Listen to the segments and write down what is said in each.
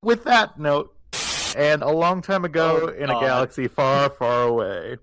with that note, and a long time ago in a galaxy far, far away.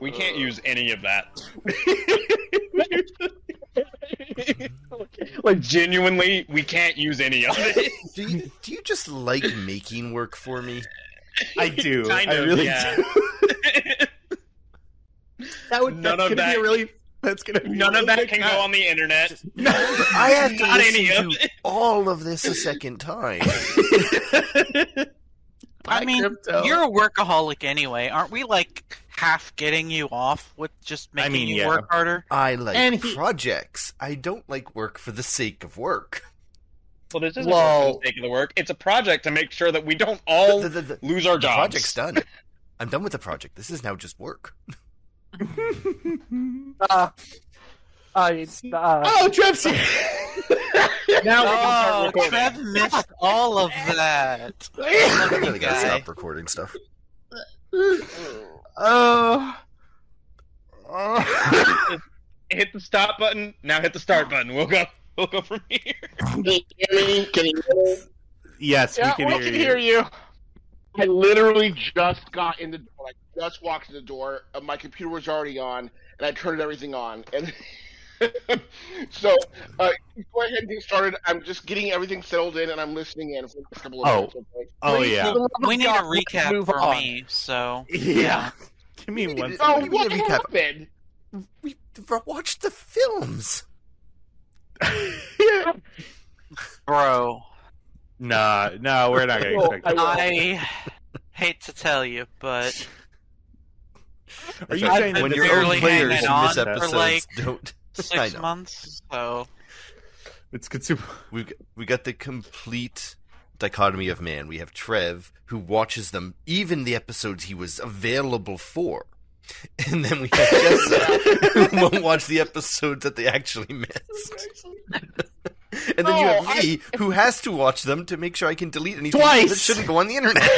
We can't use any of that. Like, genuinely, we can't use any of it. Do you just like making work for me? I do. Kind I of, really yeah. do. That's gonna be None of that can go on the internet. I have to Not any listen of to it. all of this a second time. I mean, you're a workaholic anyway. Aren't we, like, half getting you off with just making you work harder? I like projects. I don't like work for the sake of work. Well, this isn't for the sake of the work. It's a project to make sure that we don't all lose our jobs. The project's done. I'm done with the project. This is now just work. Trev's here! Now we can start recording. Trev missed all of that. I really gotta stop recording stuff. Hit the stop button. Now hit the start button. We'll go from here. Can you hear me? Can you hear me? Yes, yeah, we can hear you. I literally just got in the door. I just walked in the door. My computer was already on, and I turned everything on. And so, go ahead and get started. I'm just getting everything settled in, and I'm listening in for a couple of minutes. Yeah. We need a recap for me, so... Yeah. Give me one second. Oh, what happened? We watched the films. Bro. No, we're not going to expect that. I hate to tell you, but... Are you saying when that your barely own players hanging in on this for, episode like, don't... 6 months, so... It's consumer. We got the complete dichotomy of man. We have Trev, who watches them, even the episodes he was available for. And then we have Jessa, who won't watch the episodes that they actually missed. And then you have me, who has to watch them to make sure I can delete anything that shouldn't go on the internet.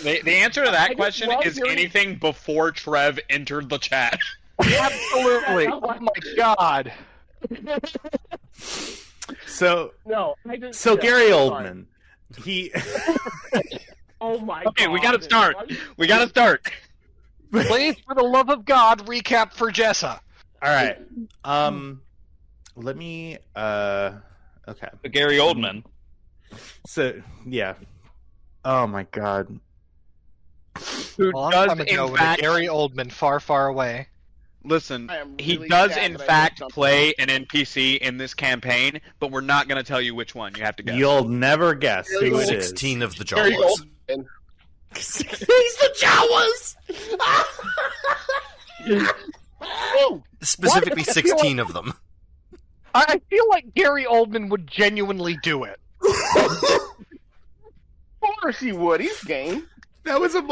The answer to that question is anything before Trev entered the chat. Absolutely. Oh my god. So Gary Oldman, he. Oh my god. Okay, we gotta start. We gotta start. Please, for the love of God, recap for Jessa. All right. Let me. Okay. Gary Oldman. So yeah. Oh my god. Who does time ago in with fact? Gary Oldman, far, far away. Listen, he really does sad in that I fact jumped play an NPC in this campaign, but we're not going to tell you which one. You have to guess. You'll never guess who it is. 16 of the Gary Jawas. Oldman. He's the Jawas. Oh, Specifically What? 16 of them. I feel like Gary Oldman would genuinely do it. course he would. He's game. That was a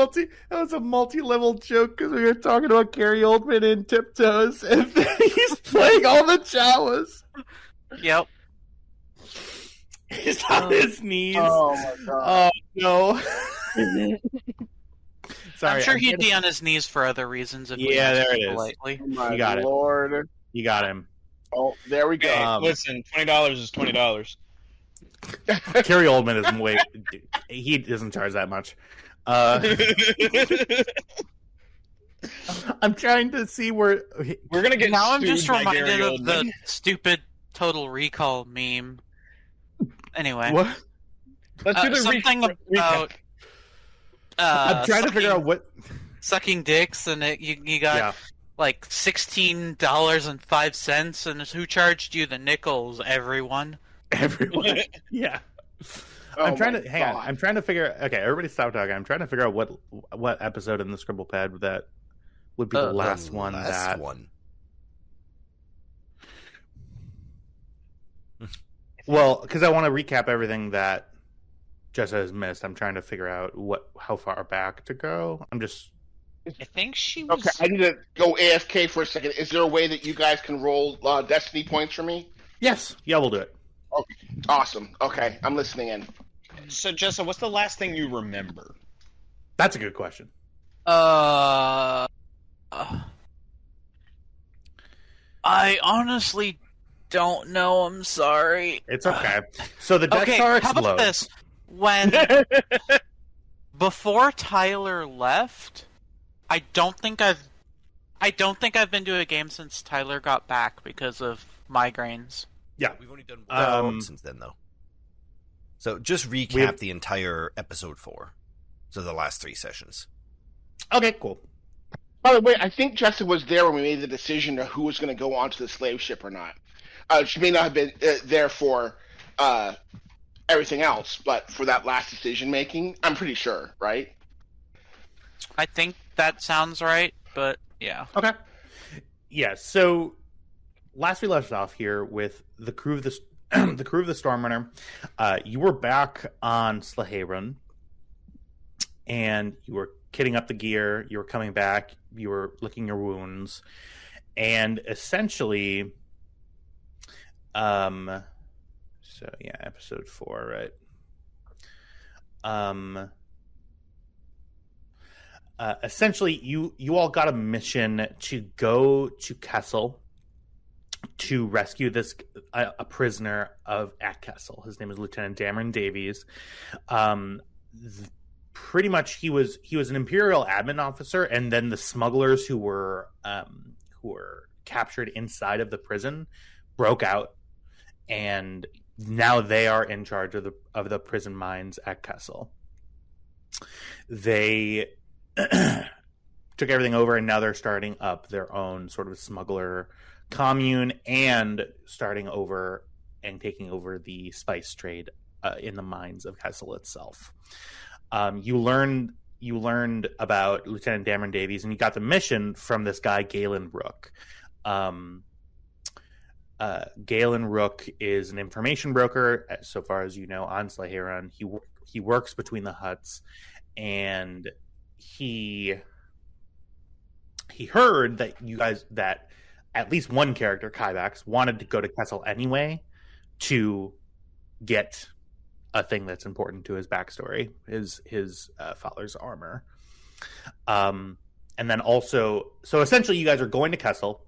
multi-level joke because we were talking about Gary Oldman in Tiptoes, and then he's playing all the Jawas. Yep. He's on his knees. Oh my god. Oh no. Sorry, I'm sure he'd be on his knees for other reasons. If Yeah, there it is. politely. Oh my You got it. Lord. You got him. Oh, there we go. Hey, listen, $20 is $20. Gary Oldman is way. He doesn't charge that much. I'm trying to see where. We're gonna get Now I'm sued just by reminded Gary of the Oldman. stupid Total Recall meme. Anyway, What? Let's do the something recap. about I'm trying to figure out what. sucking dicks, and you got Yeah. like $16.05, and who charged you the nickels? Everyone. Everyone. Yeah. Oh I'm trying my to hang on. God. I'm trying to figure. Okay, everybody, stop talking. I'm trying to figure out what episode in the Scribble Pad that would be the last one. Last one. Well, because I want to recap everything that Jessa has missed. I'm trying to figure out how far back to go. I'm just. I think she was. Okay, I need to go AFK for a second. Is there a way that you guys can roll Destiny points for me? Yes. Yeah, we'll do it. Awesome. Okay, I'm listening in. So, Jessa, what's the last thing you remember? That's a good question. I honestly don't know. I'm sorry. It's okay. So the Death Okay, Star how about explodes. this? When before Tyler left, I don't think I've been to a game since Tyler got back because of migraines. Yeah. We've only done one since then, though. So just recap the entire episode 4. So the last 3 sessions. Okay, cool. By the way, I think Jessica was there when we made the decision of who was going to go onto the slave ship or not. She may not have been there for everything else, but for that last decision making, I'm pretty sure, right? I think that sounds right, but yeah. Okay. Yeah. So last we left off here with the crew of the the crew of the Stormrunner. You were back on Slaheron, and you were kitting up the gear. You were coming back. You were licking your wounds, and essentially, so yeah, episode 4, right? Essentially, you all got a mission to go to Kessel to rescue a prisoner at Kessel. His name is Lieutenant Dameron Davies. Pretty much, he was an Imperial admin officer, and then the smugglers who were captured inside of the prison broke out, and now they are in charge of the prison mines at Kessel. They took everything over, and now they're starting up their own sort of smuggler commune and starting over and taking over the spice trade in the mines of Kessel itself. You learned about Lieutenant Dameron Davies, and you got the mission from this guy Galen Rook. Galen Rook is an information broker, so far as you know, on Slaheron. He works between the huts, and he heard that at least one character, Kybax, wanted to go to Kessel anyway to get a thing that's important to his backstory, his father's armor. And then also, so essentially you guys are going to Kessel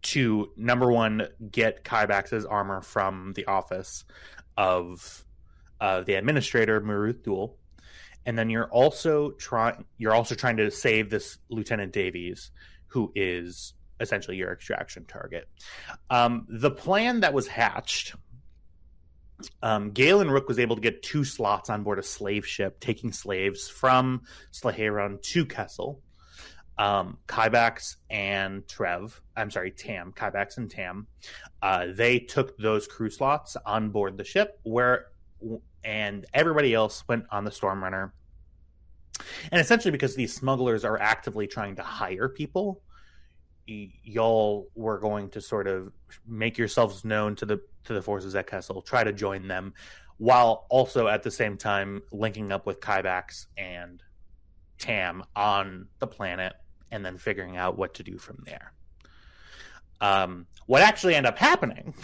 to, number one, get Kybax's armor from the office of the administrator, Maruth Duel. And then you're also trying to save this Lieutenant Davies, who is essentially your extraction target. The plan that was hatched, Galen Rook was able to get 2 slots on board a slave ship, taking slaves from Slaheron to Kessel. Kybax and Tam. Kybax and Tam. They took those crew slots on board the ship, and everybody else went on the Stormrunner. And essentially, because these smugglers are actively trying to hire people, y'all were going to sort of make yourselves known to the forces at Kessel, try to join them, while also at the same time linking up with Kybax and Tam on the planet, and then figuring out what to do from there. What actually ended up happening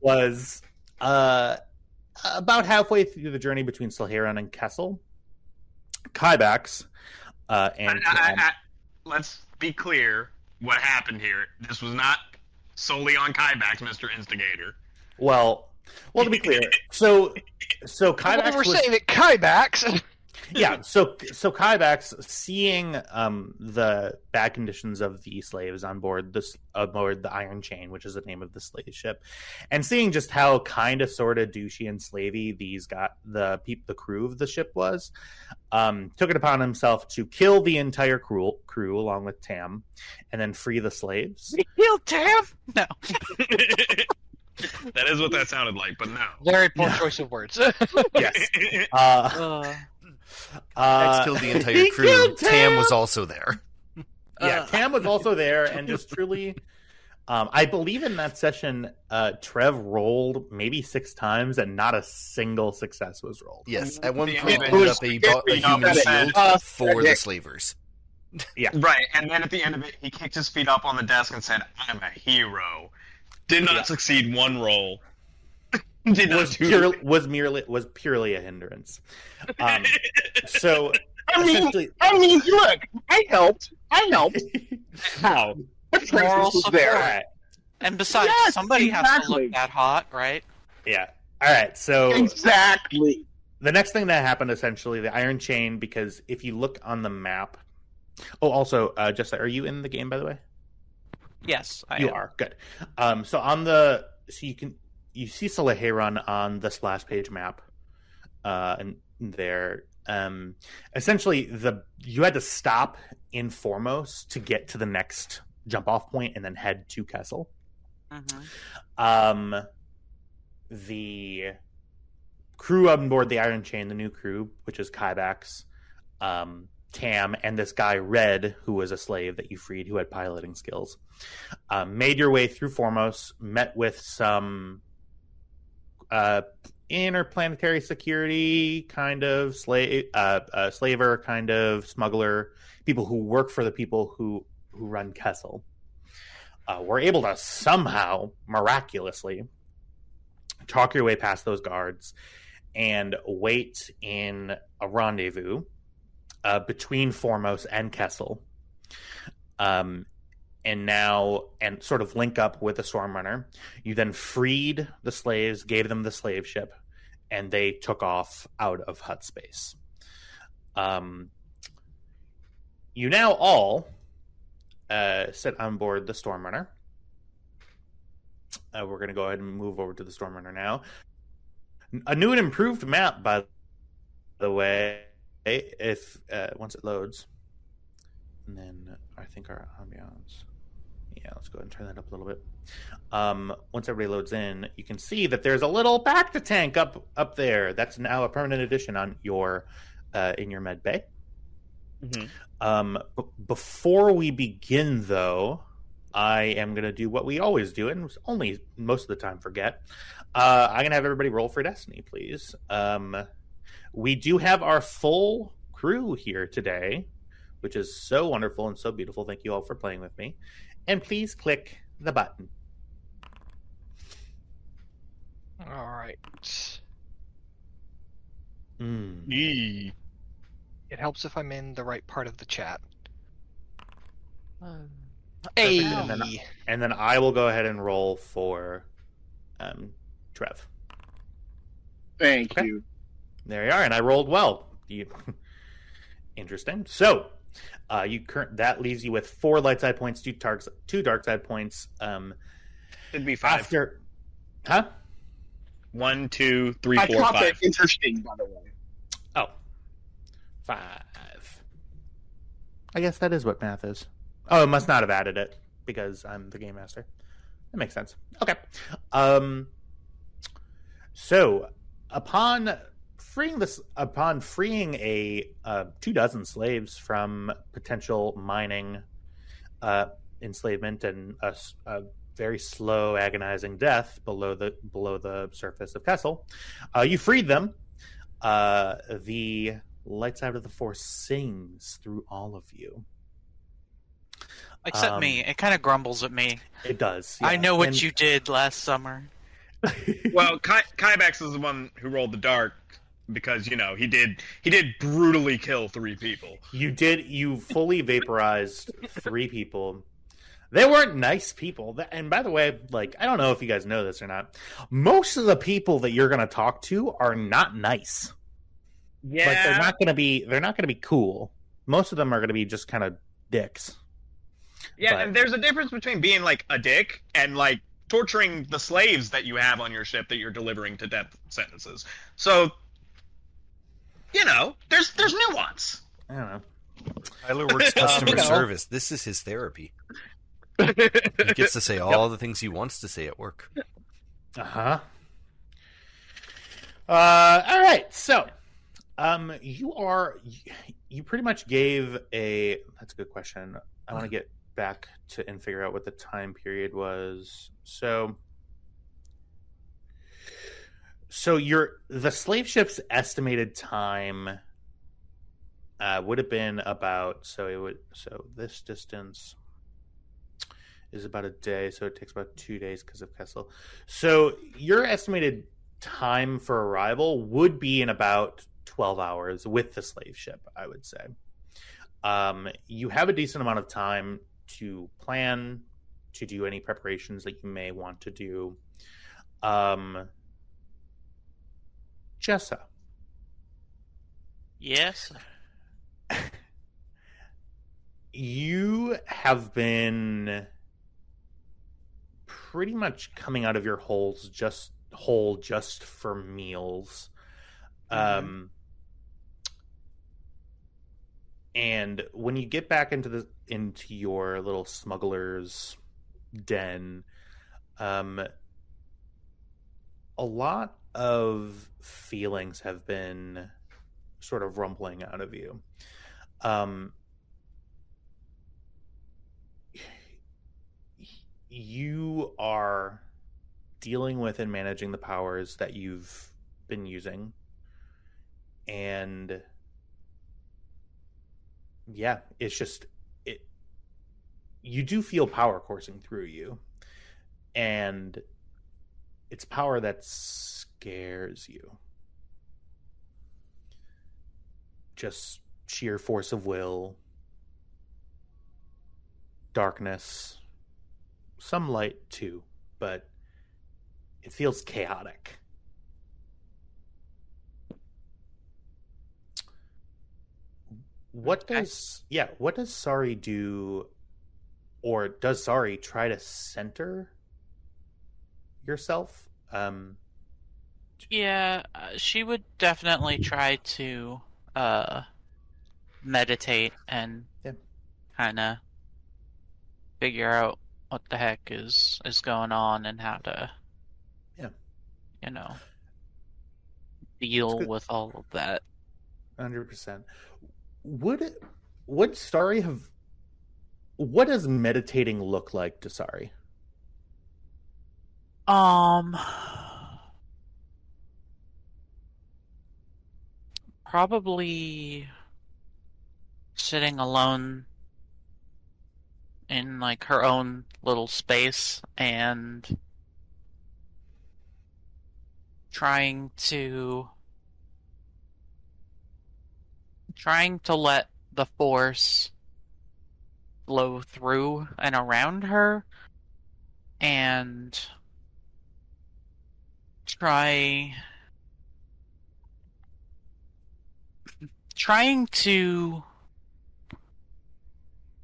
was about halfway through the journey between Slheron and Kessel, Kybax and Tam. Let's be clear what happened here. This was not solely on Kybax, Mr. Instigator. Well, to be clear, so Kybax we're was saying that Kybax. yeah. So Kybax, seeing the bad conditions of the slaves on board the Iron Chain, which is the name of the slave ship, and seeing just how kind of sort of douchey and slavey the crew of the ship was, took it upon himself to kill the entire crew along with Tam, and then free the slaves. Kill Tam? No. That is what that sounded like, but no. Very poor choice of words. Yes. Let's kill the entire crew. Tam was also there. Yeah, Tam was also there, and just truly, I believe in that session, Trev rolled maybe 6 times, and not a single success was rolled. Yes, at one The point end ended of up it, he bought a human shield for the slavers. Yeah, Right, and then at the end of it, he kicked his feet up on the desk and said, "I'm a hero." Did not succeed one roll. Did not was purely a hindrance. So I mean, look, I helped. How? Moral was support. there. And besides, Yes, somebody has to exactly. look that hot, right? Yeah. All right. So Exactly. the next thing that happened, essentially, the Iron Chain, because if you look on the map. Oh, also, Jessica, are you in the game, by the way? Yes, I You am. are. Good. You see Slheron on the splash page map, and there. Essentially, you had to stop in Foremost to get to the next jump off point, and then head to Kessel. Mm-hmm. The crew on board the Iron Chain, the new crew, which is Kybax, Tam, and this guy Red, who was a slave that you freed, who had piloting skills, made your way through Foremost, met with some interplanetary security kind of slaver kind of smuggler, people who work for the people who run Kessel. Were able to somehow miraculously talk your way past those guards and wait in a rendezvous between Foremost and Kessel, and sort of link up with the Stormrunner. You then freed the slaves, gave them the slave ship, and they took off out of hut space. You now all sit on board the Stormrunner. We're going to go ahead and move over to the Stormrunner now. A new and improved map, by the way, if once it loads. And then I think our ambiance. Yeah, let's go ahead and turn that up a little bit. Once everybody loads in, you can see that there's a little Bacta tank up there. That's now a permanent addition on your in your med bay. Mm-hmm. Before we begin, though, I am going to do what we always do, and only most of the time forget. I'm going to have everybody roll for Destiny, please. We do have our full crew here today, which is so wonderful and so beautiful. Thank you all for playing with me. And please click the button. All right. Yee. It helps if I'm in the right part of the chat. Hey. And then I will go ahead and roll for Trev. Thank Okay. you. There you are, and I rolled well. Interesting. So, that leaves you with 4 light side points, 2 dark side points. Should be 5. After, huh? 1, 2, 3, I 4, thought 5. that interesting, by the way. Oh, 5. I guess that is what math is. Oh, it must not have added it because I'm the game master. That makes sense. Okay. So, upon freeing 24 slaves from potential mining, enslavement, and very slow, agonizing death below the surface of Kessel. You freed them. The light side of the Force sings through all of you. Except me. It kind of grumbles at me. It does. I yeah. know what And- you did last summer. Well, Kybex is the one who rolled the dark because he did brutally kill 3 people. You fully vaporized 3 people. They weren't nice people. And by the way, like, I don't know if you guys know this or not. Most of the people that you're going to talk to are not nice. Yeah, Like, they're not going to be cool. Most of them are going to be just kind of dicks. yeah, but- and there's a difference between being like a dick and like torturing the slaves that you have on your ship that you're delivering to death sentences. So, there's nuance. I don't know. Tyler works customer know. service. This is his therapy. He gets to say all the things he wants to say at work. Uh-huh. All right. So, you pretty much gave a. That's a good question. I want to get back to and figure out what the time period was. So the slave ship's estimated time would have been about. So this distance is about a day. So it takes about 2 days because of Kessel. So your estimated time for arrival would be in about 12 hours with the slave ship, I would say. You have a decent amount of time to plan, to do any preparations that you may want to do. Jessa. Yes. You have been pretty much coming out of your hole just for meals. And when you get back into your little smuggler's den, a lot of feelings have been sort of rumbling out of you. You are dealing with and managing the powers that you've been using, and yeah, it's just you do feel power coursing through you, and it's power that scares you. Just sheer force of will, darkness, some light too, but it feels chaotic. What does Sari do, or does Sari try to center yourself? Yeah, she would definitely try to meditate and kind of figure out what the heck is going on and how to deal with all of that. 100%. Would Sari have? What does meditating look like to Sari? Probably sitting alone in like her own little space and trying to let the force flow through and around her and trying to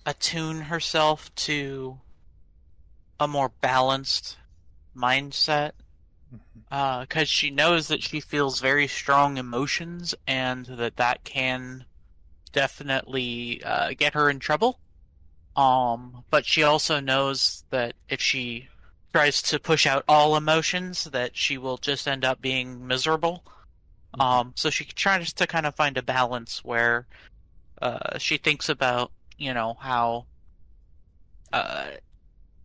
attune herself to a more balanced mindset, because she knows that she feels very strong emotions and that can definitely get her in trouble. But she also knows that if she tries to push out all emotions, that she will just end up being miserable. So she tries to kind of find a balance where she thinks about, how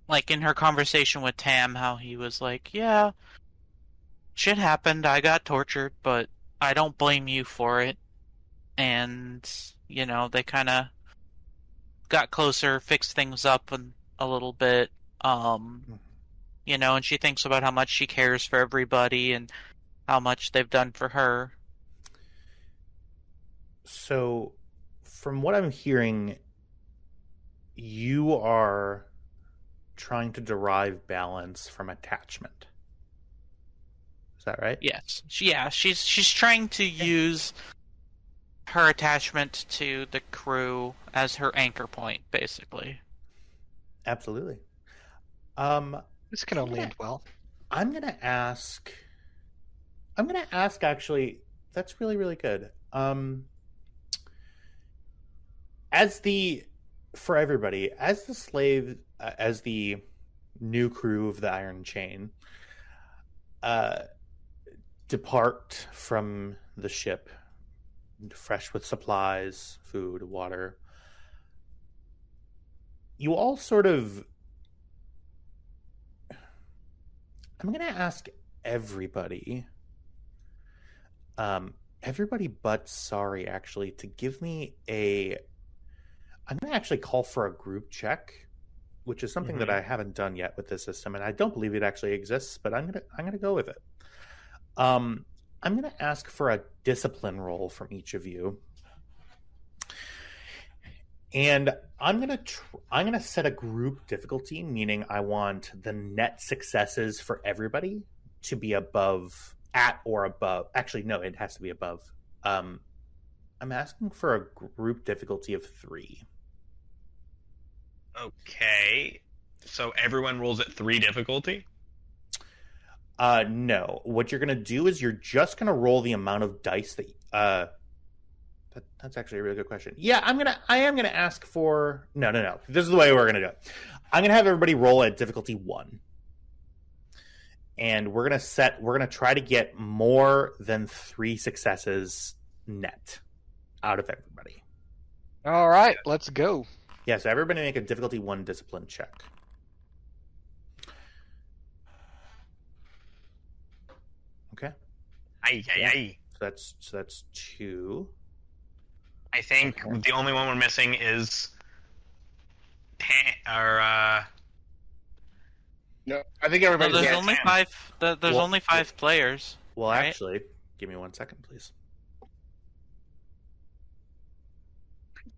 like in her conversation with Tam, how he was like, yeah, shit happened, I got tortured, but I don't blame you for it. And, they kind of got closer, fixed things up a little bit. And she thinks about how much she cares for everybody and how much they've done for her. So, from what I'm hearing, you are trying to derive balance from attachment. Is that right? Yes. She's trying to use her attachment to the crew as her anchor point, basically. Absolutely. This can only end well. I'm gonna ask. Actually, that's really, really good. For everybody, as the slave, as the new crew of the Iron Chain, depart from the ship, fresh with supplies, food, water. You all sort of. I'm going to ask everybody, everybody but Sorry, actually, to give me I'm going to actually call for a group check, which is something that I haven't done yet with this system, and I don't believe it actually exists, but I'm going to go with it. I'm going to ask for a discipline roll from each of you. And I'm gonna set a group difficulty, meaning I want the net successes for everybody to be at or above. Actually, no, it has to be above. I'm asking for a group difficulty of 3. Okay. So everyone rolls at 3 difficulty? No. What you're gonna do is you're just gonna roll the amount of dice that. That's actually a really good question. Yeah, I am gonna ask for no. This is the way we're gonna do it. I'm gonna have everybody roll at difficulty 1, and we're gonna try to get more than 3 successes net out of everybody. All right, let's go. Yeah, so everybody make a difficulty 1 discipline check. Okay. Aye. So that's 2. I think the only one we're missing is No, I think everybody's There's yeah, only 10. 5. There's only 5 players. Well, right? actually, give me 1 second, please.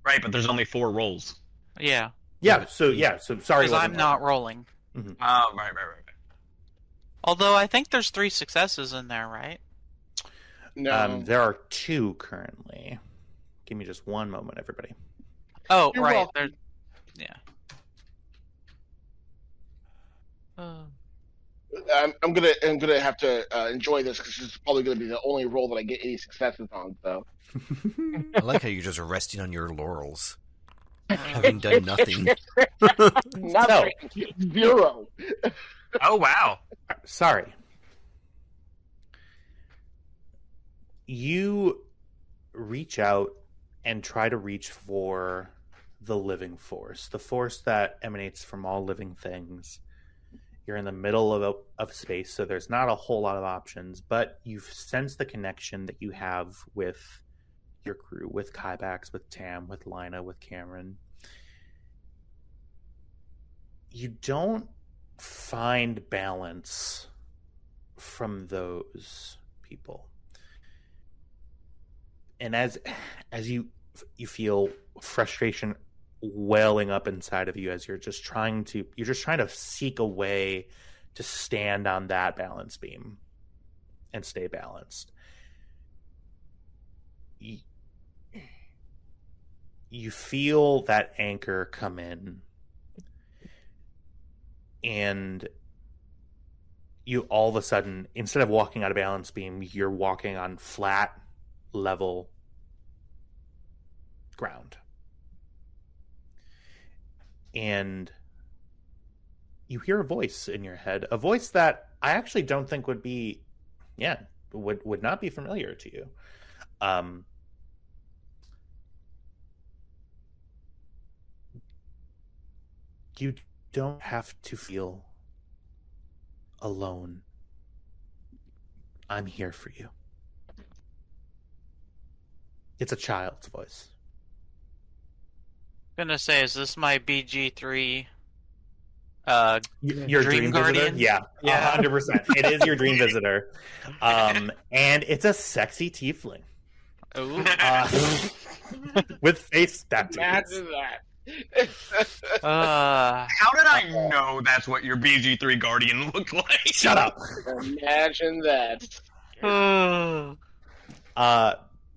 right, but there's only 4 rolls. Yeah. Yeah. So sorry, Because I'm not rolling. Mm-hmm. Oh, right. Although I think there's 3 successes in there, right? No, There are 2 currently. Give me just 1 moment, everybody. Oh, You're right. welcome. Yeah. I'm gonna have to enjoy this because this is probably gonna be the only role that I get any successes on. So I like how you're just resting on your laurels, having done nothing. nothing, 0. Oh, wow. Sorry. You reach out and try to reach for the living force, the force that emanates from all living things. You're in the middle of space, so there's not a whole lot of options, but you sense the connection that you have with your crew, with Kybax, with Tam, with Lina, with Cameron. You don't find balance from those people. And as you feel frustration welling up inside of you as you're just trying to seek a way to stand on that balance beam and stay balanced. You feel that anchor come in, and you all of a sudden, instead of walking on a balance beam, you're walking on flat, level ground. And you hear a voice in your head, a voice that I actually don't think would not be familiar to you. You don't have to feel alone. I'm here for you. It's a child's voice. Gonna say, is this my BG3? Your Dream dream Guardian? visitor? Yeah, 100%. It is your dream visitor. And it's a sexy tiefling. Ooh. With face tattoos. Imagine that. How did I know that's what your BG3 Guardian looked like? Shut up. Imagine that.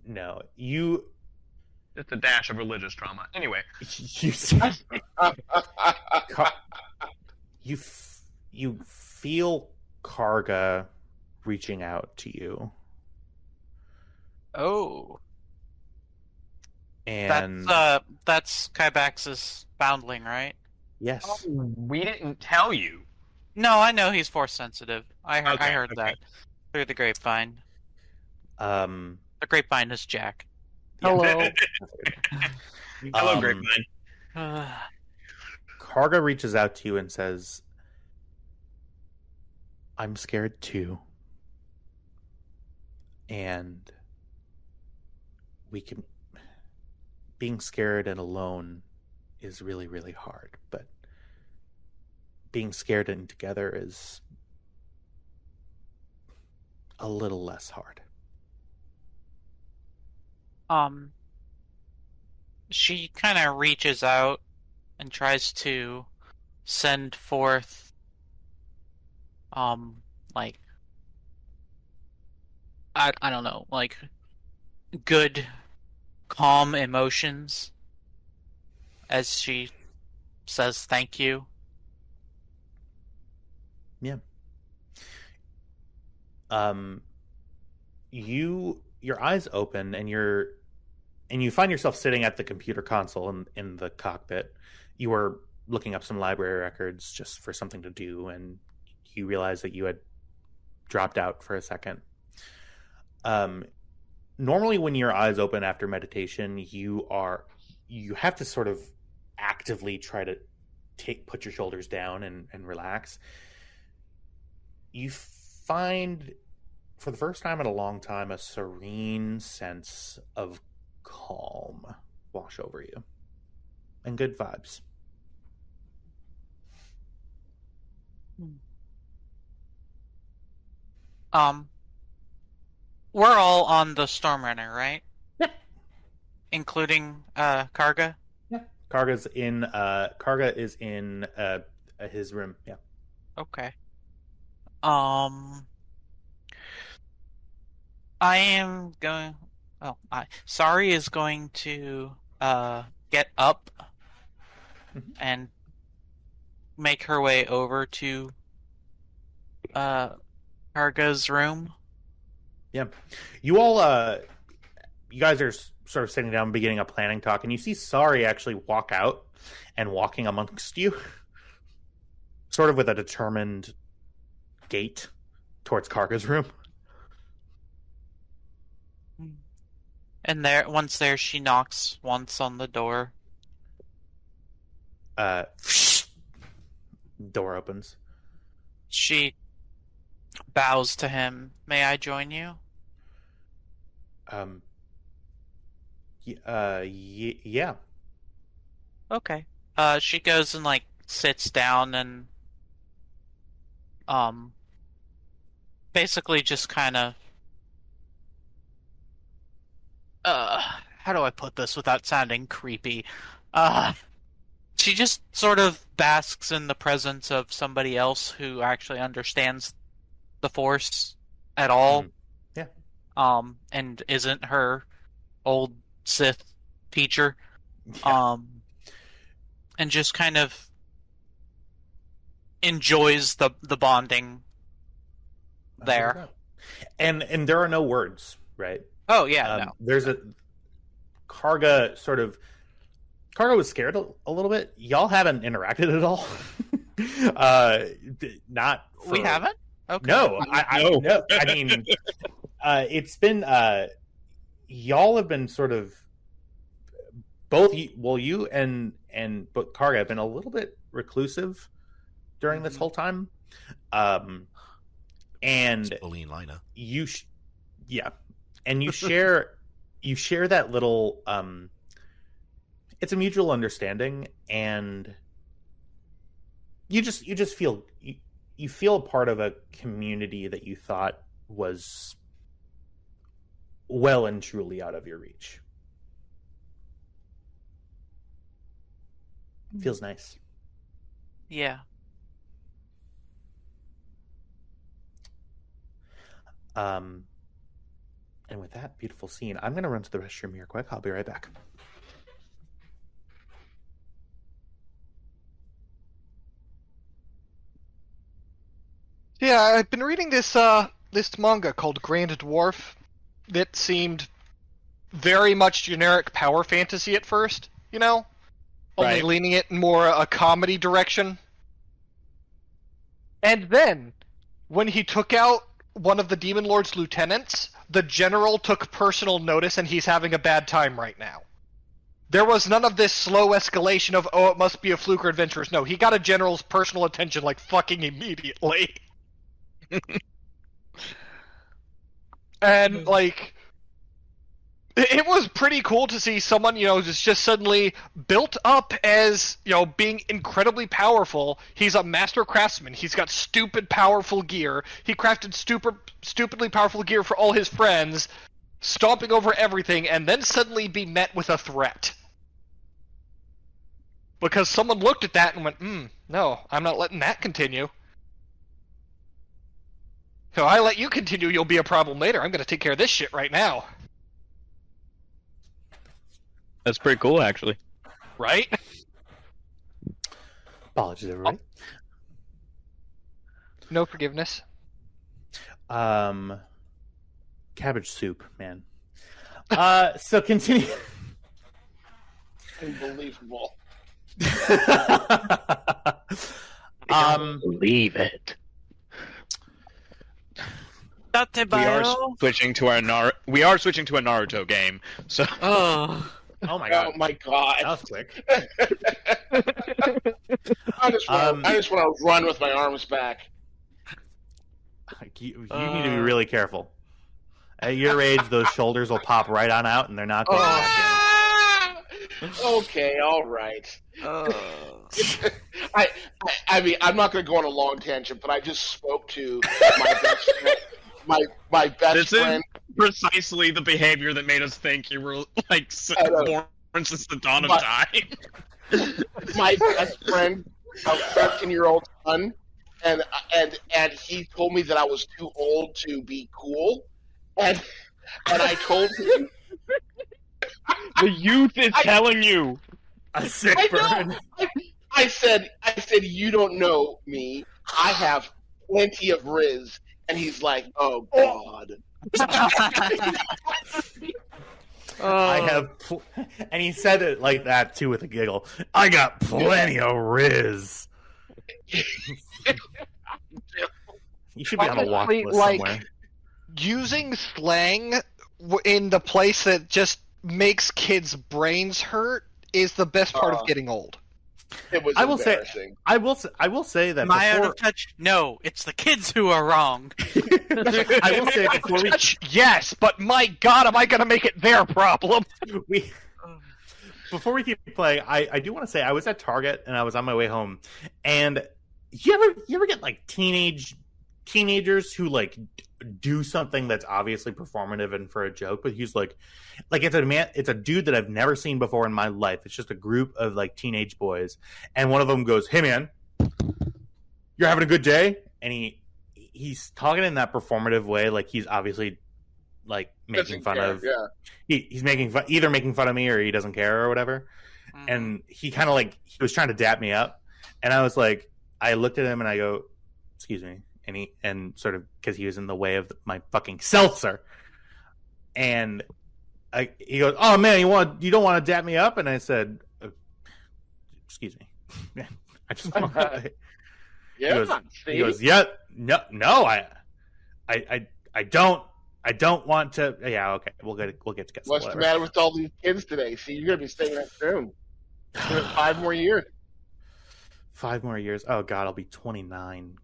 No, you Just a dash of religious trauma. Anyway, you feel Karga reaching out to you, Oh. and That's Kybax's foundling, right? yes, we didn't tell you. No, I know he's force sensitive. I Okay, heard okay. that through the grapevine. um, The grapevine is Jack. Hello. Hello, Um, Grapevine. Karga reaches out to you and says, "I'm scared too, and being scared and alone is really, really hard, but being scared and together is a little less hard." She kind of reaches out and tries to send forth, like, I don't know, like, good, calm emotions as she says thank you. Yeah. Your eyes open and you find yourself sitting at the computer console in the cockpit. You were looking up some library records just for something to do, and you realize that you had dropped out for a second. Normally when your eyes open after meditation, you have to sort of actively try to put your shoulders down and relax. You find, for the first time in a long time, a serene sense of calm wash over you and good vibes. We're all on the Stormrunner, right? Yeah. Including Karga? Yeah. Karga is in his room. Yeah. Okay. I am going. Oh, Sari is going to get up and make her way over to Karga's room. Yeah. You all, you guys are sort of sitting down, beginning a planning talk, and you see Sari actually walk out and walking amongst you, sort of with a determined gait towards Karga's room. And once there, she knocks once on the door. Door opens. She bows to him. May I join you? Yeah. Okay. She goes and sits down and basically just kind of how do I put this without sounding creepy? She just sort of basks in the presence of somebody else who actually understands the Force at all. Yeah. And isn't her old Sith teacher. Yeah. And just kind of enjoys the bonding there. And there are no words, right? Oh yeah, no. There's Karga was scared a little bit. Y'all haven't interacted at all. We haven't? Okay. No, no. I mean, it's been y'all have been sort of both you and but Karga have been a little bit reclusive during this whole time, and Bullying Lina. And you share that little it's a mutual understanding, and you just feel you feel a part of a community that you thought was well and truly out of your reach. Feels nice. Yeah. And with that beautiful scene, I'm going to run to the restroom here quick. I'll be right back. Yeah, I've been reading this manga called Grand Dwarf that seemed very much generic power fantasy at first, you know? Only Right. leaning it in more a comedy direction. And then, when he took out one of the Demon Lord's lieutenants, the general took personal notice and he's having a bad time right now. There was none of this slow escalation of, oh, it must be a fluke or adventurers. No, he got a general's personal attention like fucking immediately. And, like, it was pretty cool to see someone, you know, just suddenly built up as, you know, being incredibly powerful. He's a master craftsman. He's got stupid powerful gear. He crafted stupidly powerful gear for all his friends, stomping over everything, and then suddenly be met with a threat. Because someone looked at that and went, no, I'm not letting that continue. If I let you continue, you'll be a problem later. I'm going to take care of this shit right now. That's pretty cool, actually. Right? Apologies, everybody. No forgiveness. Cabbage soup, man. So continue. Unbelievable. Believe it. We are switching to a Naruto game. So Oh. Oh my god. Oh my god. That was quick. I just want to run with my arms back. You need to be really careful. At your age, those shoulders will pop right on out, and they're not going back in. Okay, all right. I mean, I'm not going to go on a long tangent, but I just spoke to my best friend. My best this friend. is precisely the behavior that made us think you were like born since the dawn of time. My best friend, a 13-year-old son, and he told me that I was too old to be cool, and I told him The youth is telling you. A sick I burn. know. I said you don't know me. I have plenty of Riz, and he's like, oh god. I have, and he said it like that too with a giggle. I got plenty of Riz. You should be on a watch Honestly, list like, somewhere. using slang in the place that just makes kids' brains hurt is the best part of getting old. It was I will say- embarrassing. I will say that Am I out before of touch? No, it's the kids who are wrong. I will say before Yes, but my god, am I going to make it their problem? before we keep playing, I do want to say I was at Target and I was on my way home, and you ever get like teenagers who like do something that's obviously performative and for a joke, but he's like it's a dude that I've never seen before in my life. It's just a group of like teenage boys, and one of them goes, "Hey man, you're having a good day?" And he's talking in that performative way, like he's obviously like making fun of. Yeah. He's making fun, either making fun of me or he doesn't care or whatever. And he kind of like he was trying to dap me up, and I was like, I looked at him and I go, "Excuse me," and sort of because he was in the way of my fucking seltzer, and he goes, "Oh man, you don't want to dap me up?" And I said, "Excuse me, I just want to." Yeah. He goes, "Yeah, no, I don't." I don't want to. Yeah, okay. We'll get to Kessel. What's the matter with all these kids today? See, you're gonna be staying at home. 5 more years. 5 more years. Oh God, I'll be 29.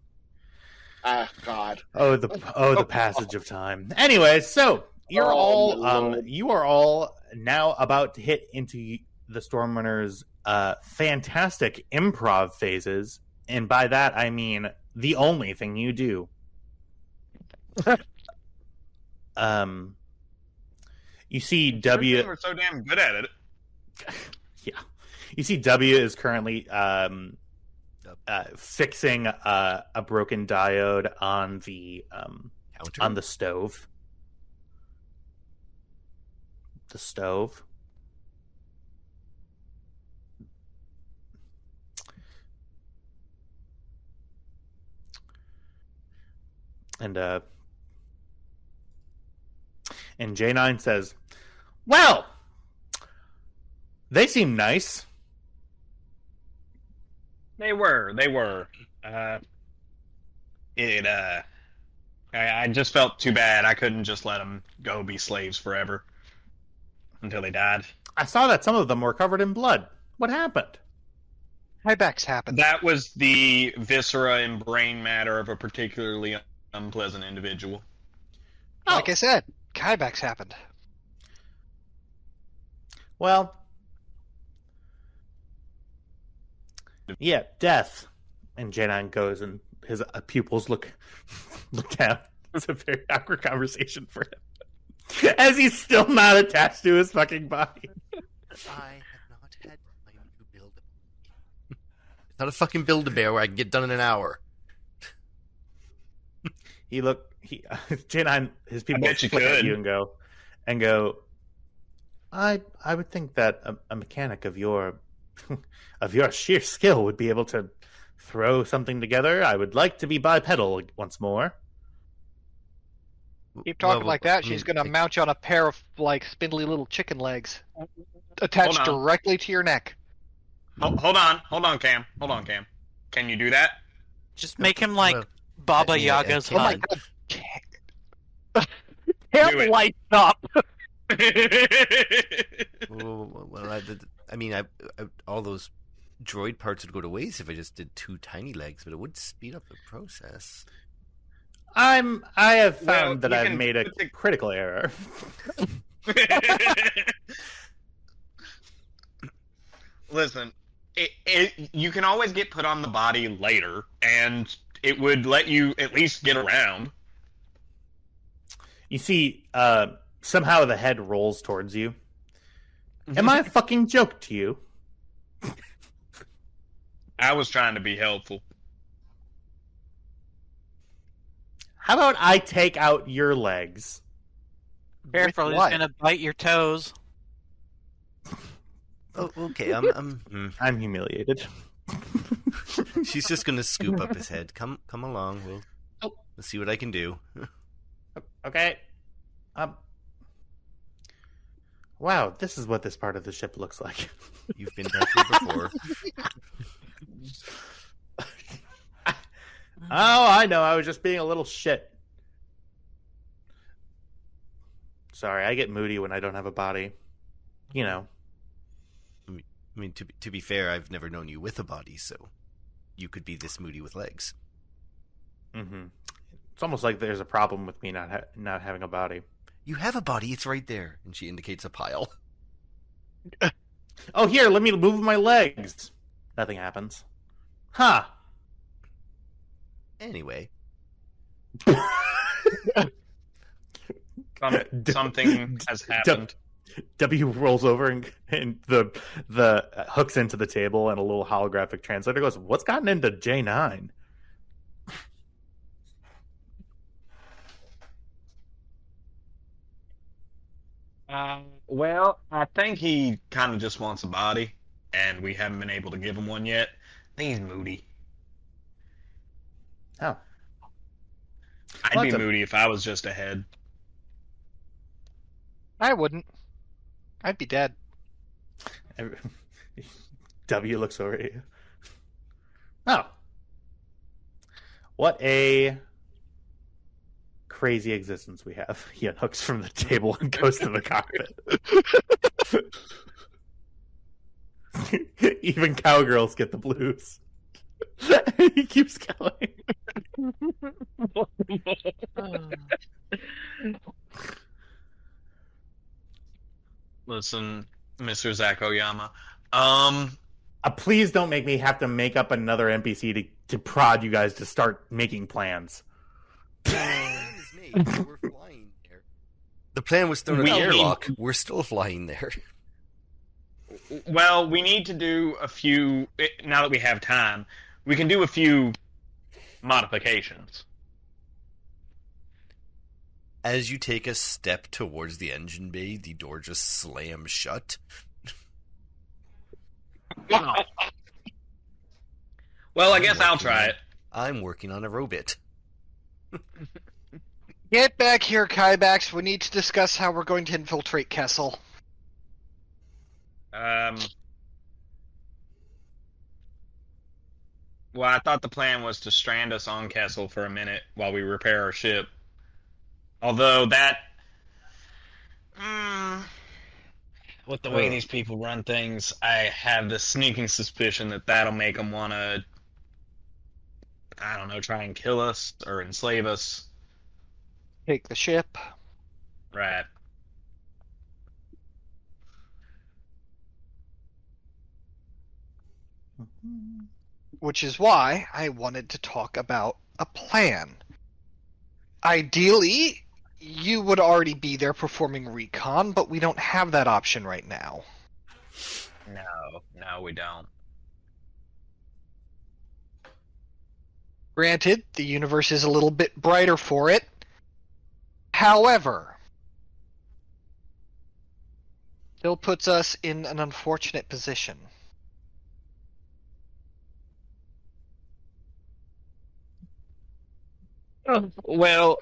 Ah, God. The passage of time. Anyway, so you are all now about to hit into the Stormrunners' fantastic improv phases, and by that I mean the only thing you do. You see W. We're so damn good at it. Yeah, you see W is currently fixing a broken diode on the stove. The stove. And J9 says, "Well, they seem nice." They were. I just felt too bad. I couldn't just let them go be slaves forever until they died. I saw that some of them were covered in blood. What happened? Highbacks happen. That was the viscera and brain matter of a particularly unpleasant individual. Like I said, Highbacks happened. Well, yeah, death. And J9 goes, and his pupils look down. It's a very awkward conversation for him, as he's still not attached to his fucking body. I have not had time to build a It's not a fucking Build-A-Bear where I can get done in an hour. J9, his people bet you look at could. you and go, I would think that a mechanic of your sheer skill would be able to throw something together. I would like to be bipedal once more. Keep talking like that, I mean, she's going to mount you on a pair of, spindly little chicken legs attached Hold on. directly to your neck. Hold on, Cam. Can you do that? Just make him like Baba Yaga's Oh my hut. god. Do Cam it. lights up. Well, I mean, all those droid parts would go to waste if I just did 2 tiny legs, but it would speed up the process. I have found Well, that you I've can made a put the- critical error. Listen, you can always get put on the body later, and it would let you at least get around. You see, somehow the head rolls towards you. Am I a fucking joke to you? I was trying to be helpful. How about I take out your legs? Careful, With he's what? gonna bite your toes. Oh, okay. I'm humiliated. She's just gonna scoop up his head. Come along. We'll see what I can do. Okay. Wow, this is what this part of the ship looks like. You've been back here before. Oh, I know. I was just being a little shit. Sorry, I get moody when I don't have a body. You know. I mean, to be fair, I've never known you with a body, so you could be this moody with legs. Mm-hmm. It's almost like there's a problem with me not having a body. You have a body. It's right there. And she indicates a pile. Oh, here, let me move my legs. Nothing happens. Huh. Anyway. Something has happened. W rolls over and the hooks into the table, and a little holographic translator goes, "What's gotten into J9?" Well, I think he kind of just wants a body, and we haven't been able to give him one yet. I think he's moody. Oh. I'd Well, be that's a- moody if I was just ahead. I wouldn't. I'd be dead. W looks over at you. Oh. What a crazy existence we have. He unhooks from the table and goes to the cockpit. Even cowgirls get the blues. He keeps going. Listen, Mr. Zach Oyama. Please don't make me have to make up another NPC to prod you guys to start making plans. The plan is made. We're flying there. The plan was thrown in the airlock. We're still flying there. Well, we need to do a few. Now that we have time, we can do a few modifications. As you take a step towards the engine bay, the door just slams shut. Well, I guess I'll try it. I'm working on a robot. Get back here, Kybax. We need to discuss how we're going to infiltrate Kessel. Well, I thought the plan was to strand us on Kessel for a minute while we repair our ship. Although that... with the way these people run things, I have the sneaking suspicion that that'll make them want to, I don't know, try and kill us or enslave us. Take the ship. Right. Which is why I wanted to talk about a plan. Ideally, you would already be there performing recon, but we don't have that option right now. No, we don't. Granted, the universe is a little bit brighter for it. However, still puts us in an unfortunate position. Well,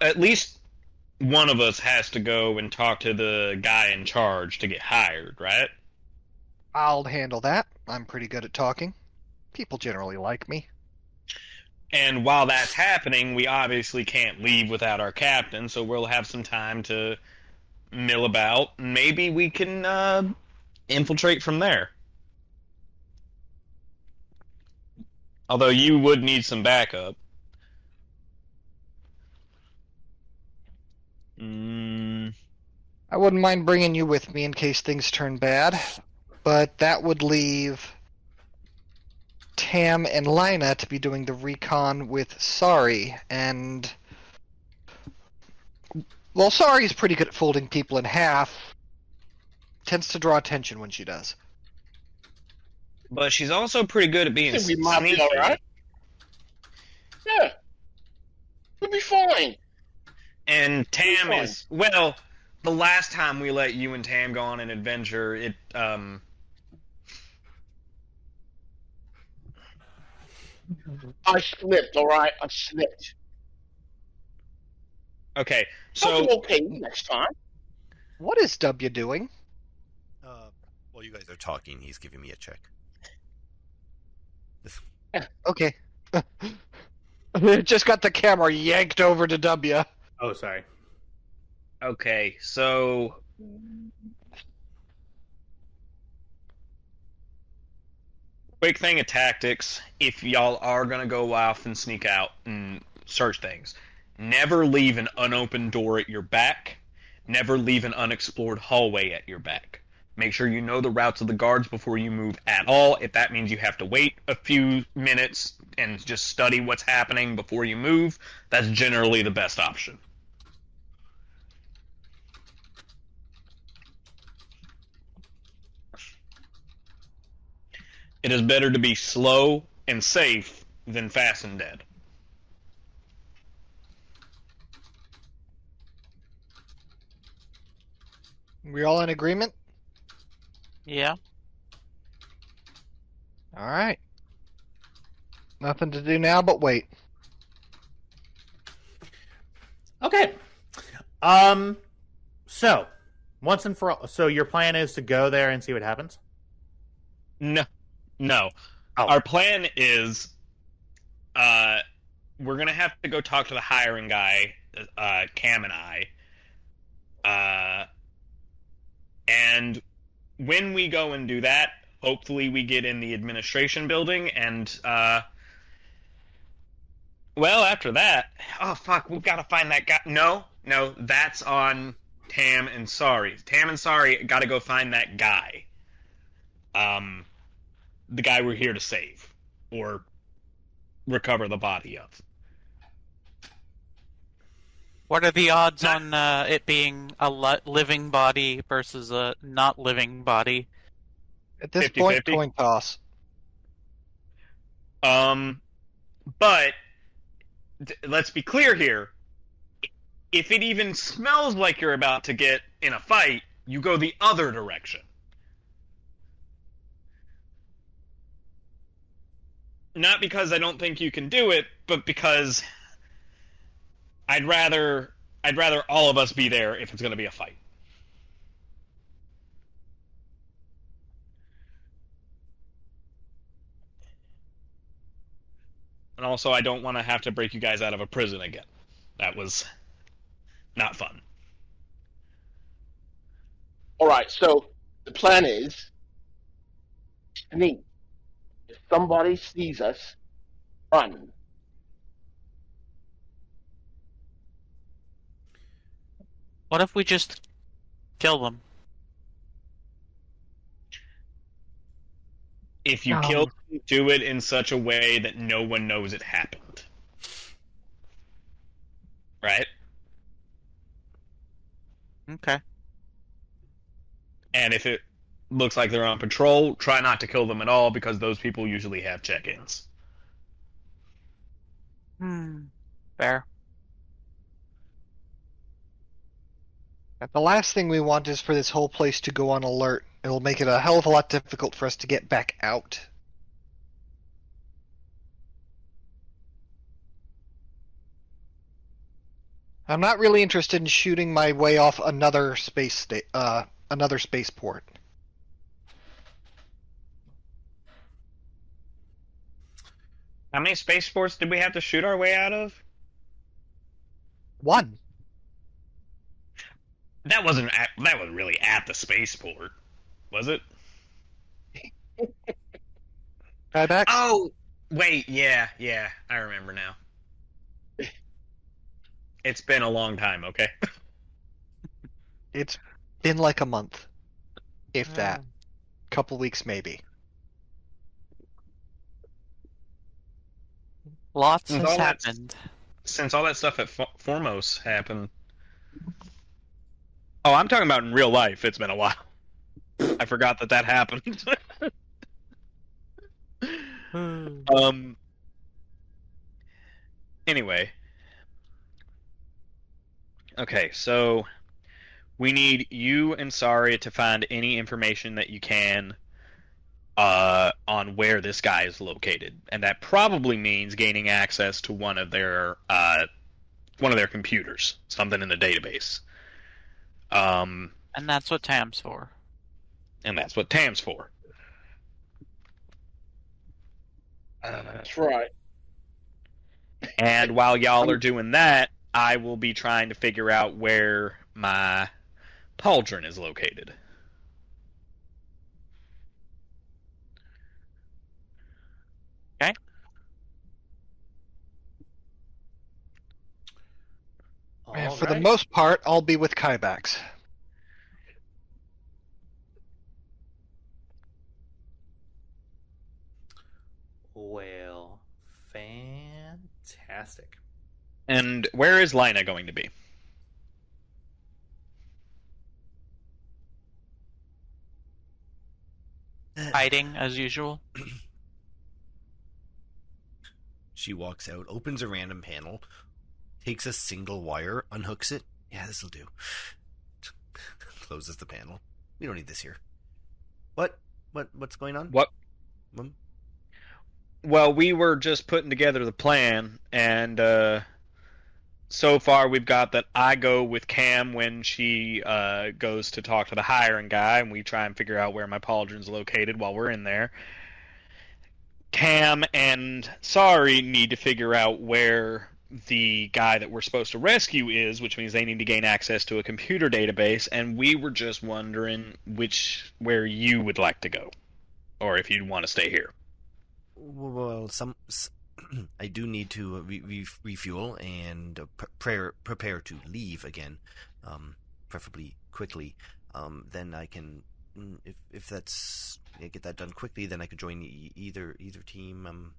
at least one of us has to go and talk to the guy in charge to get hired, right? I'll handle that. I'm pretty good at talking. People generally like me. And while that's happening, we obviously can't leave without our captain, so we'll have some time to mill about. Maybe we can infiltrate from there. Although you would need some backup. I wouldn't mind bringing you with me in case things turn bad, but that would leave Tam and Lina to be doing the recon with Sari, and... well, Sari's pretty good at folding people in half. Tends to draw attention when she does. But she's also pretty good at being I think we might be sneaky. alright. Yeah. We'll be fine. And Tam fine. is... well, the last time we let you and Tam go on an adventure, it... I slipped, alright? I slipped. okay, I'll so... do okay next time. What is W doing? While you guys are talking, he's giving me a check. Okay. Just got the camera yanked over to W. Oh, sorry. Okay, so... quick thing of tactics, if y'all are going to go off and sneak out and search things, never leave an unopened door at your back. Never leave an unexplored hallway at your back. Make sure you know the routes of the guards before you move at all. If that means you have to wait a few minutes and just study what's happening before you move, that's generally the best option. It is better to be slow and safe than fast and dead. We all in agreement? Yeah. Alright. Nothing to do now but wait. Okay. So once and for all, so your plan is to go there and see what happens? No. Oh. Our plan is we're gonna have to go talk to the hiring guy, Cam and I. And when we go and do that, hopefully we get in the administration building, and well, after that, oh fuck, we've got to find that guy. No, that's on Tam and Sari. Tam and Sari got to go find that guy. The guy we're here to save or recover the body of. What are the odds on it being a living body versus a not living body? At this 50-50? point, coin toss. But let's be clear here. If it even smells like you're about to get in a fight, you go the other direction. Not because I don't think you can do it, but because I'd rather all of us be there if it's going to be a fight. And also, I don't want to have to break you guys out of a prison again. That was not fun. All right, so the plan is sneak. If somebody sees us, run. What if we just kill them? If you kill them, do it in such a way that no one knows it happened. Right? Okay. And if it looks like they're on patrol, try not to kill them at all, because those people usually have check-ins. Fair. The last thing we want is for this whole place to go on alert. It'll make it a hell of a lot difficult for us to get back out. I'm not really interested in shooting my way off another spaceport. How many spaceports did we have to shoot our way out of? One. That wasn't really at the spaceport, was it? Back? Oh, wait, yeah, I remember now. It's been a long time, okay? It's been like a month. If that. Couple weeks maybe. Lots Since has all that- happened. Since all that stuff at Foremost happened. Oh, I'm talking about in real life. It's been a while. I forgot that happened. Anyway. Okay, so we need you and Sari to find any information that you can on where this guy is located, and that probably means gaining access to one of their computers, something in the database. And that's what Tam's for. And that's what Tam's for. That's right. And while y'all are doing that, I will be trying to figure out where my pauldron is located. Okay. And for the most part, I'll be with Kybax. Well, fantastic. And where is Lina going to be? Hiding as usual. She walks out, opens a random panel, takes a single wire, unhooks it. Yeah, this'll do. Closes the panel. We don't need this here. What's going on? What? Well, we were just putting together the plan, and so far we've got that I go with Cam when she goes to talk to the hiring guy, and we try and figure out where my pauldron's located while we're in there. Cam and Sorry need to figure out where the guy that we're supposed to rescue is, which means they need to gain access to a computer database, and we were just wondering where you would like to go, or if you'd want to stay here. Well, I do need to refuel and prepare to leave again, preferably quickly. Then I can, if that's get that done quickly, then I could join either team.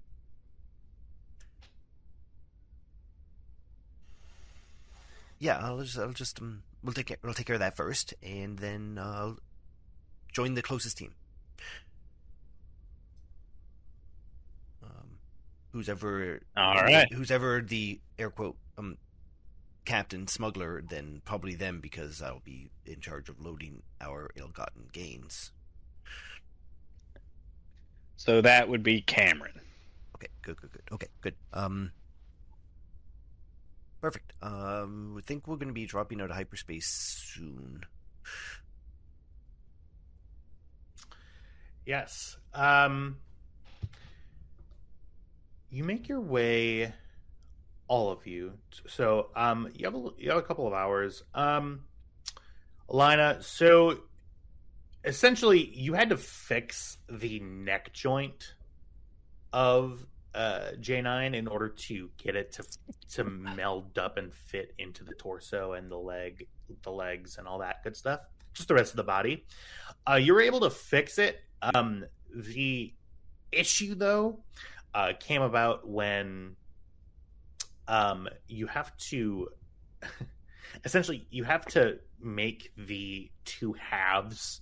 Yeah, I'll just we'll take care of that first, and then I'll join the closest team. Who's ever the air quote captain smuggler, then probably them, because I'll be in charge of loading our ill-gotten gains. So that would be Cameron. Okay, good. Okay, good. Perfect. I think we're going to be dropping out of hyperspace soon. Yes. You make your way, all of you. So, you have a couple of hours. Alina, so essentially you had to fix the neck joint of J9 in order to get it to meld up and fit into the torso and the legs and all that good stuff. Just the rest of the body. You were able to fix it. The issue, though, came about when you have to essentially you have to make the two halves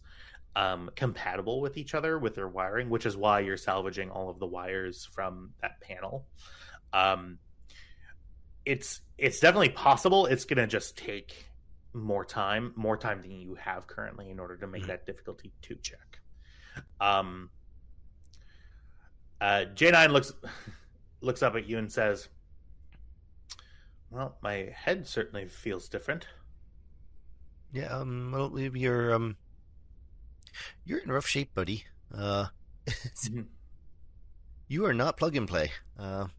compatible with each other with their wiring, which is why you're salvaging all of the wires from that panel. It's definitely possible. It's gonna just take more time than you have currently in order to make that difficulty 2 check. J9 looks up at you and says, "Well, my head certainly feels different." Yeah, well, you're in rough shape, buddy. You are not plug and play. A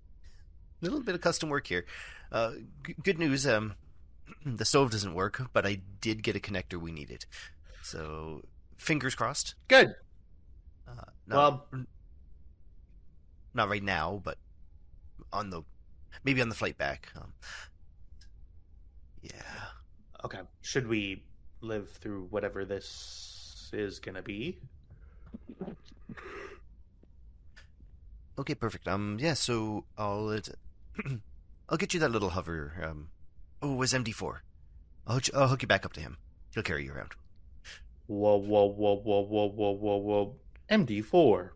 little bit of custom work here. Good news, the stove doesn't work, but I did get a connector we needed. So, fingers crossed. Good. Not right now, but maybe on the flight back. Yeah. Okay. Should we live through whatever this is gonna be? Okay, perfect. Yeah. So I'll get you that little hover. It was MD4. I'll hook you back up to him. He'll carry you around. Whoa. MD4.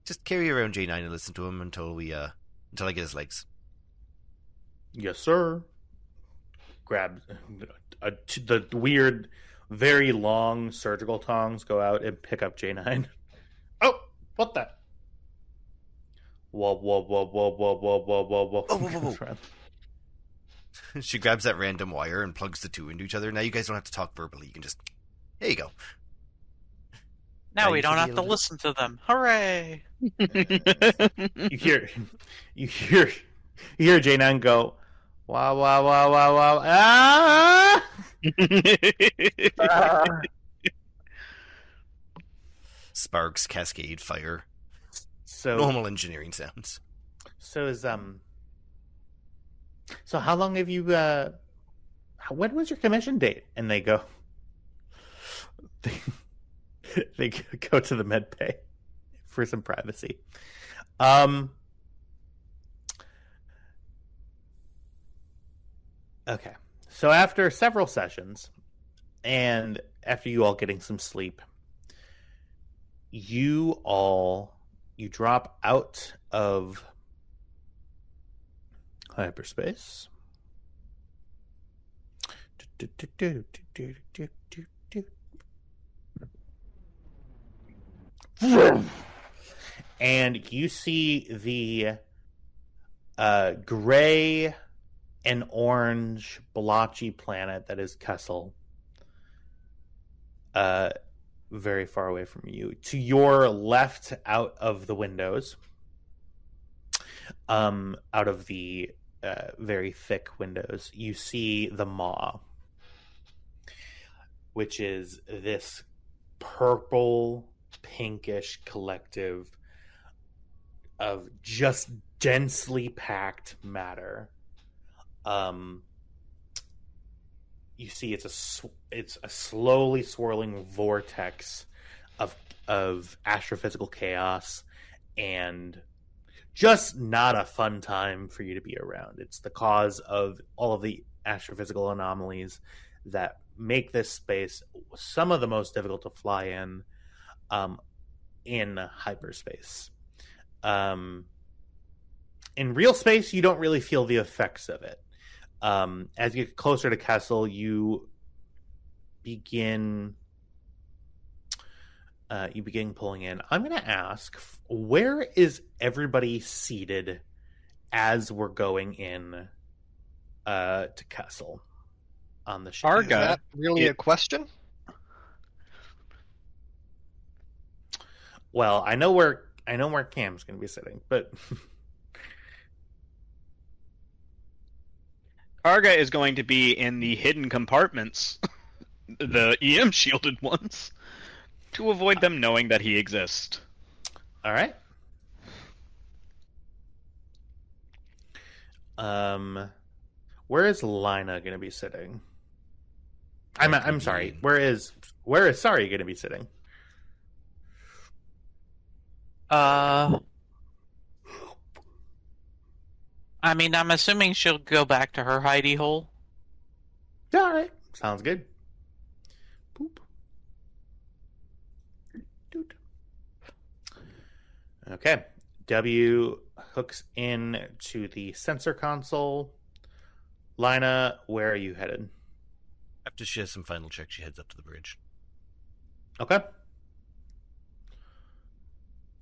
Just carry around J9 and listen to him until I get his legs. Yes, sir. Grab the weird, very long surgical tongs. Go out and pick up J9. Oh, what the? Whoa. Whoa. She grabs that random wire and plugs the two into each other. Now you guys don't have to talk verbally. You can just... There you go. Now we don't have to listen to them. Hooray! You hear J9 go, wow, ah! Sparks, cascade, fire. So normal engineering sounds. So how long have you when was your commission date? And they go they go to the med bay for some privacy. Okay. So after several sessions and after you all getting some sleep, you drop out of hyperspace. And you see the gray and orange blotchy planet that is Kessel very far away from you. To your left, out of the windows, out of the very thick windows, you see the Maw, which is this purple, pinkish collective of just densely packed matter. You see, it's a slowly swirling vortex of astrophysical chaos, and just not a fun time for you to be around. It's the cause of all of the astrophysical anomalies that make this space some of the most difficult to fly in hyperspace. In real space, you don't really feel the effects of it. As you get closer to Kessel, you begin pulling in. I'm going to ask, where is everybody seated as we're going in to Kessel on the ship? Is that really a question? Well, I know where Cam's going to be sitting, but Arga is going to be in the hidden compartments, the EM shielded ones, to avoid them knowing that he exists. all right. Where is Lina going to be sitting? I'm sorry. Where is Sari going to be sitting? I mean, I'm assuming she'll go back to her hidey hole. All right. Sounds good. Boop. Doot. Okay. W hooks in to the sensor console. Lina, where are you headed? After she has some final checks, she heads up to the bridge. Okay.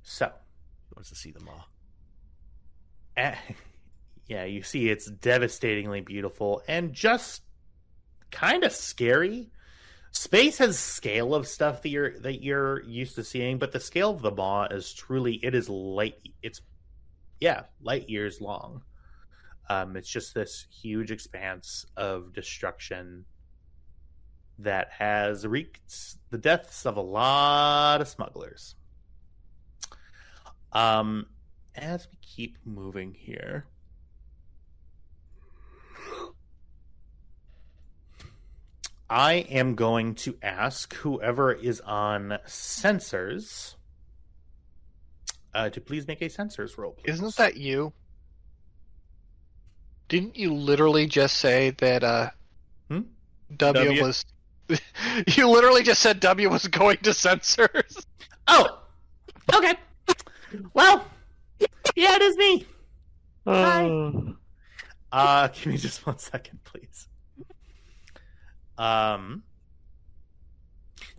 So, She wants to see them all. yeah, you see it's devastatingly beautiful and just kind of scary. Space has scale of stuff that you're used to seeing, but the scale of the Maw is truly light years long. It's just this huge expanse of destruction that has wreaked the deaths of a lot of smugglers. As we keep moving here, I am going to ask whoever is on sensors to please make a sensors roll, please. Isn't that you? Didn't you literally just say that W was... You literally just said W was going to sensors. Oh! Okay. Well, yeah, it is me. Hi. Give me just 1 second, please.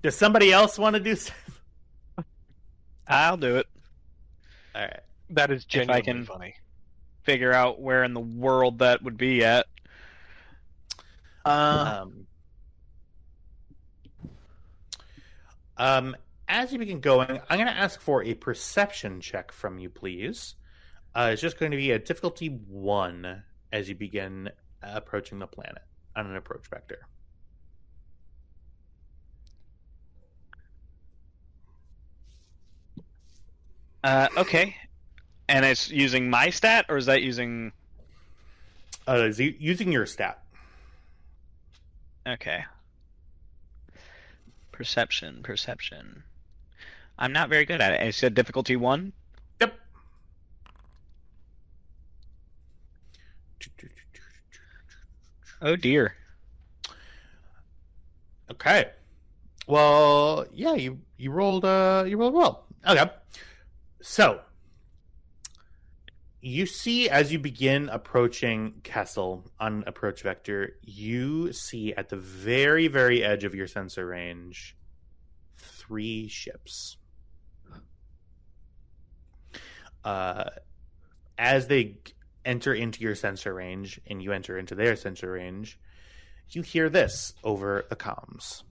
Does somebody else want to do something? I'll do it. All right. That is genuinely can- funny. Figure out where in the world that would be at. As you begin going, I'm going to ask for a perception check from you, please. It's just going to be a difficulty 1 as you begin approaching the planet on an approach vector. Okay. And it's using my stat, or is that using... Using your stat. Okay. Perception. I'm not very good at it. I said difficulty 1? Yep. Oh dear. Okay. Well, yeah, you rolled well. Okay. So, you see as you begin approaching Kessel on approach vector, you see at the very, very edge of your sensor range 3 ships. As they enter into your sensor range and you enter into their sensor range, you hear this over the comms.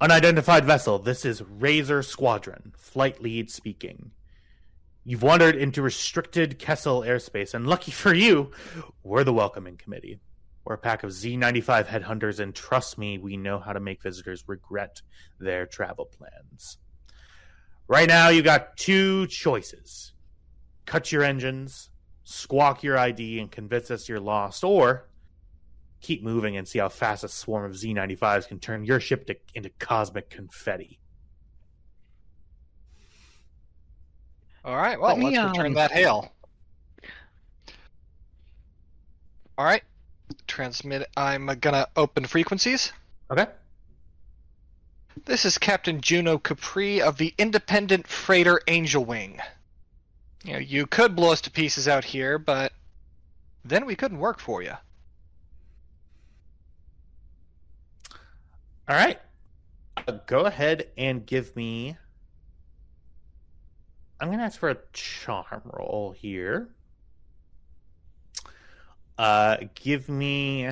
Unidentified vessel, this is Razor Squadron, flight lead speaking. You've wandered into restricted Kessel airspace, and lucky for you, we're the welcoming committee. We're a pack of Z-95 headhunters, and trust me, we know how to make visitors regret their travel plans. Right now, you got two choices. Cut your engines, squawk your ID, and convince us you're lost, or keep moving and see how fast a swarm of Z-95s can turn your ship into cosmic confetti. All right, well, let's return that hail. All right, transmit. I'm gonna open frequencies. Okay. This is Captain Juno Capri of the independent freighter Angel Wing. You could blow us to pieces out here, but then we couldn't work for you. All right. Go ahead and give me... I'm going to ask for a charm roll here. Give me...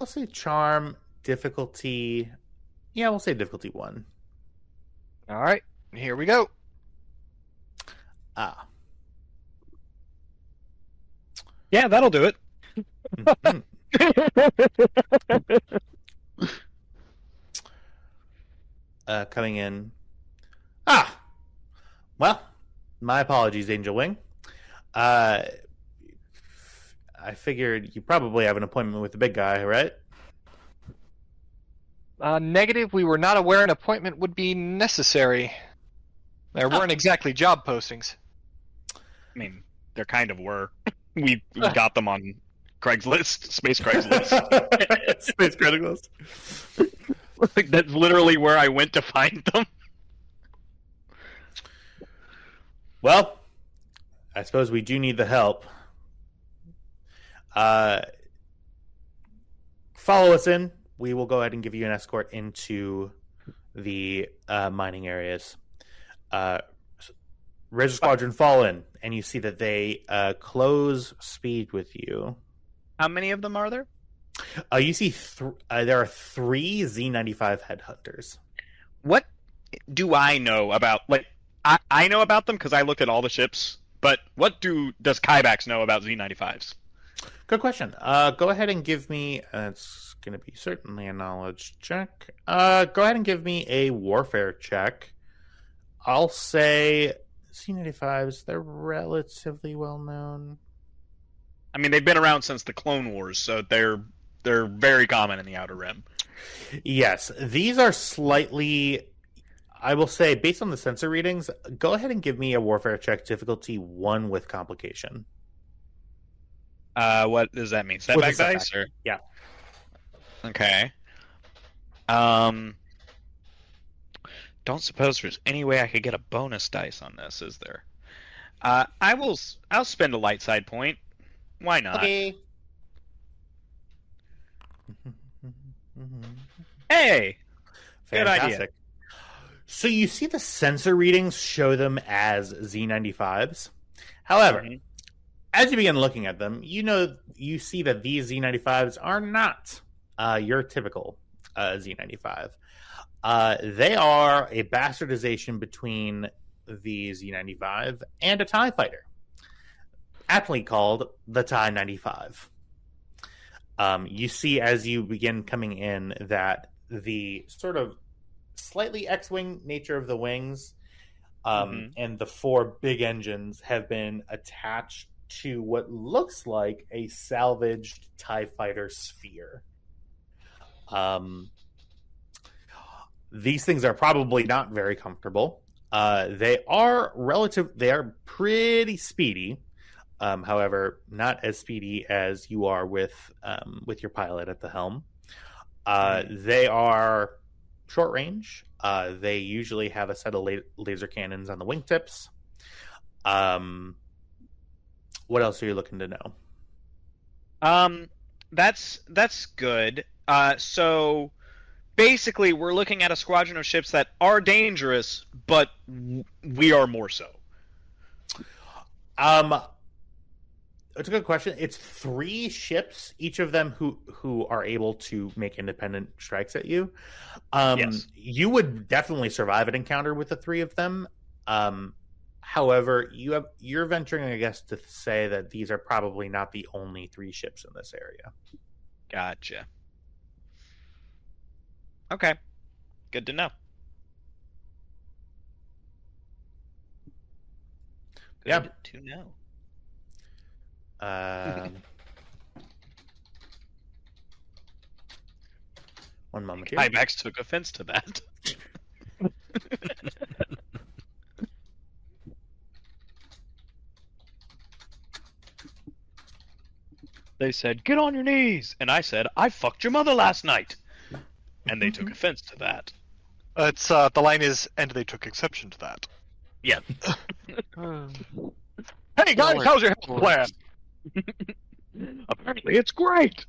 I'll say charm, difficulty... Yeah, we'll say difficulty 1. All right, here we go. Yeah, that'll do it. Coming in. Well, my apologies, Angel Wing. I figured you probably have an appointment with the big guy, right? Negative, we were not aware an appointment would be necessary. There weren't exactly job postings. I mean, there kind of were. We got them on Craigslist, Space Craigslist. Space Craigslist. That's literally where I went to find them. Well, I suppose we do need the help. Follow us in. We will go ahead and give you an escort into the mining areas. Razor Squadron fall in, and you see that they close speed with you. How many of them are there? You see there are 3 Z-95 headhunters. What do I know about... I know about them because I looked at all the ships, but what does Kybax know about Z-95s? Good question. Go ahead and give me... it's going to be certainly a knowledge check. Go ahead and give me a warfare check. I'll say Z-95s, they're relatively well known. I mean, they've been around since the Clone Wars, so they're very common in the Outer Rim. Yes, these are slightly... I will say, based on the sensor readings, go ahead and give me a warfare check, difficulty 1 with complication. What does that mean? Setback dice? Or... Yeah. Okay. Don't suppose there's any way I could get a bonus dice on this, is there? I'll spend a light side point. Why not? Okay. Hey! Good Fantastic. idea. So you see the sensor readings show them as Z-95s. However, as you begin looking at them, you see that these Z-95s are not your typical Z-95. They are a bastardization between the Z-95 and a TIE fighter, aptly called the TIE 95. You see as you begin coming in that the sort of slightly X-wing nature of the wings and the 4 big engines have been attached to what looks like a salvaged TIE fighter sphere. These things are probably not very comfortable. They are pretty speedy. However, not as speedy as you are with your pilot at the helm. They are short range. They usually have a set of laser cannons on the wingtips. What else are you looking to know? That's good. So basically, we're looking at a squadron of ships that are dangerous, but we are more so. It's a good question. It's 3 ships, each of them who are able to make independent strikes at you. Yes. You would definitely survive an encounter with the 3 of them. However, you're venturing, I guess, to say that these are probably not the only 3 ships in this area. Gotcha. Okay. Good to know. Good Yeah. to know. One moment here. Ibex took offense to that. They said, "Get on your knees," and I said, "I fucked your mother last night," and they took offense to that. It's the line is, and they took exception to that. Yeah. Hey guys, Lord. how's your health plan? Apparently, it's great.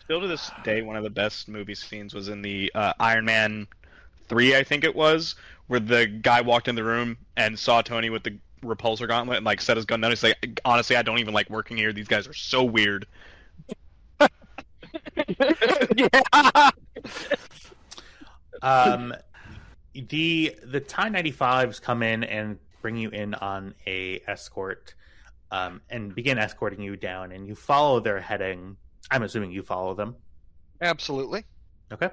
Still to this day, one of the best movie scenes was in the Iron Man 3, I think it was, where the guy walked in the room and saw Tony with the repulsor gauntlet and like set his gun down. He's like, "Honestly, I don't even like working here. These guys are so weird." Yeah. The TIE 95s come in and bring you in on a escort, and begin escorting you down, and you follow their heading. I'm assuming you follow them. Absolutely. Okay.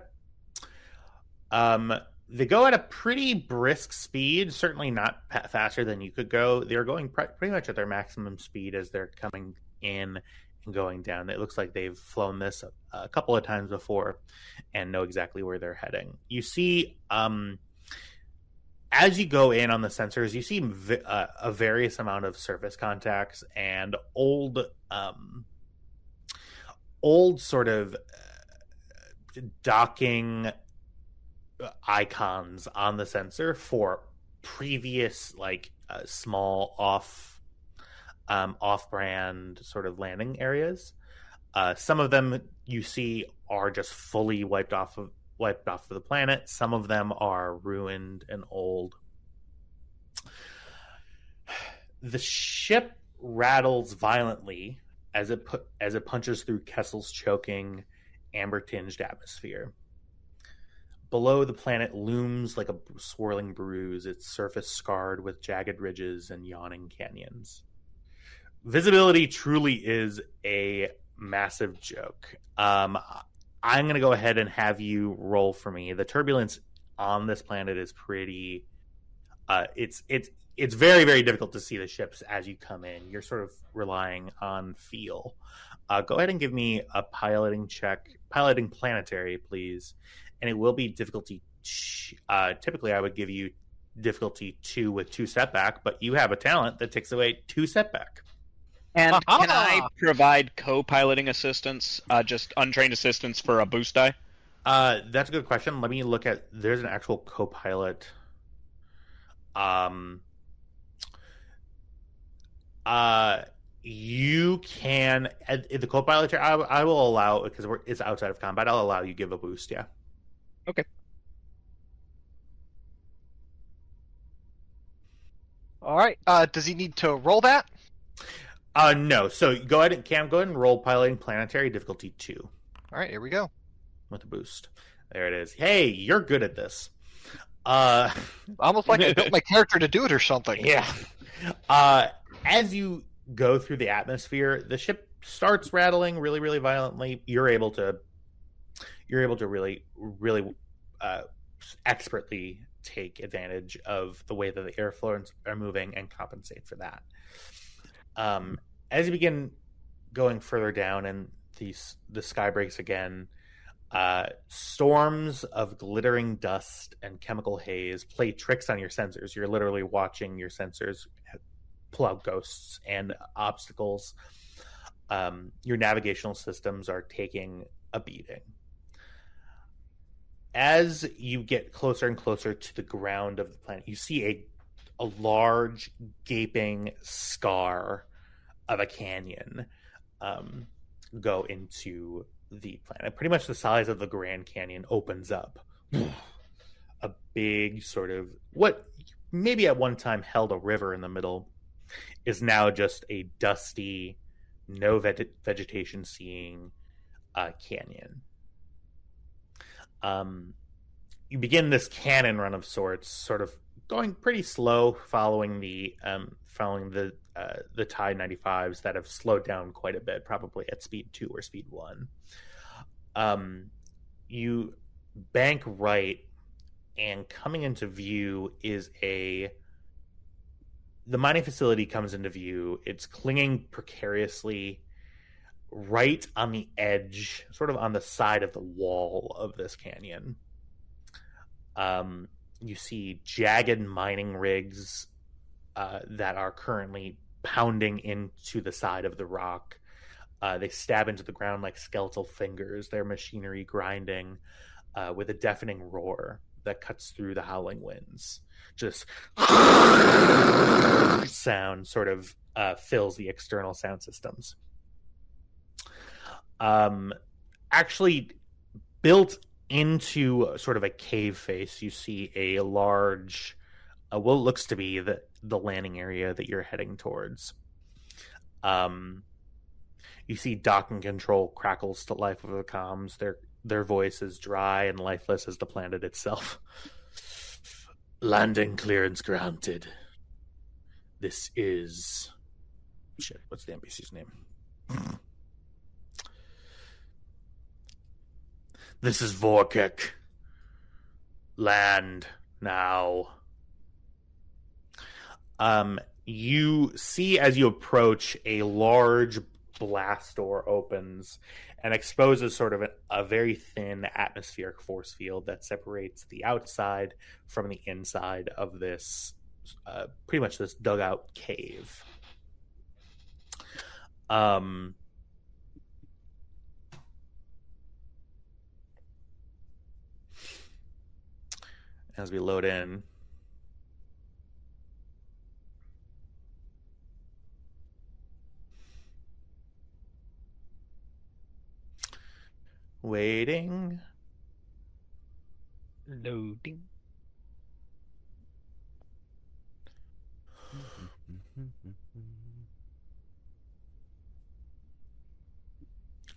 They go at a pretty brisk speed, certainly not faster than you could go. They're going pretty much at their maximum speed as they're coming in and going down. It looks like they've flown this a couple of times before and know exactly where they're heading. You see, as you go in on the sensors, you see a various amount of surface contacts and old sort of docking icons on the sensor for previous small off-brand sort of landing areas. Some of them you see are just fully wiped off of the planet. Some of them are ruined and old. The ship rattles violently as it punches through Kessel's choking, amber-tinged atmosphere. Below, the planet looms like a swirling bruise, its surface scarred with jagged ridges and yawning canyons. Visibility truly is a massive joke. I'm going to go ahead and have you roll for me. The turbulence on this planet is pretty... It's very, very difficult to see the ships as you come in. You're sort of relying on feel. Go ahead and give me a piloting check. Piloting planetary, please. And it will be difficulty... typically, I would give you difficulty 2 with 2 setback, but you have a talent that takes away 2 setback. And can I provide co-piloting assistance, just untrained assistance for a boost die? That's a good question. Let me look at... There's an actual co-pilot... you can... The co-pilot, I will allow, because it's outside of combat, I'll allow you give a boost, yeah. Okay. All right. Does he need to roll that? No. So go ahead and roll piloting planetary difficulty 2 All right, here we go. with a boost. There it is. Hey, you're good at this. Almost like I built my character to do it or something. Yeah. As you go through the atmosphere, the ship starts rattling really, really violently. You're able to really, really expertly take advantage of the way that the airflows are moving and compensate for that. As you begin going further down and the sky breaks again, storms of glittering dust and chemical haze play tricks on your sensors. You're literally watching your sensors pull out ghosts and obstacles. Your navigational systems are taking a beating. As you get closer and closer to the ground of the planet, you see a large gaping scar of a canyon go into the planet. Pretty much the size of the Grand Canyon opens up a big sort of what maybe at one time held a river in the middle is now just a dusty, no vegetation seeing canyon. You begin this cannon run of sorts, sort of going pretty slow, following the Thai 95s that have slowed down quite a bit, probably at speed 2 or speed 1. You bank right, and coming into view is the mining facility comes into view. It's clinging precariously right on the edge, sort of on the side of the wall of this canyon. You see jagged mining rigs that are currently pounding into the side of the rock. They stab into the ground like skeletal fingers, their machinery grinding with a deafening roar that cuts through the howling winds. Just sound sort of fills the external sound systems. Actually, built into sort of a cave face, you see a large, what looks to be the landing area that you're heading towards. You see docking control crackles to life over the comms. Their voice is dry and lifeless as the planet itself. Landing clearance granted. This is... Shit, what's the NPC's name? This is Vorkek. Land now. You see as you approach, a large blast door opens and exposes sort of a very thin atmospheric force field that separates the outside from the inside of this, pretty much this dugout cave. As we load in, waiting, Loading.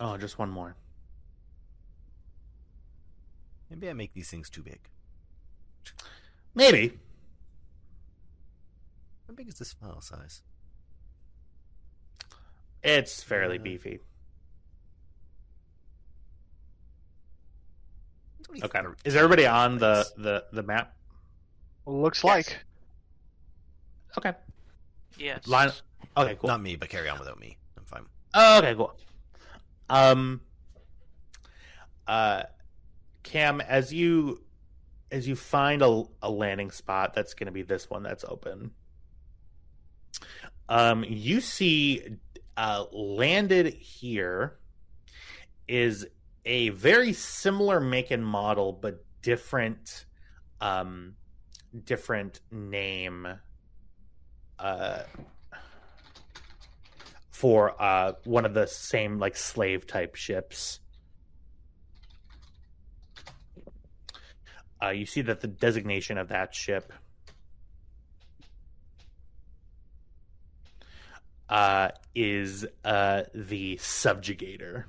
Oh, just one more. Maybe I make these things too big. Maybe. How big is this file size? It's fairly beefy. Okay. Is everybody on the map? Looks like. Okay. Yes. Line. Okay, cool. Not me, but carry on without me. I'm fine. Okay, cool. Cam, as you find a landing spot, that's going to be this one that's open. You see, landed here is a very similar make and model, but different name for one of the same like slave type ships. You see that the designation of that ship is the Subjugator. Of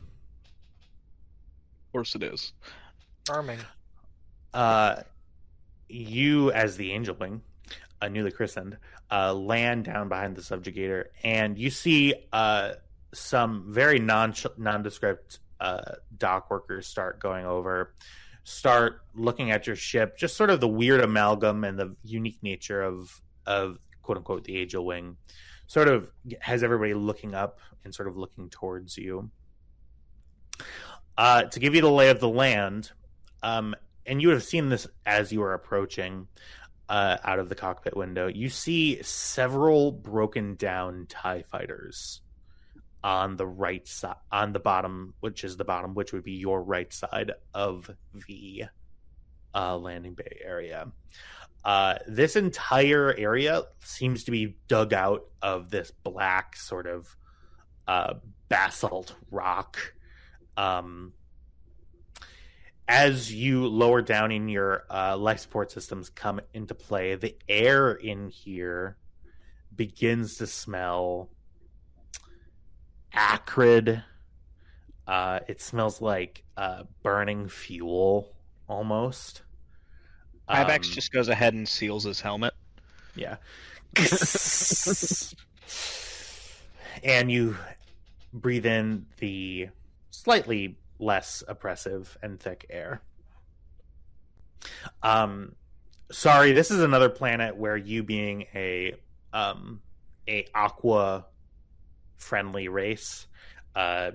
course it is. Charming. You, as the Angel Wing, newly christened, land down behind the Subjugator, and you see some very nondescript dock workers start going over, start looking at your ship, just sort of the weird amalgam and the unique nature of quote unquote the Angel Wing, sort of has everybody looking up and sort of looking towards you. To give you the lay of the land, and you would have seen this as you were approaching out of the cockpit window, you see several broken down TIE fighters on the right side, on the bottom, which would be your right side of the landing bay area. This entire area seems to be dug out of this black sort of as you lower down in your life support systems come into play, the air in here begins to smell acrid. It smells like burning fuel almost. Ibex just goes ahead and seals his helmet. Yeah. And you breathe in the slightly less oppressive and thick air. Sorry, this is another planet where you being a aqua friendly race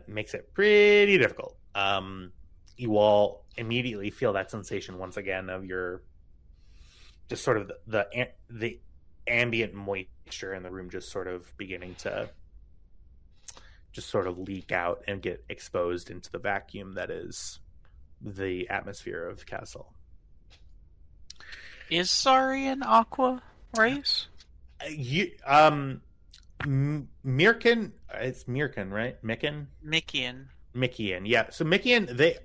makes it pretty difficult. You all immediately feel that sensation once again of your just sort of the ambient moisture in the room just sort of beginning to just sort of leak out and get exposed into the vacuum that is the atmosphere of Castle. Is Sari an aqua race? Mirkin, it's Mirkin, right? Mikian, yeah. So Mikian,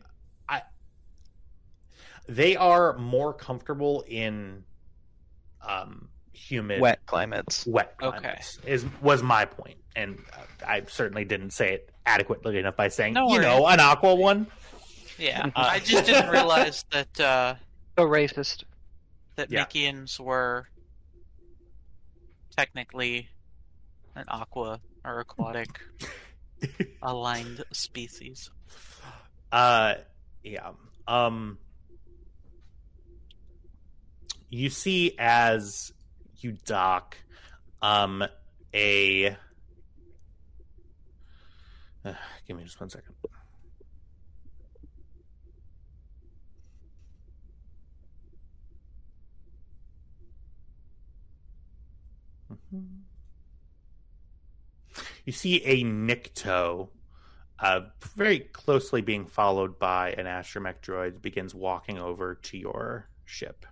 they are more comfortable in humid, Wet climates. Was my point, and I certainly didn't say it adequately enough by saying No worries. an aqua one. Yeah, I just didn't realize that So racist. that Yeah. Mikians were technically an aqua or aquatic aligned species. Yeah. You see as you dock give me just 1 second. You see a Nikto very closely being followed by an astromech droid begins walking over to your ship.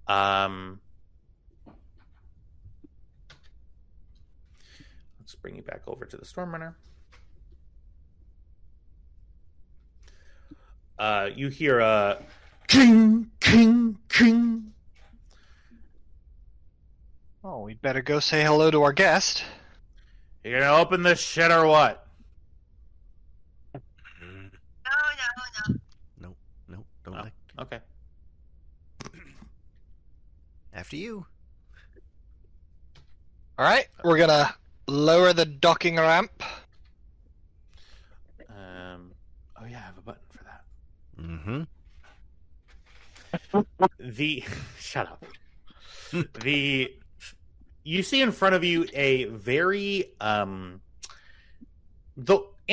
Let's bring you back over to the Stormrunner. You hear a king, king, king. Oh, we'd better go say hello to our guest. You gonna open this shit or what? No, don't Oh, like. okay. After you. All right, we're gonna lower the docking ramp. Oh yeah, I have a button for that. Mm-hmm. Shut up. You see in front of you a very in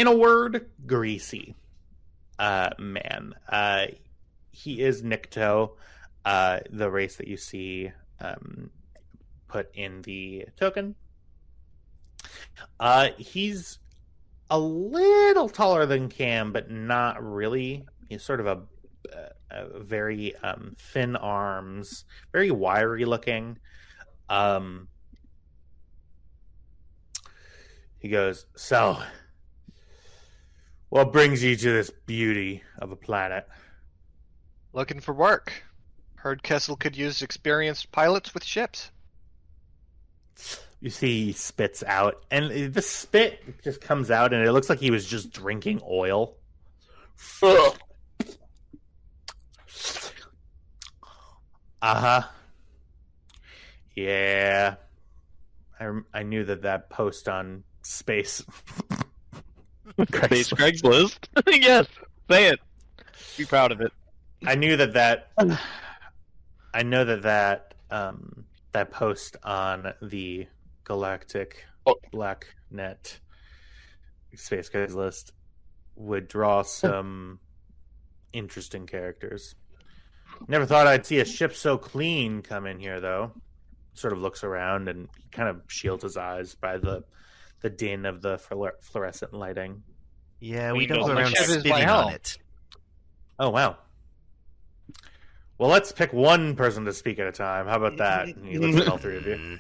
a word, greasy man. He is Nikto, the race that you see put in the token. He's a little taller than Cam, but not really. He's sort of a very thin arms, very wiry looking. He goes, "So, what brings you to this beauty of a planet?" Looking for work. Heard Kessel could use experienced pilots with ships. You see he spits out, and the spit just comes out, and it looks like he was just drinking oil. Uh-huh. Yeah. I knew that post on Space Space Craigslist. Yes, say it. Be proud of it. I knew that post on the Galactic Black Net Space Craigslist would draw some interesting characters. Never thought I'd see a ship so clean come in here, though. Sort of looks around and kind of shields his eyes by the din of the fluorescent lighting. Yeah, We we don't go go on the around ship is my spitting hell. on it. Oh, wow. Well, let's pick one person to speak at a time. How about that? And he looks at all three of you. Mm.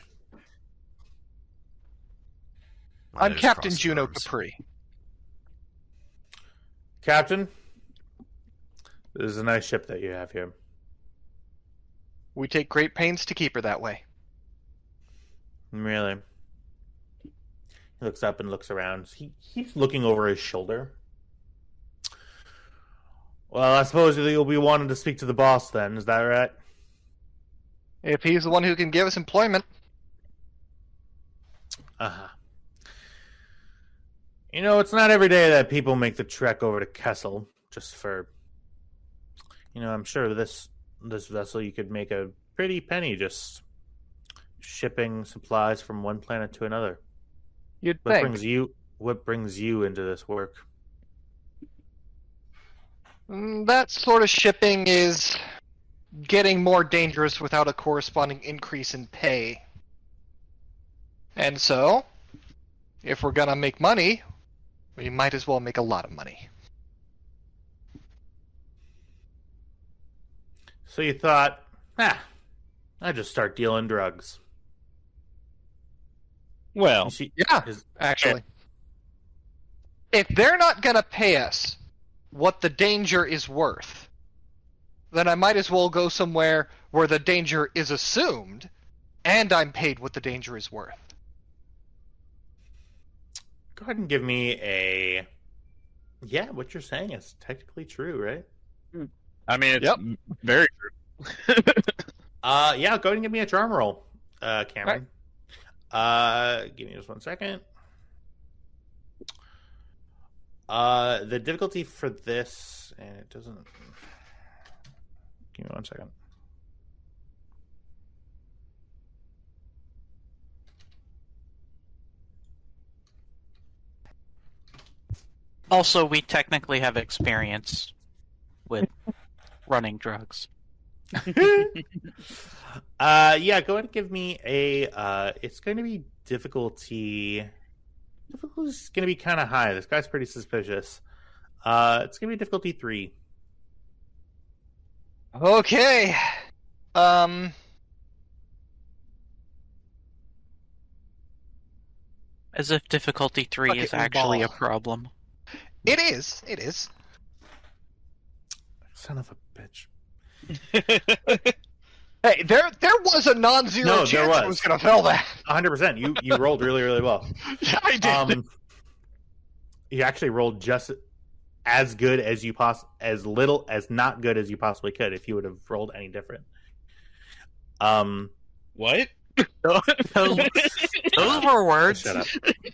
I'm Just Captain cross Juno arms. Capri. Captain, This is a nice ship that you have here. We take great pains to keep her that way. Really? He looks up and looks around. He's looking over his shoulder. Well, I suppose you'll be wanting to speak to the boss then, is that right? If he's the one who can give us employment. Uh-huh. You know, it's not every day that people make the trek over to Kessel just for... You know, I'm sure this vessel you could make a pretty penny just shipping supplies from one planet to another. You'd What think. brings you into this work? That sort of shipping is getting more dangerous without a corresponding increase in pay. And so, if we're gonna make money, we might as well make a lot of money. So you thought, I'd just start dealing drugs. Well, You see, Yeah, actually. If they're not gonna pay us what the danger is worth, then I might as well go somewhere where the danger is assumed, and I'm paid what the danger is worth. go ahead and give me a... Yeah, what you're saying is technically true, right? I mean, it's Yep. very true. Yeah, go ahead and give me a charm roll, Cameron. Give me just 1 second. The difficulty for this, and it doesn't... Give me 1 second. Also, we technically have experience with running drugs. Yeah, go ahead and give me a... it's going to be difficulty... Difficulty's going to be kind of high. This guy's pretty suspicious. It's going to be difficulty 3. Okay. As if difficulty 3 is Fucking actually a ball. problem. It is. It is. Son of a bitch. Hey, there was a non-zero No, there chance I was. was going to fail that. 100%. You rolled really, really well. Yeah, I did. You actually rolled just as good as you as little as not good as you possibly could if you would have rolled any different. what? Those were words. Shut up.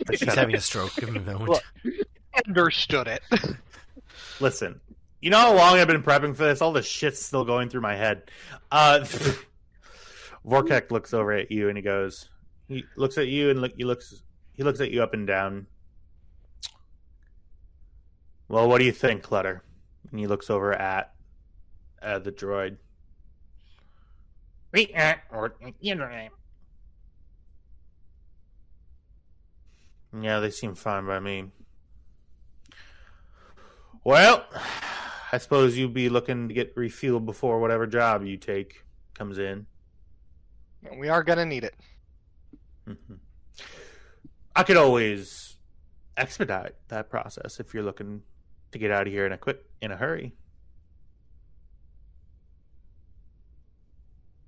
He's having a stroke. Give him a moment. Look. Understood it. Listen, you know how long I've been prepping for this? All this shit's still going through my head. Vorkek looks over at you and he goes, he looks at you and he looks at you up and down. Well, what do you think, Clutter? And he looks over at the droid. Yeah, they seem fine by me. Well, I suppose you'll be looking to get refueled before whatever job you take comes in. We are going to need it. Mm-hmm. I could always expedite that process if you're looking to get out of here in a hurry.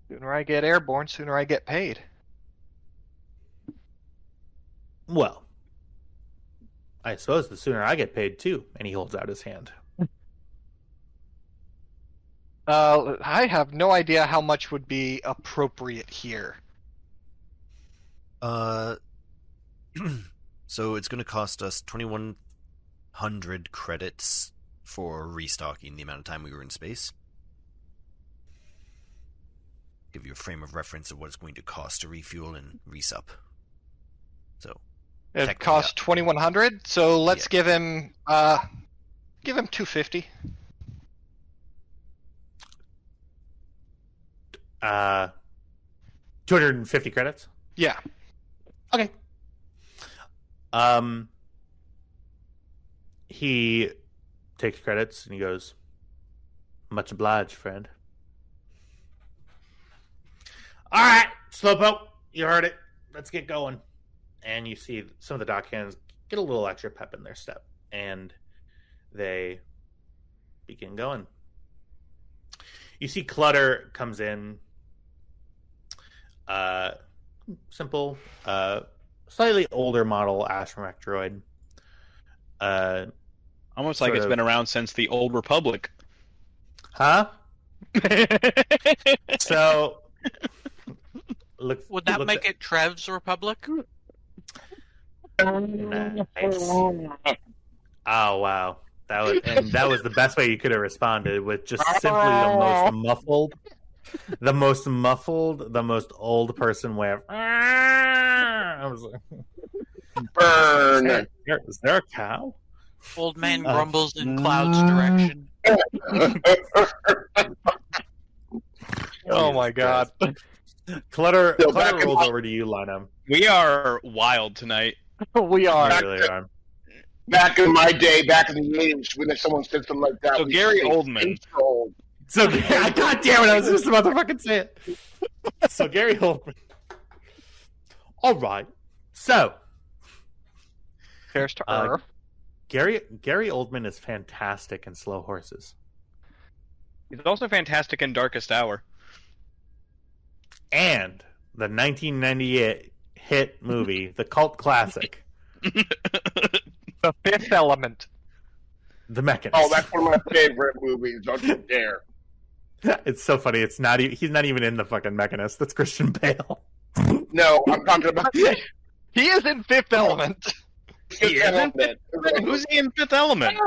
Sooner I get airborne, sooner I get paid. Well, I suppose the sooner I get paid too. And he holds out his hand. I have no idea how much would be appropriate here. So it's going to cost us 2,100 credits for restocking the amount of time we were in space. Give you a frame of reference of what it's going to cost to refuel and resup. So It Technically, costs 2,100, so let's give him 250. 250 credits. Yeah. Okay. He takes credits and he goes, "Much obliged, friend." All right, Slowpoke, you heard it. Let's get going. And you see some of the dock hands get a little extra pep in their step, and they begin going. You see Clutter comes in. Simple, slightly older model astromech droid. Almost like it's been around since the Old Republic. Huh? So, would that make it Trev's Republic? Nice. Oh wow, that was the best way you could have responded, with just simply the most muffled, the most old person way of. I was like, Burn. Is there a cow? Old man grumbles in Cloud's direction. Oh my god. Clutter rolls over to you, Lina. We are wild tonight. We are. You really are. Back in my day, back in the 80s, when someone said something like that. So Gary Oldman. So, God damn it, I was just about to fucking say it. So, Gary Oldman. All right. So, Here's to Earth. Gary Oldman is fantastic in Slow Horses. He's also fantastic in Darkest Hour. And the 1998 hit movie, the cult classic, The Fifth Element. The Mechanist. Oh, that's one of my favorite movies. Don't you dare. It's so funny. He's not even in the fucking Mechanist. That's Christian Bale. No, I'm talking about. He is in Fifth Element. He isn't? Who's he in Fifth Element?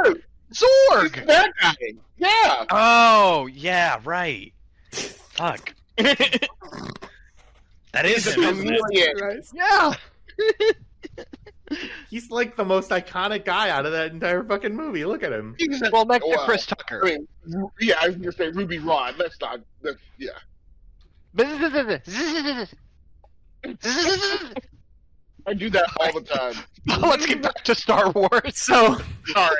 Zorg! That guy. Yeah. Oh, yeah, right. Fuck. That is him, isn't it? Yeah. He's like the most iconic guy out of that entire fucking movie. Look at him. Well, next to Chris Tucker. I mean, yeah, I was going to say Ruby Rod. Let's not. Yeah. I do that all the time. Let's get back to Star Wars. So, Sorry.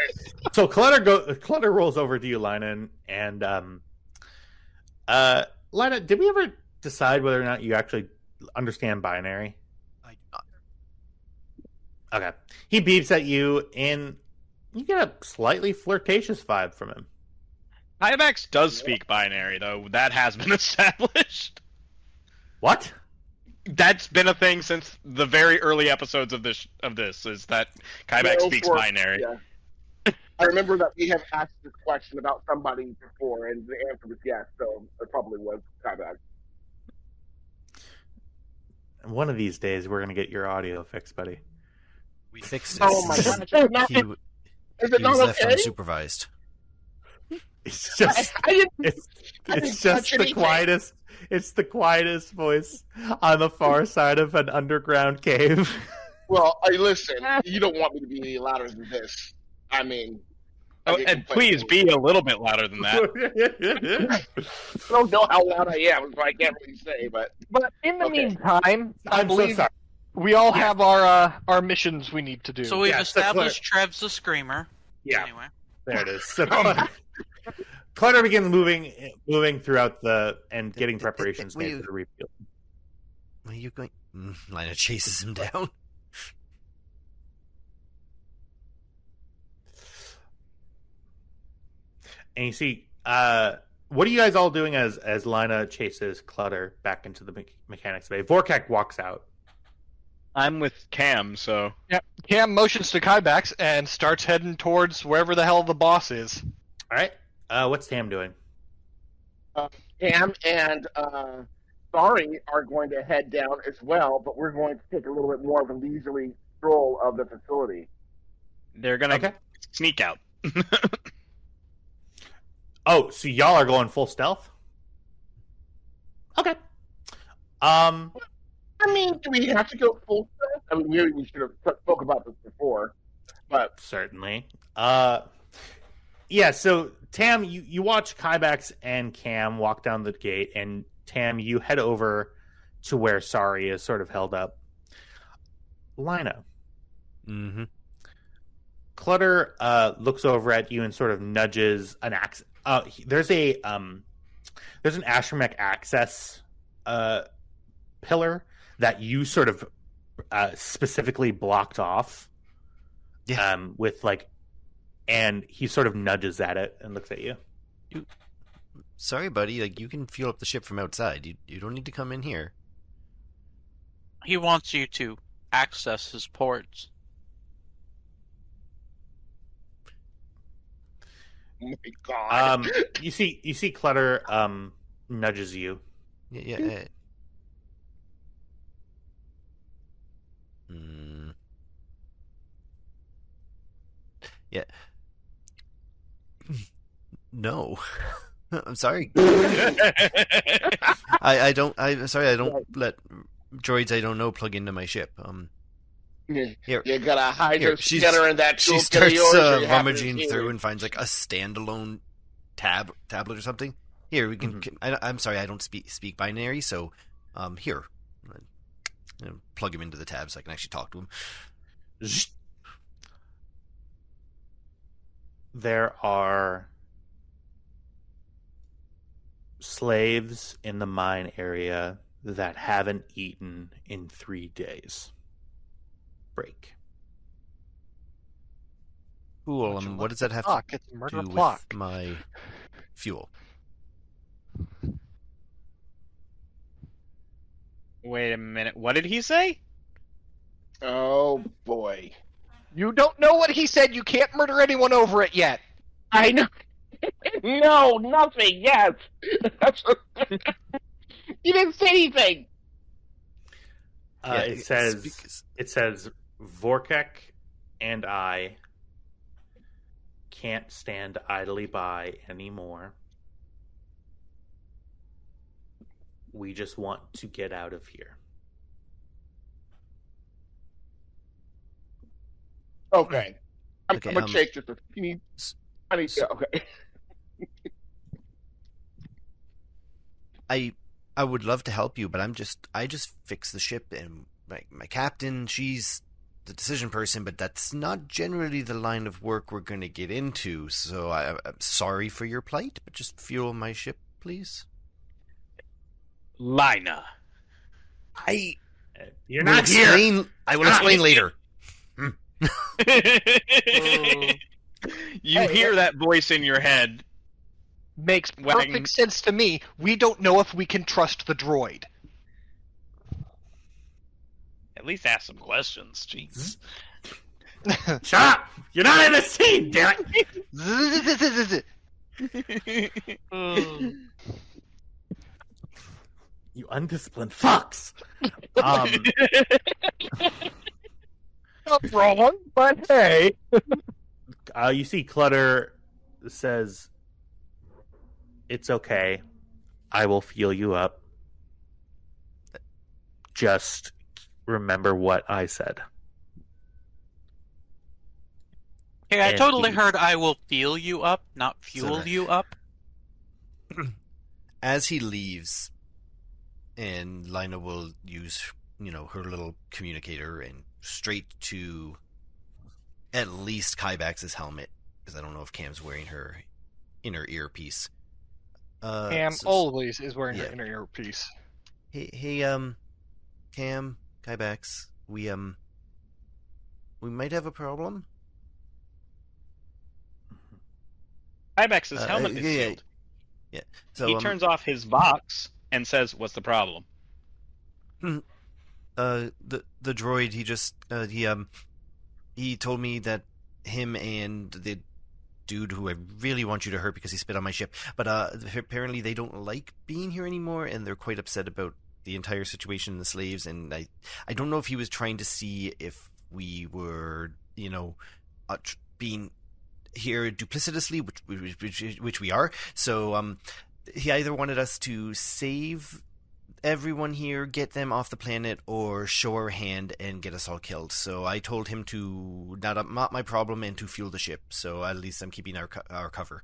so Clutter rolls over to you, Lina, and Lina, did we ever decide whether or not you actually understand binary? I do not. Okay. He beeps at you, and you get a slightly flirtatious vibe from him. Hybax does speak binary, though. That has been established. What? That's been a thing since the very early episodes of this. Is that Kybax speaks binary? Yeah. I remember that we have asked this question about somebody before, and the answer was yes. So it probably was Kyback. One of these days, we're gonna get your audio fixed, buddy. We fixed it. Oh my gosh! He Is it was not left okay? unsupervised. It's just, I didn't. it's just the quietest. It's the quietest voice on the far side of an underground cave. Well, listen. You don't want me to be any louder than this. I mean. Oh, and please be a little bit louder than that. I don't know how loud I am, so I can't really say. But in the meantime, I I'm so believe sorry. we all have our missions we need to do. So we've Yeah, so established Trev's the Screamer. Yeah. Anyway. There it is. So, Clutter begins moving throughout and getting preparations made for the reveal. Where are you going? Lina chases him down. And you see, what are you guys all doing as Lina chases Clutter back into the mechanics bay? Vorkak walks out. I'm with Cam, so Yeah, Cam motions to Kybax and starts heading towards wherever the hell the boss is. All right. What's Tam doing? Cam and Sorry are going to head down as well, but we're going to take a little bit more of a leisurely stroll of the facility. they're gonna sneak out. Oh, so y'all are going full stealth? Okay. I mean, do we have to go full stealth? I mean, we should have spoke about this before, but Certainly. Yeah, so Tam, you watch Kybax and Cam walk down the gate, and Tam, you head over to where Sari is sort of held up. Lina. Mm-hmm. Clutter looks over at you and sort of nudges an axe. There's an astromech access pillar that you sort of specifically blocked off. Yeah. With like, and he sort of nudges at it and looks at you. sorry, buddy. Like, you can fuel up the ship from outside. You don't need to come in here. He wants you to access his ports. Oh my god. You see Clutter nudges you. Yeah. Yeah. No. I'm sorry. I don't. I'm sorry. I don't let droids I don't know plug into my ship. Here. You gotta hide Here, her scanner in that she toolkit of starts yours, or you have rummaging to through and finds like a standalone tablet or something. Here we can. I'm sorry, I don't speak binary, so here, plug him into the tab so I can actually talk to him. There are slaves in the mine area that haven't eaten in 3 days. Break. Cool. What does that have to do with my fuel? Wait a minute. What did he say? Oh boy. You don't know what he said. You can't murder anyone over it yet. I know. No, nothing. Yes. You didn't say anything. It says Vorkek and I can't stand idly by anymore. We just want to get out of here. Okay. I'm Okay, gonna shake this. You need. I need. Okay. I would love to help you, but I just fix the ship, and my captain, she's the decision person, but that's not generally the line of work we're going to get into. So I'm sorry for your plight, but just fuel my ship, please. Lina. You're not here. I will explain later. You hear that voice in your head. Makes perfect sense to me. We don't know if we can trust the droid. At least ask some questions, jeez. Shut up! You're not in the scene, damn it! You undisciplined fucks! Not wrong, but hey. You see Clutter says, "It's okay. I will fuel you up. Just remember what I said." Hey, I totally heard I will feel you up, not fuel you up. As he leaves, and Lina will use, her little communicator and straight to at least Kybax's helmet, because I don't know if Cam's wearing her inner earpiece. Cam always is wearing her inner earpiece. Hey, Cam, Kybax, we might have a problem. Ibex's helmet is sealed. Yeah. So he turns off his Vox and says, "What's the problem?" The droid, he just he told me that him and the dude who I really want you to hurt because he spit on my ship, but apparently they don't like being here anymore, and they're quite upset about the entire situation and the slaves. And I don't know if he was trying to see if we were, being here duplicitously, which we are. So he either wanted us to save everyone here, get them off the planet, or show our hand and get us all killed. So I told him to not my problem and to fuel the ship. So at least I'm keeping our cover.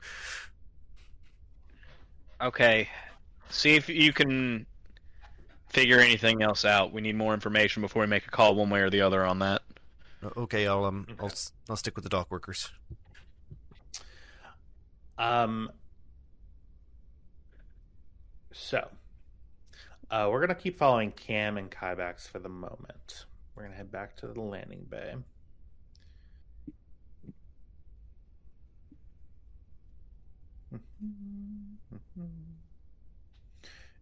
Okay, see if you can figure anything else out. We need more information before we make a call one way or the other on that. Okay, I'll stick with the dock workers. So we're gonna keep following Cam and Kybax for the moment. We're gonna head back to the landing bay.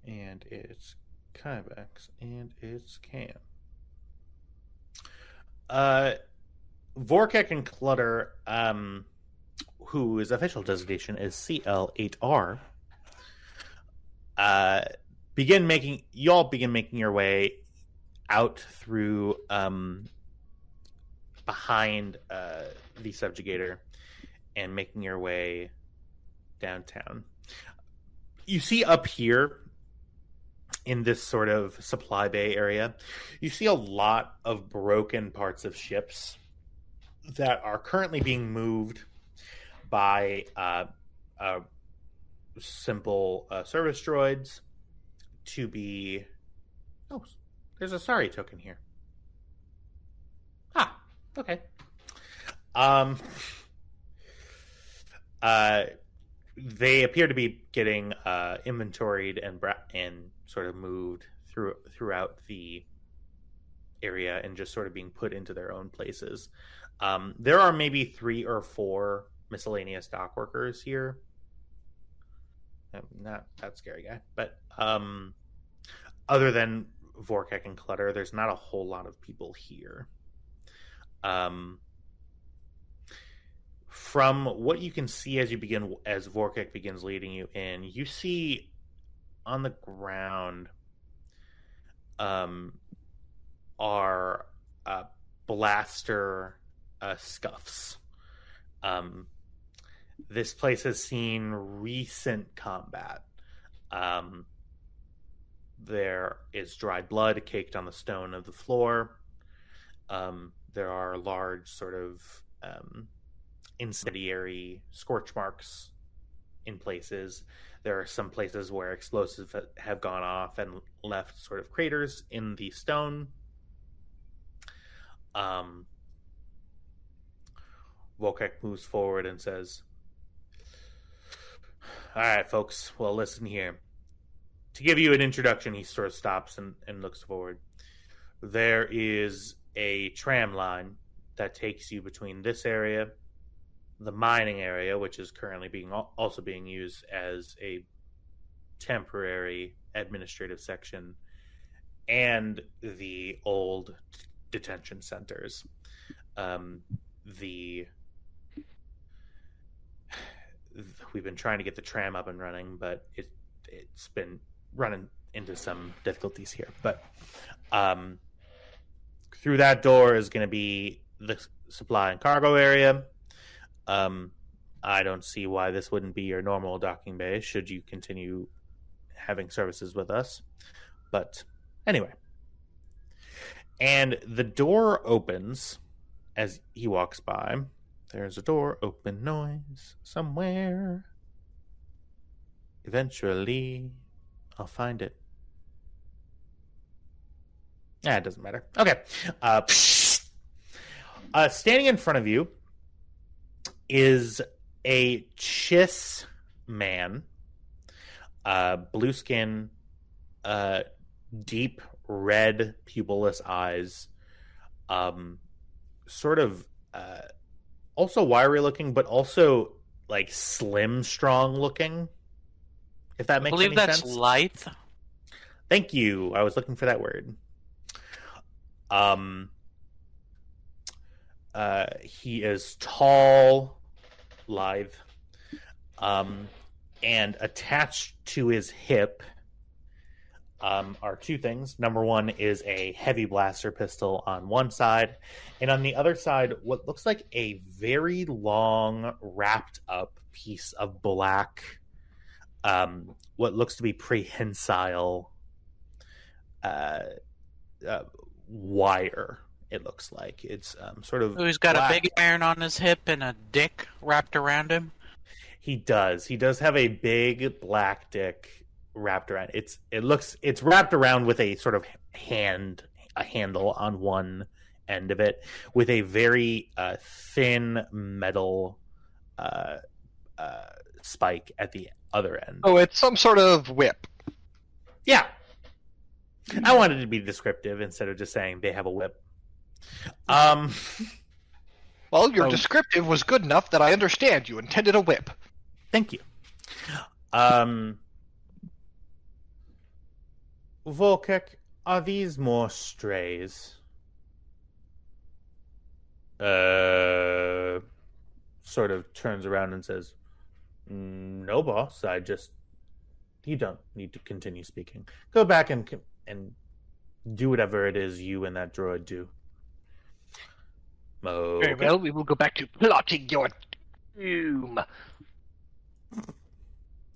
And it's Kybex, and it's Cam. Vorkek and Clutter, whose official designation is CL8R, begin making your way out through behind the subjugator and making your way downtown. You see up here in this sort of supply bay area, you see a lot of broken parts of ships that are currently being moved by simple service droids to be... Oh, there's a sorry token here. Ah, okay. They appear to be getting inventoried and sort of moved throughout the area and just sort of being put into their own places. There are maybe 3 or 4 miscellaneous dock workers here. Not that scary guy, but other than Vorkek and Clutter, there's not a whole lot of people here. From what you can see as Vorkek begins leading you in, you see on the ground are blaster scuffs. This place has seen recent combat. There is dried blood caked on the stone of the floor. There are large sort of incendiary scorch marks in places. There are some places where explosives have gone off and left sort of craters in the stone. Volkek moves forward and says, "All right, folks, well, listen here. To give you an introduction," he sort of stops and looks forward. "There is a tram line that takes you between this area, the mining area, which is currently also being used as a temporary administrative section, and the old detention centers. We've been trying to get the tram up and running, but it's been running into some difficulties here. But through that door is going to be the supply and cargo area. I don't see why this wouldn't be your normal docking bay should you continue having services with us. But anyway. And the door opens as he walks by. There's a door open noise somewhere. Eventually, I'll find it. It doesn't matter. Okay. Standing in front of you is a Chiss man. Blue skin, deep red pupilless eyes, sort of also wiry looking, but also like slim, strong looking. If that makes any sense. I believe that's lithe. Thank you. I was looking for that word. He is tall, lithe, and attached to his hip are 2 things. Number 1 is a heavy blaster pistol on one side, and on the other side, what looks like a very long, wrapped up piece of black, what looks to be prehensile wire. It looks like it's sort of. Oh, he's got black. a big iron on his hip and a dick wrapped around him. He does. He does have a big black dick wrapped around. It's wrapped around with a sort of handle on one end of it, with a very thin metal spike at the other end. Oh, it's some sort of whip. Yeah. I wanted to be descriptive instead of just saying they have a whip. Well, your descriptive was good enough that I understand you intended a whip. Thank you. Volkek, are these more strays? Sort of turns around and says, "No, boss. You don't need to continue speaking. Go back and do whatever it is you and that droid do." Very Okay. well, we will go back to plotting your doom.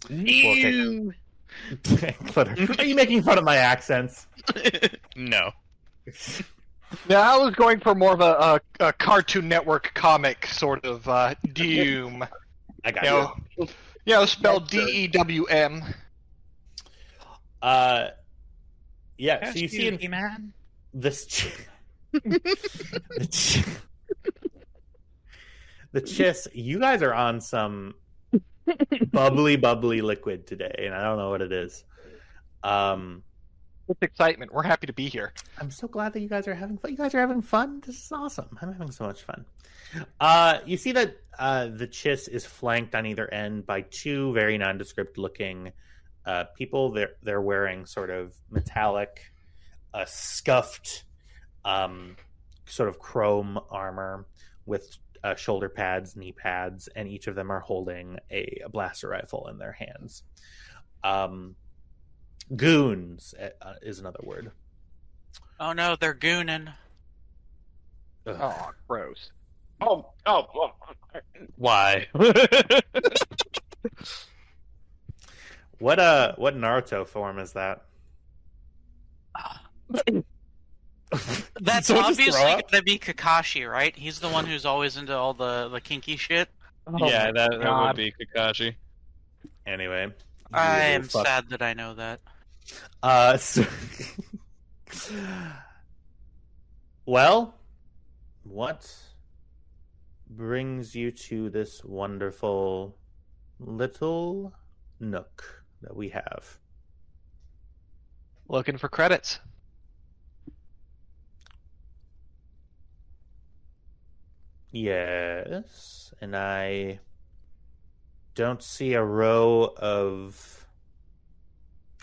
Volkek. Clutter. Are you making fun of my accents? No. Yeah, I was going for more of a Cartoon Network comic sort of doom. I got you. Spelled DEWM. Yeah, so you see in man. this the Chiss, you guys are on some bubbly liquid today, and I don't know what it is. It's excitement. We're happy to be here. I'm so glad that you guys are having fun. You guys are having fun. This is awesome. I'm having so much fun. You see that the Chiss is flanked on either end by two very nondescript looking people. They're wearing sort of metallic, scuffed, sort of chrome armor with shoulder pads, knee pads, and each of them are holding a blaster rifle in their hands. Goons is another word. Oh no, they're gooning. Ugh. Oh, gross. Oh. Why? What Naruto form is that? That's Someone just obviously throw up? gonna be Kakashi, right? He's the one who's always into all the kinky shit. Oh Yeah, my that would God. be Kakashi. Anyway, I you am fuck. sad that I know that. Well, what brings you to this wonderful little nook that we have? Looking for credits. Yes, and I don't see a row of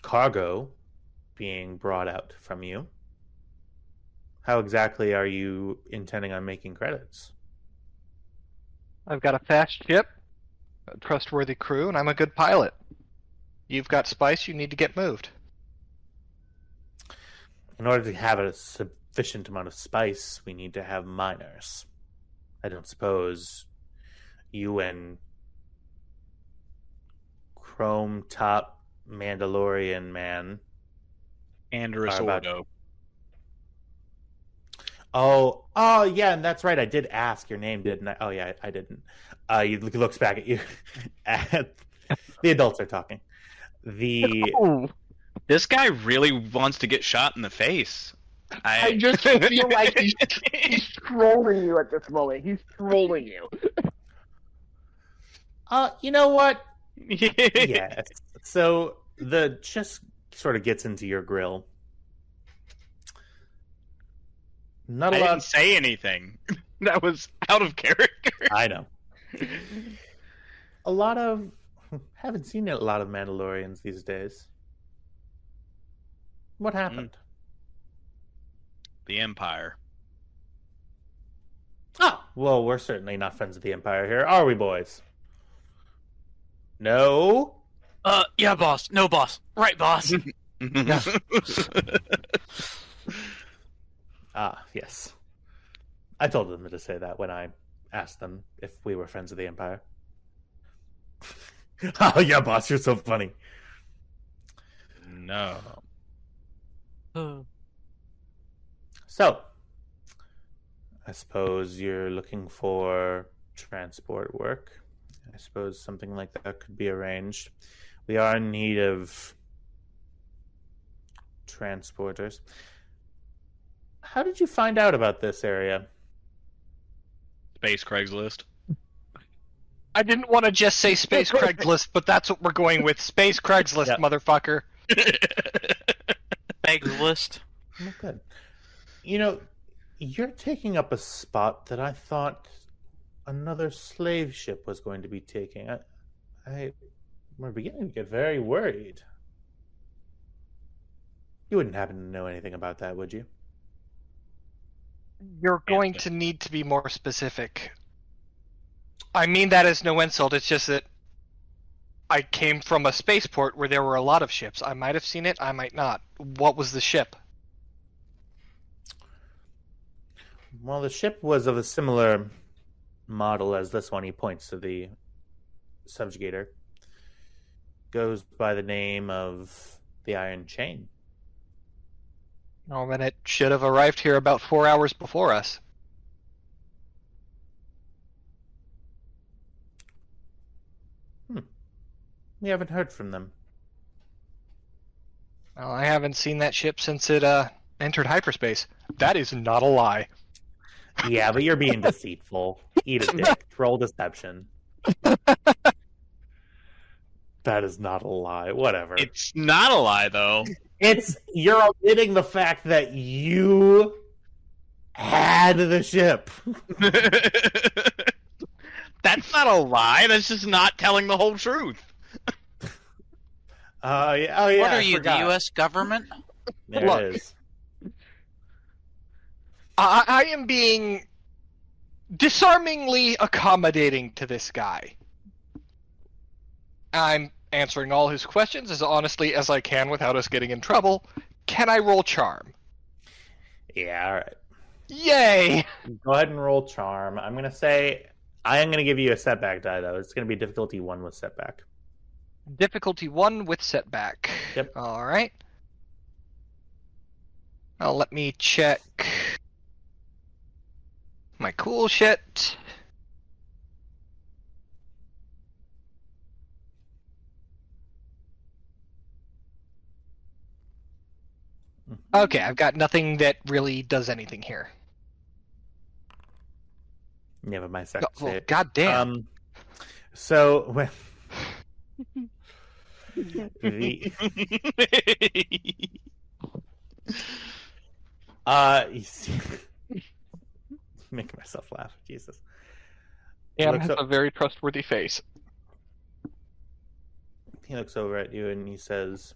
cargo being brought out from you. How exactly are you intending on making credits? I've got a fast ship, a trustworthy crew, and I'm a good pilot. You've got spice, you need to get moved. In order to have a sufficient amount of spice, we need to have miners. I don't suppose you and Chrome Top Mandalorian Man Andrus Are about- Ordo. Oh, yeah, and that's right. I did ask your name, didn't I? Oh, yeah, I didn't. He looks back at you. The adults are talking. This guy really wants to get shot in the face. I just feel like he's trolling you at this moment. He's trolling you. You know what? Yes. So the just sort of gets into your grill. Not I a lot. didn't say anything. That was out of character. I know. Haven't seen a lot of Mandalorians these days. What happened? The Empire. Ah, well, we're certainly not friends of the Empire here, are we, boys? No. Yeah, boss. No, boss. Right, boss. Ah, yes. I told them to say that when I asked them if we were friends of the Empire. Oh, yeah, boss, you're so funny. No. So, I suppose you're looking for transport work. I suppose something like that could be arranged. We are in need of transporters. How did you find out about this area? Space Craigslist. I didn't want to just say Space Craigslist, but that's what we're going with. Space Craigslist, Yep. motherfucker. Eggs list. Oh, good. You know, you're taking up a spot that I thought another slave ship was going to be taking. We're beginning to get very worried. You wouldn't happen to know anything about that, would you? You're going to need to be more specific. I mean that as no insult, it's just that I came from a spaceport where there were a lot of ships. I might have seen it, I might not. What was the ship? Well, the ship was of a similar model as this one. He points to the subjugator. Goes by the name of the Iron Chain. Oh, then it should have arrived here about 4 hours before us. We haven't heard from them. Well, I haven't seen that ship since it entered hyperspace. That is not a lie. Yeah, but you're being deceitful. Eat a dick. Roll deception. That is not a lie. Whatever. It's not a lie, though. You're omitting the fact that you had the ship. That's not a lie. That's just not telling the whole truth. Yeah. Oh, yeah. What are I you, forgot. the U.S. government? There Look. it is. I am being disarmingly accommodating to this guy. I'm answering all his questions as honestly as I can without us getting in trouble. Can I roll charm? Yeah, all right. Yay! Go ahead and roll charm. I'm going to say, I am going to give you a setback die, though. It's going to be difficulty 1 with setback. Difficulty 1 with setback. Yep. Alright. Well, let me check my cool shit. Okay, I've got nothing that really does anything here. Never mind. Second. Oh, God damn. So when the you see, making myself laugh. Jesus. Cam looks has up- a very trustworthy face. He looks over at you and he says,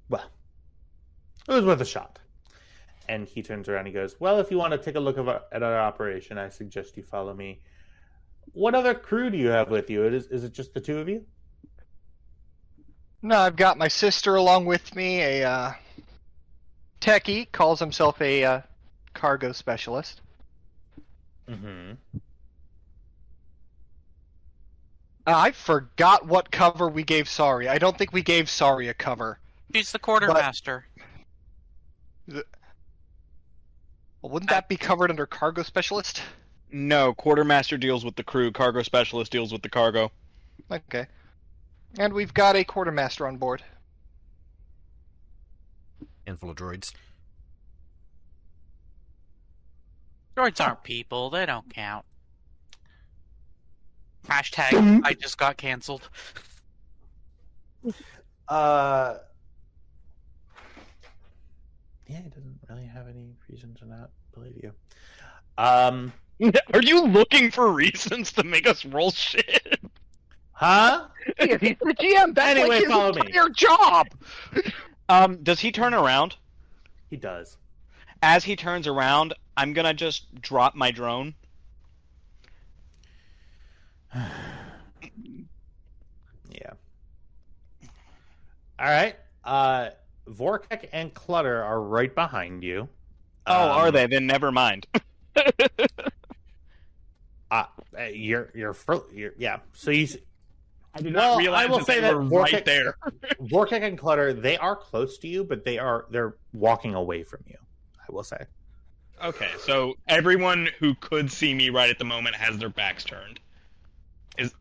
"Well, it was worth a shot." And he turns around and he goes, "Well, if you want to take a look at our operation, I suggest you follow me. What other crew do you have with you? Is it just the two of you?" No, I've got my sister along with me, a techie, calls himself a cargo specialist. Mm-hmm. I forgot what cover we gave Sari. I don't think we gave Sari a cover. She's the quartermaster. Well, wouldn't that be covered under cargo specialist? No, quartermaster deals with the crew. Cargo specialist deals with the cargo. Okay. And we've got a quartermaster on board. Handful of droids. Droids aren't people. They don't count. Hashtag I just got canceled. Yeah, he doesn't really have any reason to not believe you. Are you looking for reasons to make us roll shit? Huh? Hey, he's the GM. That's Anyway, like his follow me. entire job. Does he turn around? He does. As he turns around, I'm gonna just drop my drone. Yeah. All right. Vorkek and Clutter are right behind you. Oh, are they? Then never mind. You're yeah. So you. I did not realize I will that say they that were Vorkek, right there. Vorkek and Clutter, they are close to you, but they're walking away from you. I will say. Okay, so everyone who could see me right at the moment has their backs turned. Is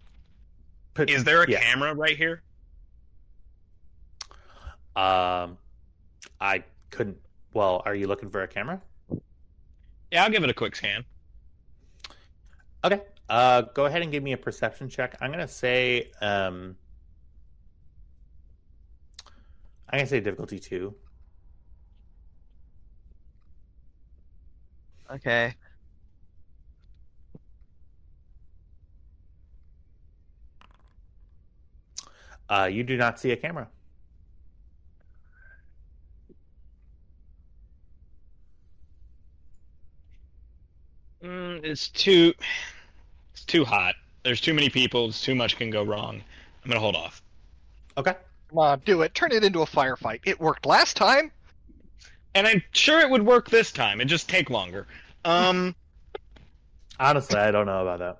there a Yeah. camera right here? I couldn't. Well, are you looking for a camera? Yeah, I'll give it a quick scan. Okay. Go ahead and give me a perception check. I'm gonna say difficulty 2. Okay. You do not see a camera. It's too hot. There's too many people. Too much can go wrong. I'm gonna hold off. Okay. Come on, do it. Turn it into a firefight. It worked last time. And I'm sure it would work this time. It just take longer. Honestly, I don't know about that.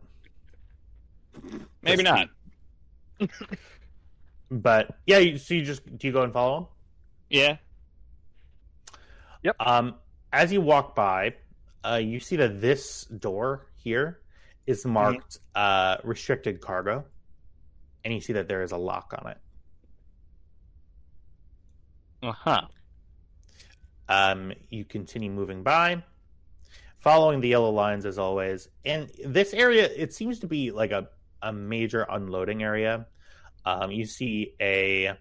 Maybe not. But yeah, do you go and follow him? Yeah. Yep. As you walk by, you see that this door here is marked restricted cargo, and you see that there is a lock on it. You continue moving by, following the yellow lines as always. And this area, it seems to be like a major unloading area. You see a.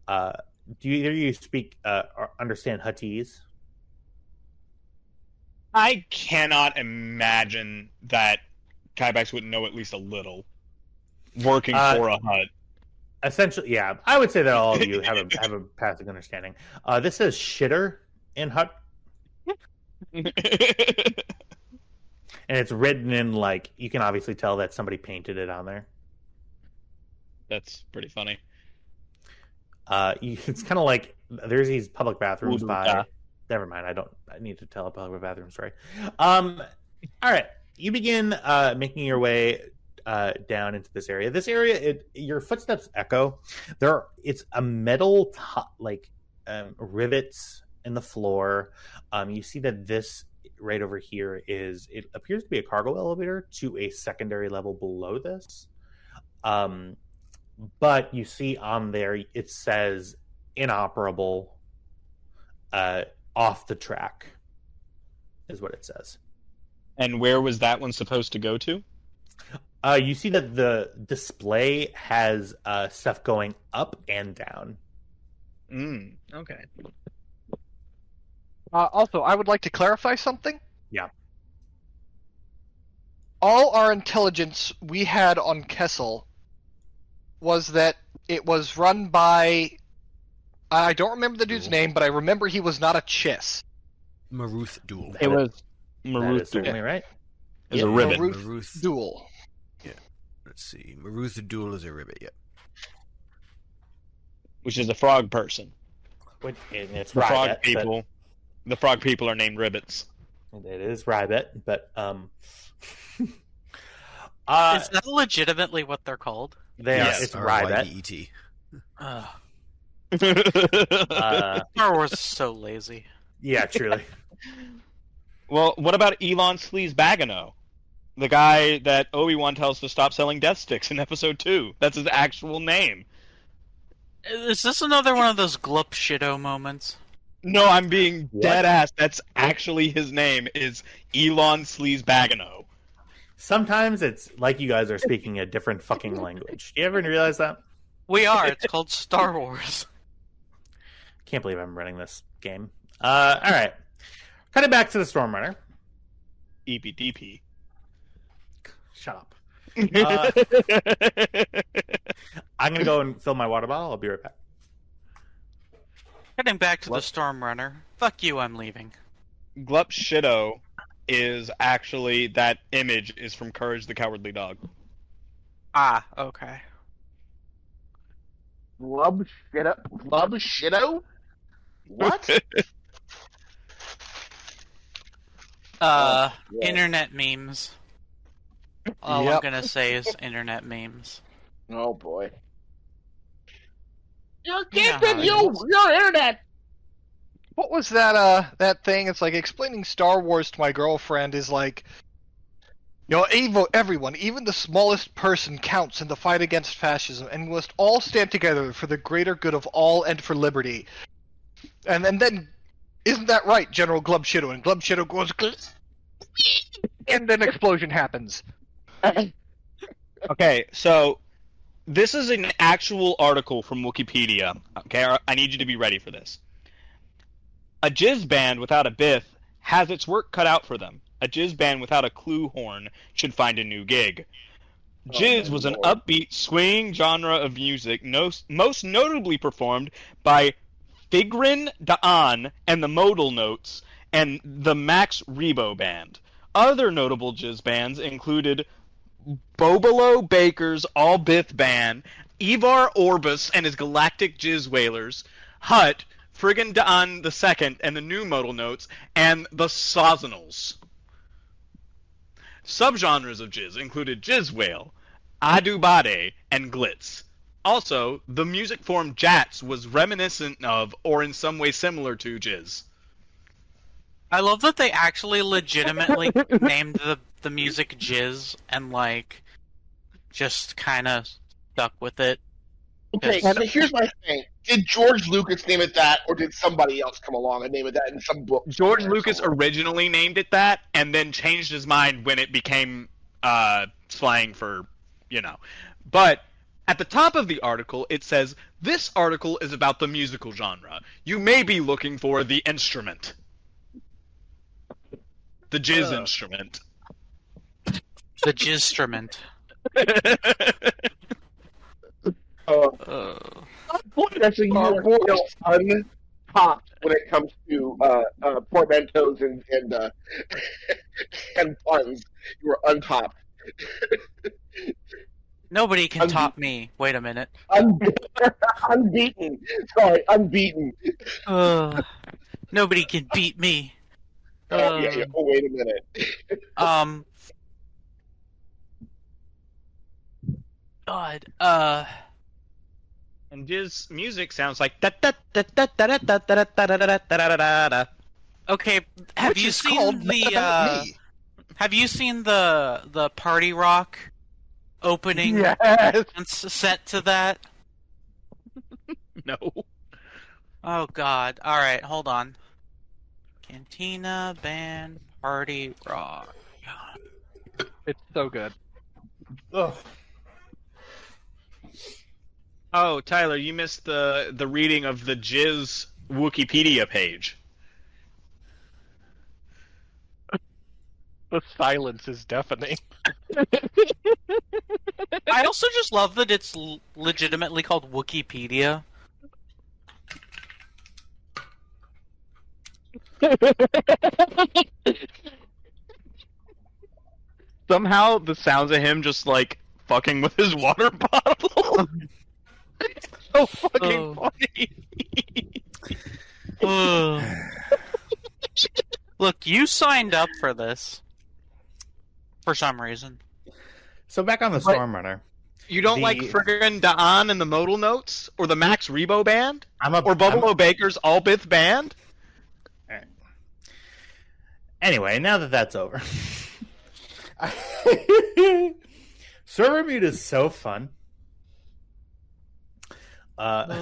Do either of you speak or understand Huttese? I cannot imagine that Kybax wouldn't know at least a little. Working for a hut. Essentially, yeah. I would say that all of you have a passing understanding. This says shitter in hut. And it's written in, like, you can obviously tell that somebody painted it on there. That's pretty funny. It's kind of like there's these public bathrooms by. Never mind. I need to tell a public bathroom story. All right. You begin making your way down into this area. This area, your footsteps echo. It's a metal rivets in the floor. You see that this right over here it appears to be a cargo elevator to a secondary level below this. But you see on there it says inoperable, off the track, is what it says. And where was that one supposed to go to? You see that the display has stuff going up and down. Okay. Also, I would like to clarify something. Yeah. All our intelligence we had on Kessel was that it was run by... I don't remember the dude's name, but I remember he was not a Chiss. Maruth Duel. It was That Maruth is certainly right. as a ribbon. Maruth Duel. Yeah. Let's see. Maruth Duel is a ribbit, yeah. Which is a frog person. And it's The frog Rybet, people. The frog people are named ribbits. It is Rybet, but Is that legitimately what they're called? it's Rybet. RYBET. Star Wars is so lazy. Yeah, truly. Well, what about Elon Sleaze Bagano? The guy that Obi-Wan tells to stop selling death sticks in episode 2. That's his actual name. Is this another one of those glup shitto moments? No, I'm being dead ass. That's actually his name, is Elon Sleaze Bagano. Sometimes it's like you guys are speaking a different fucking language. Do you ever realize that? We are. It's called Star Wars. Can't believe I'm running this game. All right. Cutting back to the Stormrunner. EPDP. Shut up. I'm going to go and fill my water bottle. I'll be right back. Getting back to the Stormrunner. Fuck you, I'm leaving. Glup Shitto is actually, that image is from Courage the Cowardly Dog. Ah, okay. Glub shitto? What? Internet memes. All I'm gonna say is internet memes. Oh boy. You're Yeah, kidding, your internet. What was that that thing? It's like explaining Star Wars to my girlfriend is like, everyone, even the smallest person counts in the fight against fascism, and we must all stand together for the greater good of all and for liberty. And then, isn't that right, General Glubshido? And Glubshido goes, and then explosion happens. Okay, so this is an actual article from Wikipedia. Okay, I need you to be ready for this. A jizz band without a biff has its work cut out for them. A jizz band without a clue horn should find a new gig. Jizz was an Lord. upbeat, swinging genre of music, most notably performed by Figrin Da'an and the Modal Notes and the Max Rebo Band. Other notable jizz bands included Bobolo Baker's All Bith Band, Ivar Orbis and his Galactic Jizz Wailers, Hut, Friggin Da'an II and the New Modal Notes, and the Sozanals. Subgenres of jizz included jizz wail, adubade, and glitz. Also, the music form jats was reminiscent of, or in some way similar to, jizz. I love that they actually legitimately named the music Jizz and, like, just kind of stuck with it. Okay, so here's my thing. Did George Lucas name it that, or did somebody else come along and name it that in some book? George Lucas originally named it that, and then changed his mind when it became slang for, But at the top of the article, it says, "This article is about the musical genre. You may be looking for the instrument." The jizz instrument. The Jizzstrument. Actually, you are still untopped when it comes to portmanteaus and and puns. You are untopped. Nobody can top me. Wait a minute. Unbeaten. Sorry, unbeaten. Nobody can beat me. Yeah. Oh, wait a minute. God. And jizz music sounds like okay, have you seen the Party Rock opening and set to that? No. Oh God. All right, hold on. Cantina Band Party Rock. It's so good. Ugh. Oh, Tyler, you missed the reading of the jizz Wikipedia page. The silence is deafening. I also just love that it's legitimately called Wikipedia. Somehow, the sounds of him just, like, fucking with his water bottle. So fucking funny. Look, you signed up for this. For some reason. So back on the Stormrunner. You don't like friggin' Da'an and the Modal Notes? Or the Max Rebo Band? Or Bubble Baker's All Bith Band? All right. Anyway, now that that's over. Server Mute is so fun. All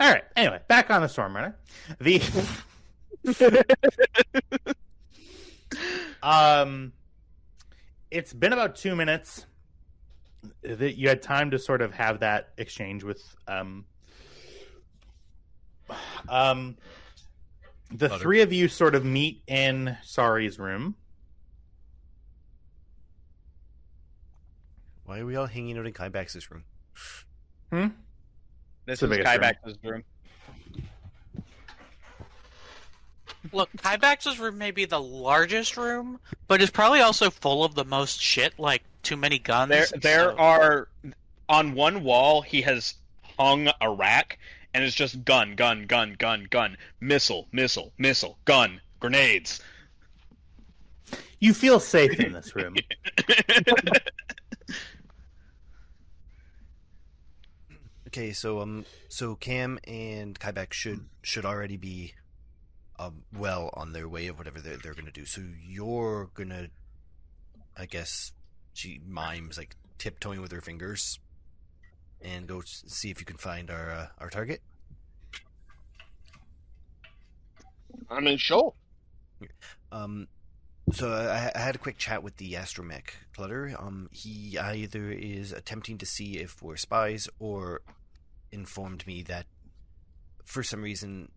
right. Anyway, back on the Stormrunner. It's been about 2 minutes that you had time to sort of have that exchange with the three of you sort of meet in Sari's room. Why are we all hanging out in Kybax's room? This is Kybax's room. Look, Kybax's room may be the largest room, but it's probably also full of the most shit, like too many guns. There are, on one wall, he has hung a rack, and it's just gun, missile, gun, grenades. You feel safe in this room. Okay, so Cam and Kybax should already be well on their way of whatever they're gonna do. So you're gonna, I guess, she mimes like tiptoeing with her fingers, and go see if you can find our target. I mean, sure. So I had a quick chat with the astromech Clutter. He either is attempting to see if we're spies, or informed me that for some reason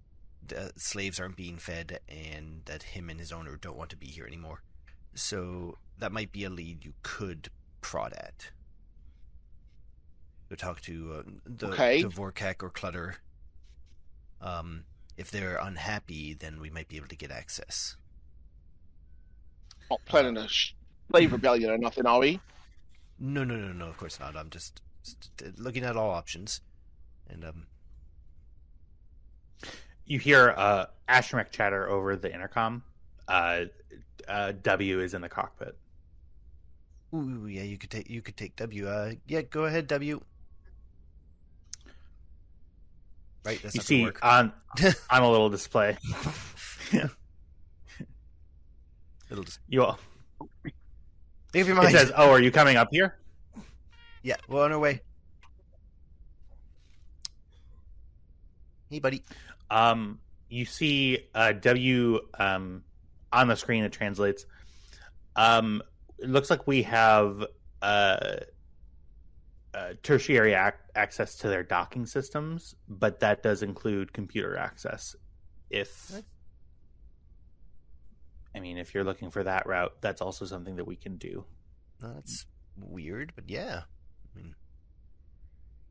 slaves aren't being fed, and that him and his owner don't want to be here anymore. So that might be a lead you could prod at. Go talk to to Vorkak or Clutter. If they're unhappy, then we might be able to get access. Not planning a slave rebellion or nothing, are we? No, of course not. I'm just looking at all options. And you hear Ashemek chatter over the intercom. W is in the cockpit. Ooh, yeah, you could take W. Yeah, go ahead, W. Right, that's you not see gonna work. on a little display. You all. Leave your mind. It says, "Oh, are you coming up here?" Yeah, we're on our way. Hey, buddy. You see W on the screen. It translates. It looks like we have tertiary access to their docking systems, but that does include computer access. If you're looking for that route, that's also something that we can do. No, that's weird, but yeah. I mean,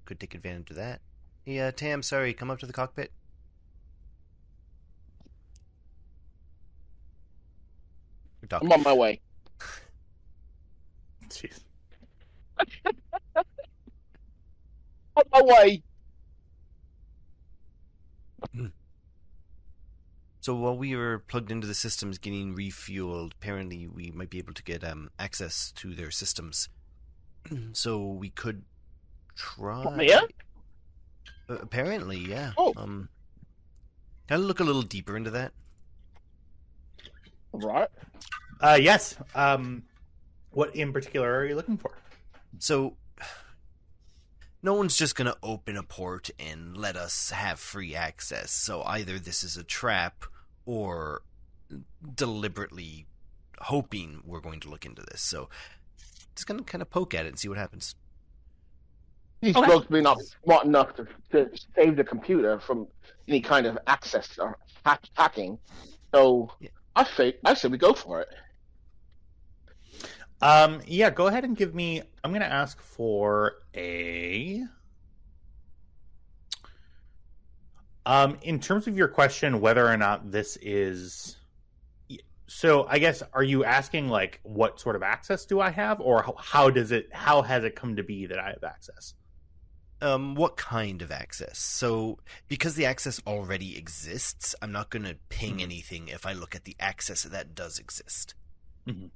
could take advantage of that. Hey, Tam, sorry, come up to the cockpit. I'm on my way. Jeez. On my way. So while we were plugged into the systems getting refueled, apparently we might be able to get access to their systems. So we could try... Yeah? Apparently, yeah. Oh. Can I look a little deeper into that? Right. Yes. What in particular are you looking for? So, no one's just going to open a port and let us have free access. So either this is a trap or deliberately hoping we're going to look into this. So, just going to kind of poke at it and see what happens. He's supposed to be not smart enough to save the computer from any kind of access or hacking. So, yeah. I say we go for it. Yeah, go ahead and give me... I'm going to ask for a... in terms of your question, whether or not this is... So, I guess, are you asking, like, what sort of access do I have? Or how has it come to be that I have access? What kind of access? So, because the access already exists, I'm not going to ping anything if I look at the access that does exist. Mm-hmm.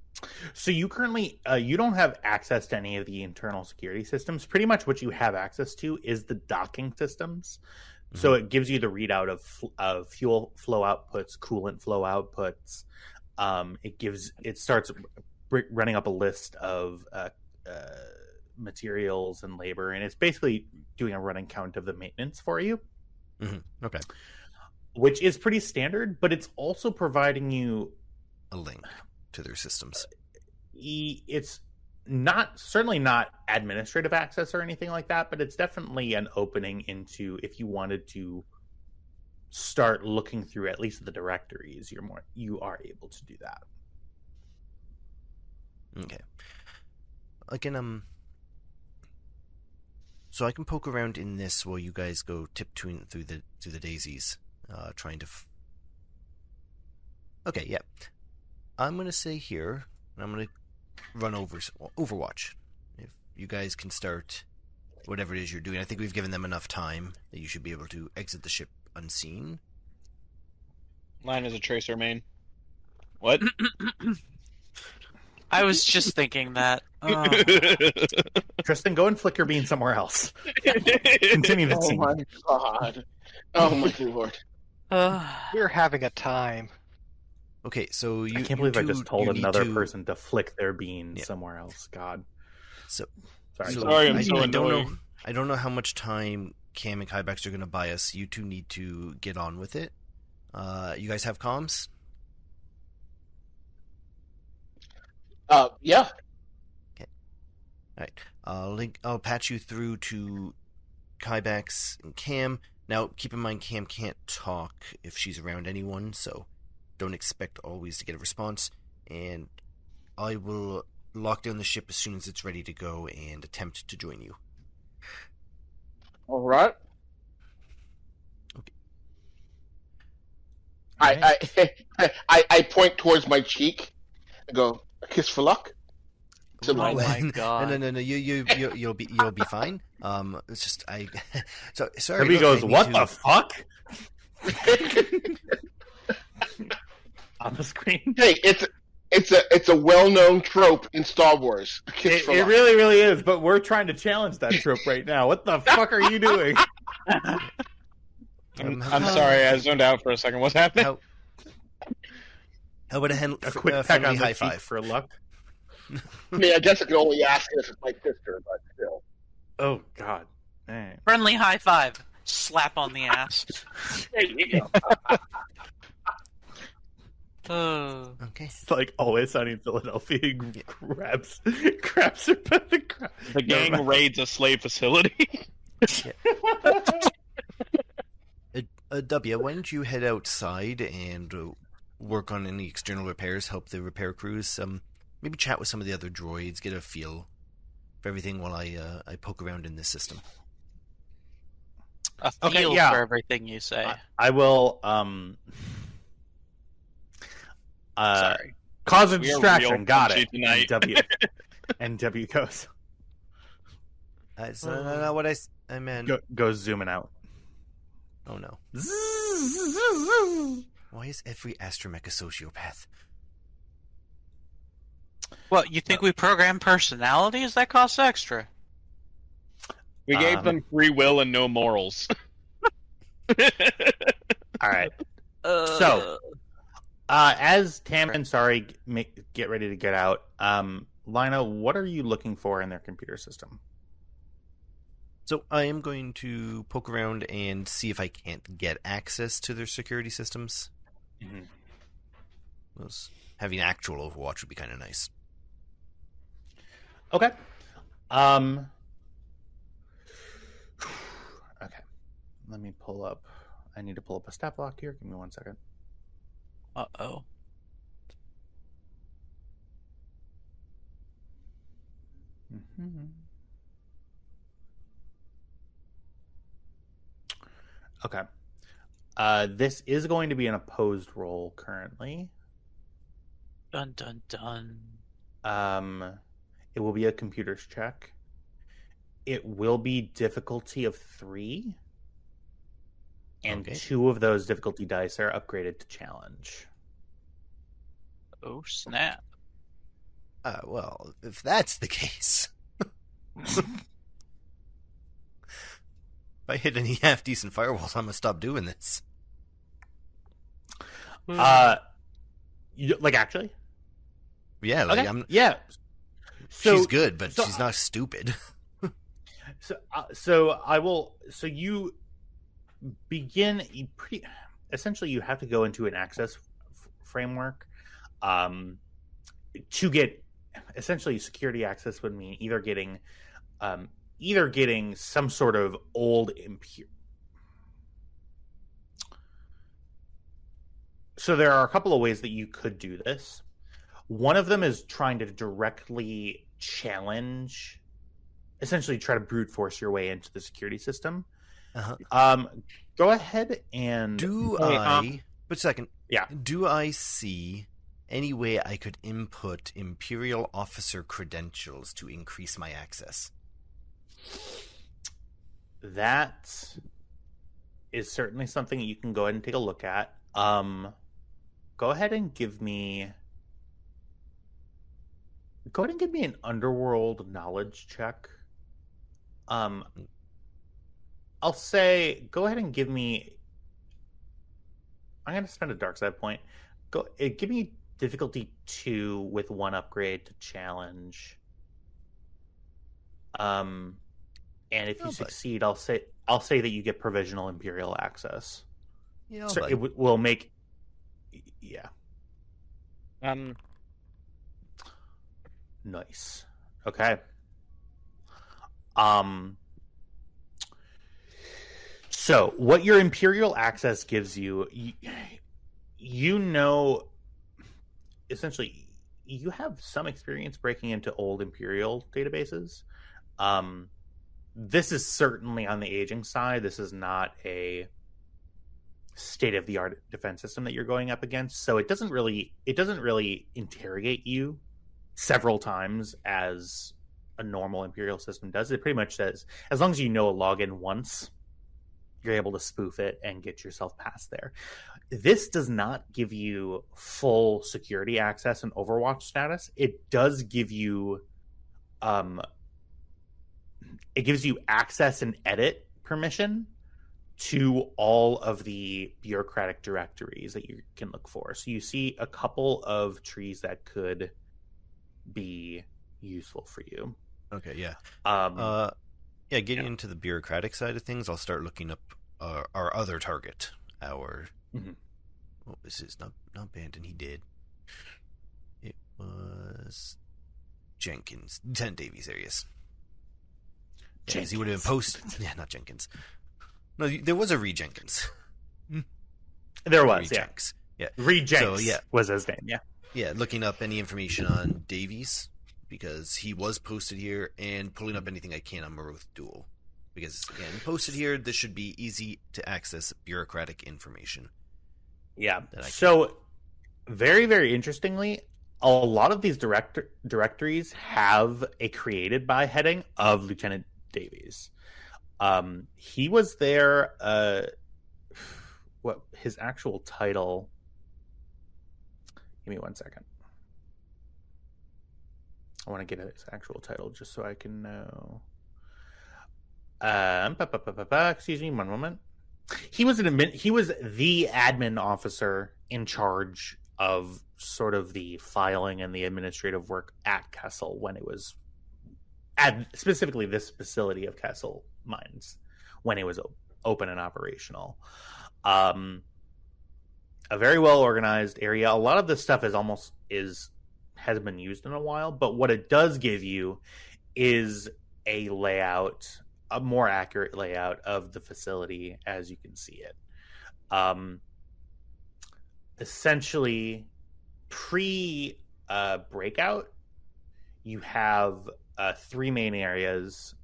So you currently, you don't have access to any of the internal security systems. Pretty much what you have access to is the docking systems. Mm-hmm. So it gives you the readout of fuel flow outputs, coolant flow outputs. It starts running up a list of materials and labor, and it's basically doing a running count of the maintenance for you. Mm-hmm. Okay. Which is pretty standard, but it's also providing you a link to their systems. It's certainly not administrative access or anything like that, but it's definitely an opening into, if you wanted to start looking through at least the directories, you are able to do that. Okay. I can so I can poke around in this while you guys go tiptoeing through the daisies, trying to. Okay, yeah. I'm gonna say here, and I'm gonna run Overwatch. If you guys can start whatever it is you're doing, I think we've given them enough time that you should be able to exit the ship unseen. Mine is a tracer main. What? I was just thinking that. Tristan, go and flick your bean somewhere else. Continue the scene. Oh my god. Oh my lord. We're having a time. Okay, so I can't believe I just told another person to flick their bean somewhere else. God. Sorry, I'm so annoying. I don't know how much time Cam and Kybax are going to buy us. You two need to get on with it. You guys have comms? Yeah. Okay. All right. I'll patch you through to Kybax and Cam. Now, keep in mind, Cam can't talk if she's around anyone, so don't expect always to get a response. And I will lock down the ship as soon as it's ready to go and attempt to join you. All right. Okay. I point towards my cheek and go, a kiss for luck. Oh my god! No! You'll be fine. It's just sorry. He look, goes, I need "What to- the fuck?" On the screen. Hey, it's a well-known trope in Star Wars. A kiss for It luck. really, really is. But we're trying to challenge that trope right now. What the fuck are you doing? I'm sorry, I zoned out for a second. What's happening? How about A quick peck friendly on the high cheek five? for luck. I mean, I guess I can only ask if it's my sister, but still. Oh God. Man. Friendly high five. Slap on the ass. There you go. Okay. It's like Always Sunny in Philadelphia. He grabs her by the crotch. The gang raids a slave facility. W, why don't you head outside and work on any external repairs, help the repair crews, maybe chat with some of the other droids, get a feel for everything while I poke around in this system. A feel Okay, yeah. for everything you say. I will. Sorry. Cause a We are distraction. real Got punchy it. tonight. And W. And W goes It's not what I meant. goes zooming out. Oh no. Why is every astromech a sociopath? What, you think we program personalities? That costs extra. We gave them free will and no morals. All right. So, as Tam and Sari get ready to get out, Lina, what are you looking for in their computer system? So I am going to poke around and see if I can't get access to their security systems. Mm-hmm. Having actual Overwatch would be kind of nice. Okay. Okay. Let me pull up. I need to pull up a stat block here. Give me 1 second. Uh-oh. Mm-hmm. Okay. This is going to be an opposed roll currently. Dun dun dun. It will be a computer's check. It will be difficulty of 3. And Okay. 2 of those difficulty dice are upgraded to challenge. Oh, snap. Well, if that's the case. If I hit any half-decent firewalls, I'm going to stop doing this. Actually? Yeah, Okay. I'm... Yeah. So, she's good, but so- she's not stupid. So I will. So you begin. Essentially, you have to go into an access framework. To get essentially security access would mean either getting some sort of old So there are a couple of ways that you could do this. One of them is trying to directly challenge, essentially try to brute force your way into the security system. Uh-huh. Go ahead and But second, yeah. Do I see any way I could input Imperial officer credentials to increase my access? That is certainly something you can go ahead and take a look at. Go ahead and give me an underworld knowledge check. I'll say go ahead and give me. I'm going to spend a dark side point. Give me difficulty 2 with 1 upgrade to challenge. And if you succeed, I'll say that you get provisional Imperial access. Yeah, So it will make. Yeah. Nice. So, what your Imperial access gives you, you know, essentially, you have some experience breaking into old Imperial databases. This is certainly on the aging side. This is not a state-of-the-art defense system that you're going up against. So it doesn't really interrogate you several times as a normal Imperial system does. It pretty much says, as long as you know a login once, you're able to spoof it and get yourself past there. This does not give you full security access and Overwatch status. It does give you it gives you access and edit permission to all of the bureaucratic directories that you can look for. So you see a couple of trees that could be useful for you. Okay, yeah. Getting into the bureaucratic side of things, I'll start looking up our other target. What was his? Not Banton, he did. It was Jenkins. Lieutenant Davies, Arius. Yeah, he would have been posted. Yeah, not Jenkins. No, there was a Reed Jenkins. There was, Jenks. Yeah. Reed Jenks was his name, yeah. Yeah, looking up any information on Davies, because he was posted here, and pulling up anything I can on Maroth Duel. Because, again, posted here, this should be easy to access bureaucratic information. Yeah. So, very, very interestingly, a lot of these directories have a created by heading of Lieutenant Davies. He was there, what his actual title... Give me 1 second. I want to get his actual title just so I can know. Excuse me, 1 moment. He was the admin officer in charge of sort of the filing and the administrative work at Kessel when it was specifically this facility of Kessel Mines when it was open and operational. A very well organized area. A lot of this stuff has been used in a while, but what it does give you is a more accurate layout of the facility as you can see it. Essentially, pre-breakout, you have 3 main areas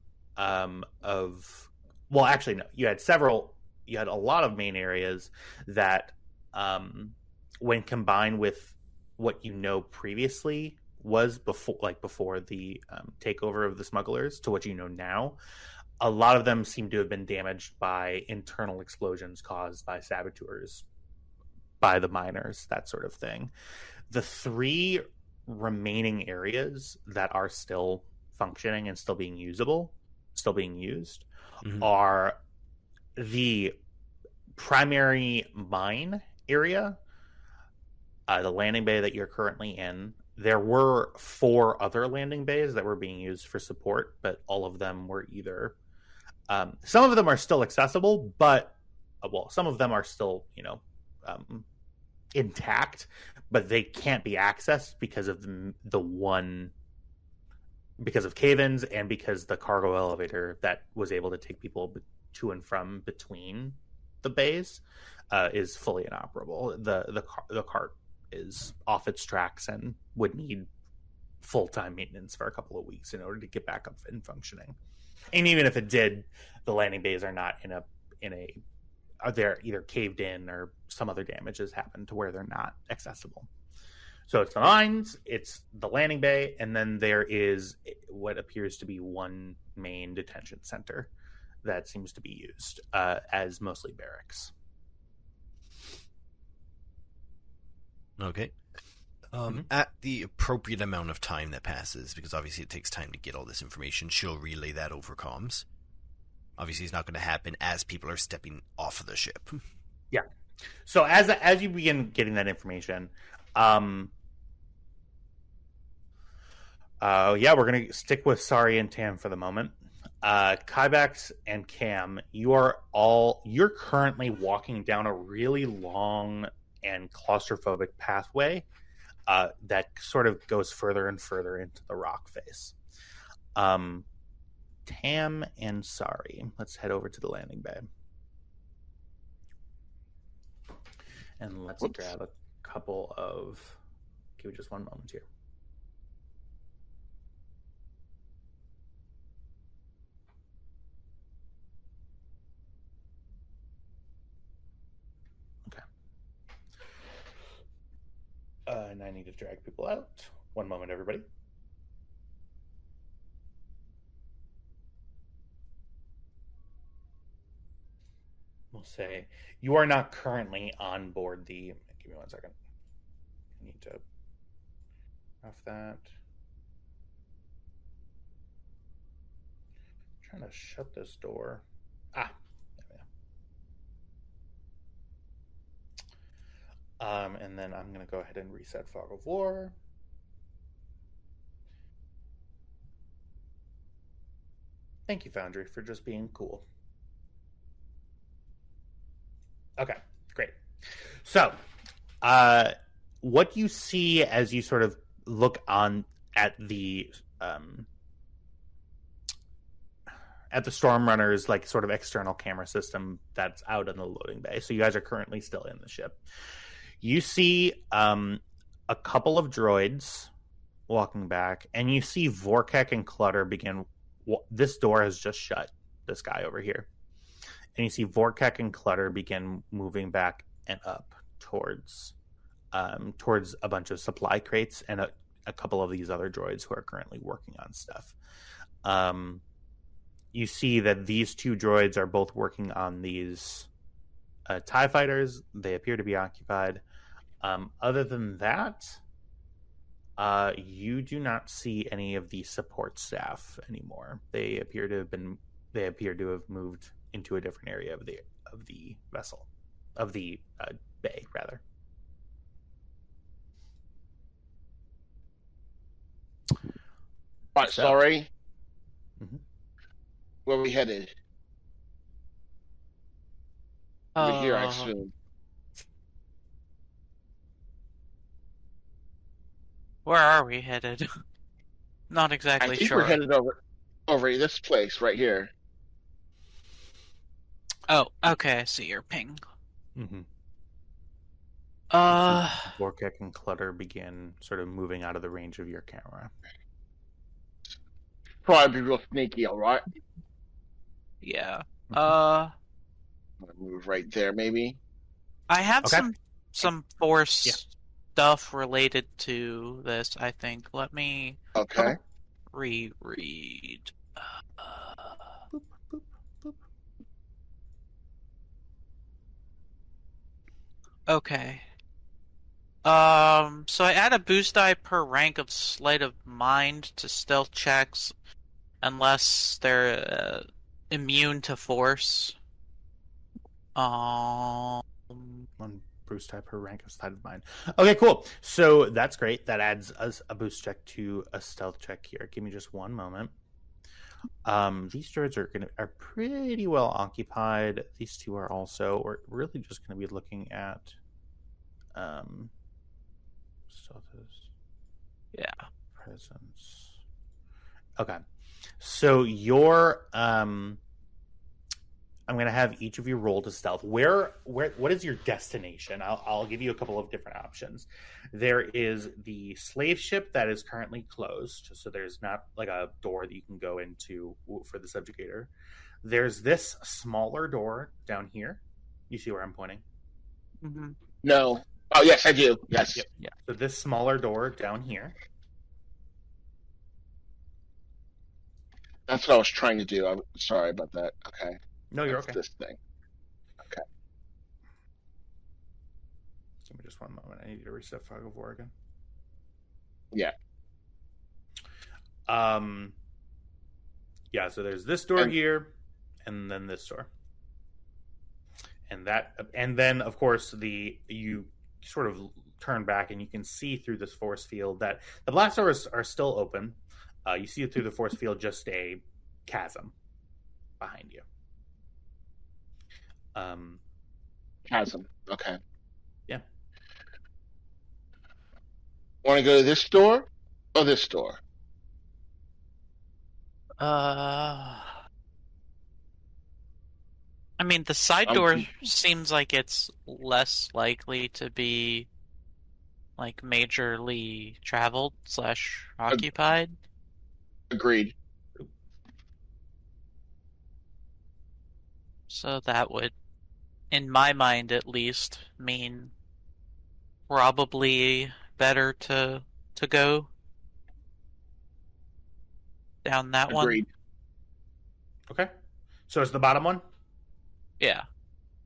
you had a lot of main areas that when combined with what you know previously was before the takeover of the smugglers to what you know now, a lot of them seem to have been damaged by internal explosions caused by saboteurs, by the miners, that sort of thing. The 3 remaining areas that are still functioning and still being used, are the primary mine area, the landing bay that you're currently in. There were 4 other landing bays that were being used for support, but all of them were either some of them are still accessible, but some of them are still intact, but they can't be accessed because of because of cave-ins and because the cargo elevator that was able to take people to and from between the bays is fully inoperable. The cart is off its tracks and would need full-time maintenance for a couple of weeks in order to get back up and functioning. And even if it did, the landing bays are not they're either caved in or some other damage has happened to where they're not accessible. So it's the mines, it's the landing bay, and then there is what appears to be 1 main detention center that seems to be used as mostly barracks. Okay. At the appropriate amount of time that passes, because obviously it takes time to get all this information, she'll relay that over comms. Obviously, it's not going to happen as people are stepping off of the ship. Yeah. So as you begin getting that information, we're going to stick with Sari and Tam for the moment. Kybax and Cam, you're currently walking down a really long and claustrophobic pathway that sort of goes further and further into the rock face. Tam and Sari, let's head over to the landing bay. And let's Whoops. grab a couple of. Give me just one moment here. Okay. And I need to drag people out. One moment, everybody. We'll say you are not currently on board the. Give me 1 second. I need to off that. I'm trying to shut this door. There we go. And then I'm going to go ahead and reset Fog of War. Thank you, Foundry, for just being cool. Okay, great. So, what you see as you sort of look on at the Stormrunners, like sort of external camera system that's out in the loading bay. So you guys are currently still in the ship. You see a couple of droids walking back, and you see Vorkek and Clutter begin. This door has just shut. This guy over here. And you see Vorkek and Clutter begin moving back and up towards a bunch of supply crates and a couple of these other droids who are currently working on stuff. You see that these two droids are both working on these TIE fighters. They appear to be occupied. Other than that, you do not see any of the support staff anymore. They appear to have moved into a different area of the vessel, of the bay, rather. Right, sorry. Mhm. Where we headed? Over here, I assume. Where are we headed? Not exactly I think sure. we're headed over this place right here. Oh, okay, I see your ping. Mm-hmm. Uh, Vorkek and Clutter begin sort of moving out of the range of your camera. Probably be real sneaky, all right? yeah. I'm gonna move right there, maybe. I have Okay. some force Yeah. stuff related to this, I think. Let me Okay. reread. Boop, boop, boop. Okay. So I add a boost die per rank of Sleight of Mind to stealth checks unless they're immune to force. One boost type per rank of Sleight of Mind. Okay, cool. So that's great. That adds us a boost check to a stealth check here. Give me just one moment. These droids are pretty well occupied. These two are also. We're really just going to be looking at stealth is presence. Okay, so your I'm going to have each of you roll to stealth. What is your destination? I'll give you a couple of different options. There is the slave ship that is currently closed, so there's not like a door that you can go into for the subjugator. There's this smaller door down here. You see where I'm pointing? Mm-hmm. No. Oh, yes, I do. Yes. Yep. Yeah. So this smaller door down here. That's what I was trying to do. I'm sorry about that. Okay. No, you're That's okay. This thing. Okay. Give me just one moment. I need you to reset Fog of War again. Yeah. Yeah, so there's this door here, and then this door. And then of course you sort of turn back and you can see through this force field that the blast doors are still open. You see it through the force field, just a chasm behind you. Chasm. Okay. Yeah. Want to go to this door or this door? I mean, the side I'm door too- seems like it's less likely to be like majorly traveled / occupied. Agreed. So that would, in my mind at least, mean probably better to go down that one. Agreed. Okay. So it's the bottom one? Yeah.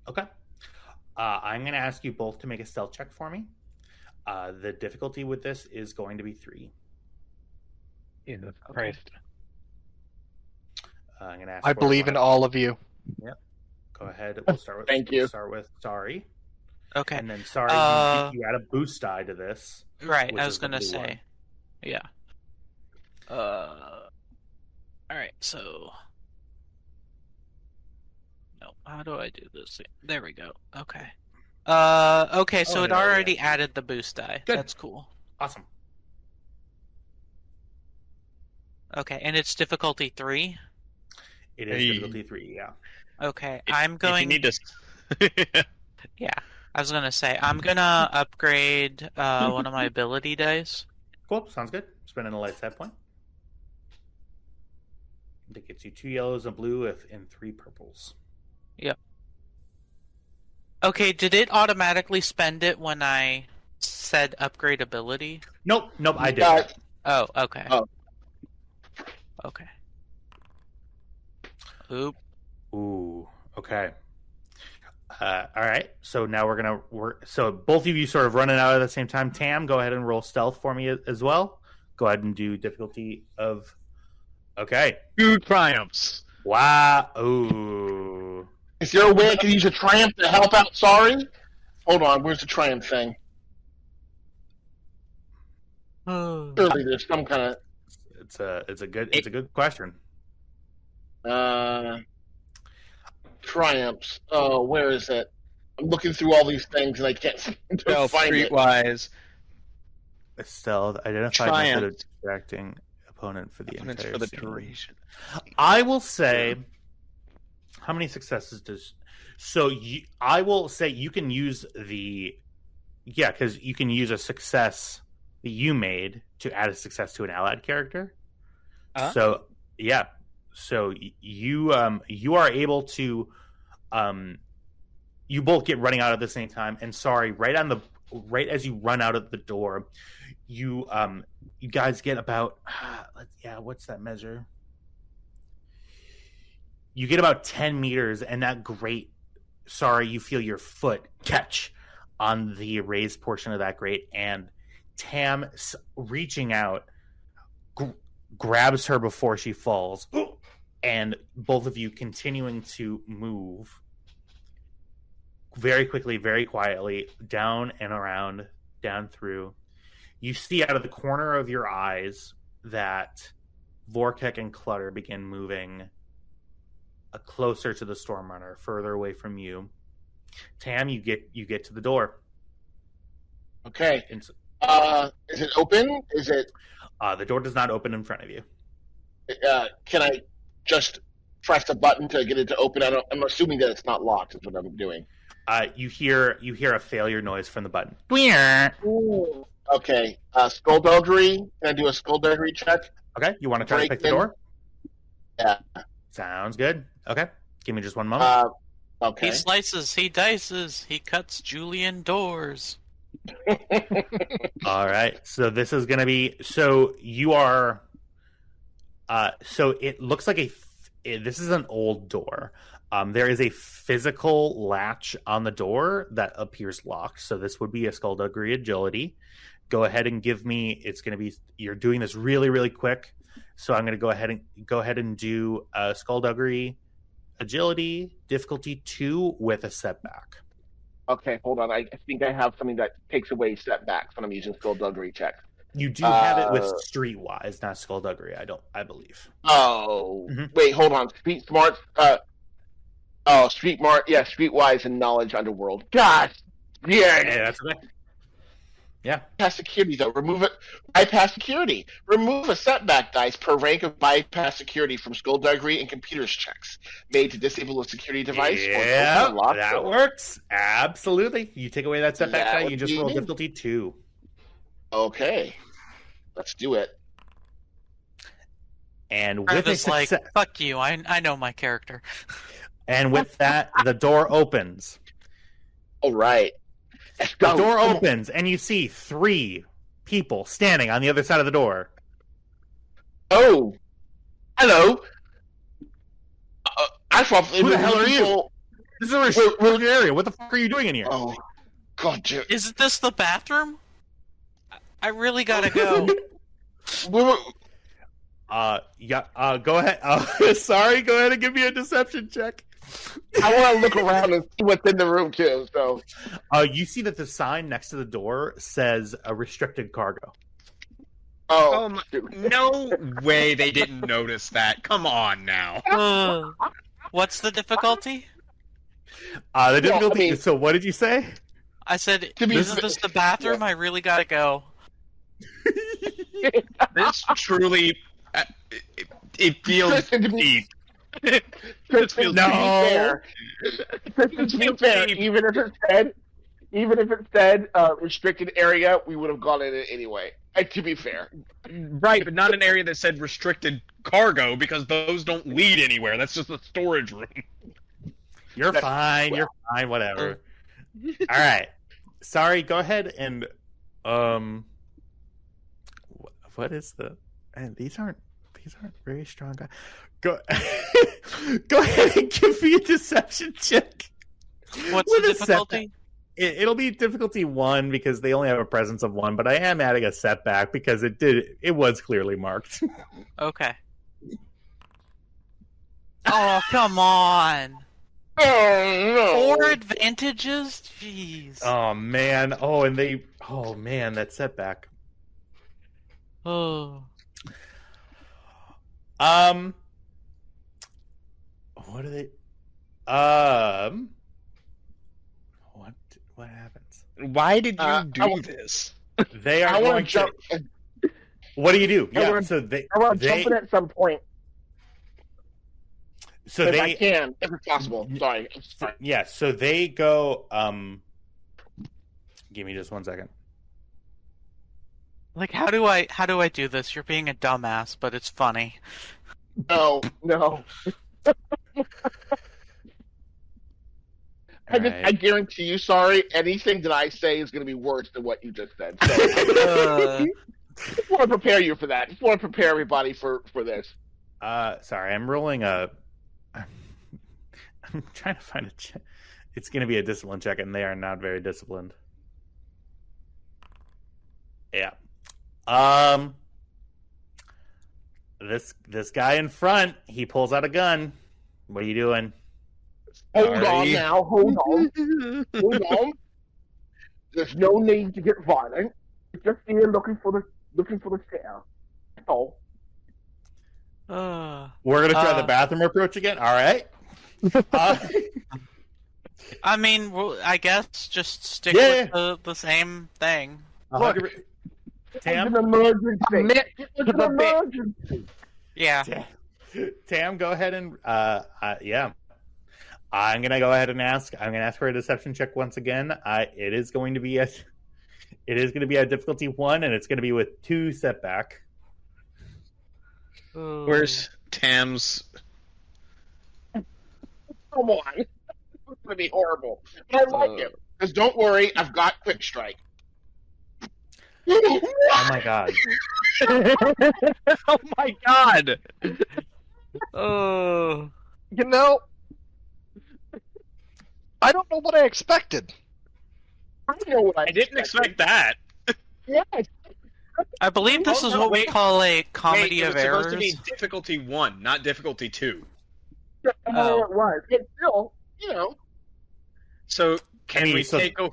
Okay. I'm going to ask you both to make a stealth check for me. The difficulty with this is going to be 3. Jesus Christ. I'm going to ask. I for believe one in of- all of you. Go ahead. We'll start with. Thank you. We'll start with Sorry, Okay. and then Sorry. You add a boost die to this. Right, which I is was the gonna blue say. one. Yeah. Alright, so. No, how do I do this? There we go. Okay. Okay, so Oh, it no, already yeah. added the boost die. Good. That's cool. Awesome. Okay, and it's difficulty 3? It is Hey. difficulty 3. Yeah. Okay, If- I'm If you going. need to. Yeah, I was gonna say, I'm gonna upgrade one of my ability dice. Cool. Sounds good. Spending a light set point. That gets you 2 yellows, a blue, and 3 purples. Okay, did it automatically spend it when I said upgrade ability? Nope. I did. Oh, okay. Oh. Okay. Oop. Ooh. Okay. All right. So now we're gonna work. So both of you sort of running out at the same time. Tam, go ahead and roll stealth for me as well. Go ahead and do difficulty of. Okay. 2 triumphs. Wow. Ooh. Is there a way I can use a triumph to help out? Sorry. Hold on. Where's the triumph thing? Surely there's some kind It's a good question. of triumphs. Oh, where is it? I'm looking through all these things and I can't seem to Stealth, find it. streetwise. Stealth. Identified Triumph. method of distracting opponent for the Opponents entire for the scene. duration. I will say, how many successes does? So I will say you can use because you can use a success that you made to add a success to an allied character. Uh-huh. So yeah, so you are able to you both get running out at the same time. And Sorry, right as you run out of the door, you guys get about what's that measure? You get about 10 meters, and that grate, Sorry, you feel your foot catch on the raised portion of that grate, and Tam, reaching out, grabs her before she falls, and both of you continuing to move very quickly, very quietly, down and around, down through. You see out of the corner of your eyes that Vorkek and Clutter begin moving closer to the Stormrunner, further away from you. Tam, you get to the door. Okay. And, Is it open? Is it? the door does not open in front of you. Can I just press a button to get it to open? I'm assuming that it's not locked. Is what I'm doing. You hear a failure noise from the button. Ooh. Okay. Skullduggery. Can I do a skullduggery check? Okay, you want to try to pick the Break in. door? Yeah. Sounds good. Okay, give me just one moment. Okay. He slices, he dices, he cuts Julian doors. All right, so this is going to be. So you are. So it looks like this is an old door. There is a physical latch on the door that appears locked. So this would be a skullduggery agility. Go ahead and give me. It's going to be. You're doing this really, really quick. So I'm going to go ahead and do a skullduggery agility difficulty 2 with a setback. Okay, hold on. I think I have something that takes away setbacks when I'm using skullduggery check. You do have it with streetwise, not skullduggery. I believe. Oh, Mhm. Wait, hold on. Street smart. Streetwise and knowledge underworld. Gosh, yeah. Yeah, that's okay. Yeah. Bypass security, though. Remove it. Bypass security. Remove a setback dice per rank of bypass security from skullduggery and computers checks made to disable a security device. Yeah, or open a locked that door. works. Absolutely. You take away that setback That die, would you just be roll me. difficulty 2. Okay. Let's do it. And with Trevor's a like, success, fuck you, I know my character. and with that, the door opens. All right. Let's The go. door Come on. opens, and you see 3 people standing on the other side of the door. Oh. Hello. I thought Who the hell are you? This is a restricted area. What the fuck are you doing in here? Oh. God, dude. Isn't this the bathroom? I really gotta go. Yeah. Go ahead. Sorry. Go ahead and give me a deception check. I want to look around and see what's in the room, too. So. You see that the sign next to the door says a restricted cargo. Oh. No way they didn't notice that. Come on now. What's the difficulty? The difficulty. I mean- So, what did you say? I said, To be isn't fair- this the bathroom? I really gotta go. This truly, it feels Tristan, to be- deep. Tristan, feels to be No. fair, Tristan, to be fair, even if it said restricted area, we would have gone in it anyway. To be fair. Right, but not an area that said restricted cargo because those don't lead anywhere. That's just a storage room. You're That's- fine. You're fine. Whatever. All right. Sorry. Go ahead and what is the? And these aren't very strong guys. Go go ahead and give me a deception check. What's With the a difficulty? It'll be difficulty 1 because they only have a presence of 1, but I am adding a setback because it was clearly marked. Okay. Oh, come on. Oh, 4 advantages? Jeez. Oh man. Oh man, that setback. Oh. What are they? What happens? Why did you I do w- this? They are I going want to jump. to. What do you do? I Yeah. wanna- So they. I want to they- jump in at some point So if I they. can, if it's possible. Sorry. I'm sorry. Yeah. So they go. Give me just 1 second. Like, how do I do this? You're being a dumbass, but it's funny. No. Alright. I guarantee you, sorry, anything that I say is going to be worse than what you just said. So Uh, just want to prepare you for that. Just want to prepare everybody for this. Sorry, I'm rolling a. I'm trying to find a check. It's going to be a discipline check, and they are not very disciplined. Yeah. This guy in front, he pulls out a gun. What are you doing? Hold on Sorry. now. Hold on. Hold on. There's no need to get violent. You're just here looking for the chair. That's all. We're going to try the bathroom approach again. All right. I mean, I guess just stick Yeah. with the same thing. Look. It's Tam, an emergency. It's an emergency. Yeah. Tam, go ahead and yeah. I'm gonna go ahead and ask. I'm gonna ask for a deception check once again. It is going to be a difficulty 1, and it's going to be with 2 setback. Where's Tam's? Come on. It's going to be horrible. But I like it. Because don't worry, I've got Quick Strike. Oh my god! Oh my god! Oh. You know, I don't know what I expected. I know what I didn't expect that. Yes. I believe this is no, what we wait. call a comedy Wait, it of was errors. supposed to be difficulty 1, not difficulty 2. It was. It's still, you know. So can I mean, we so- take No.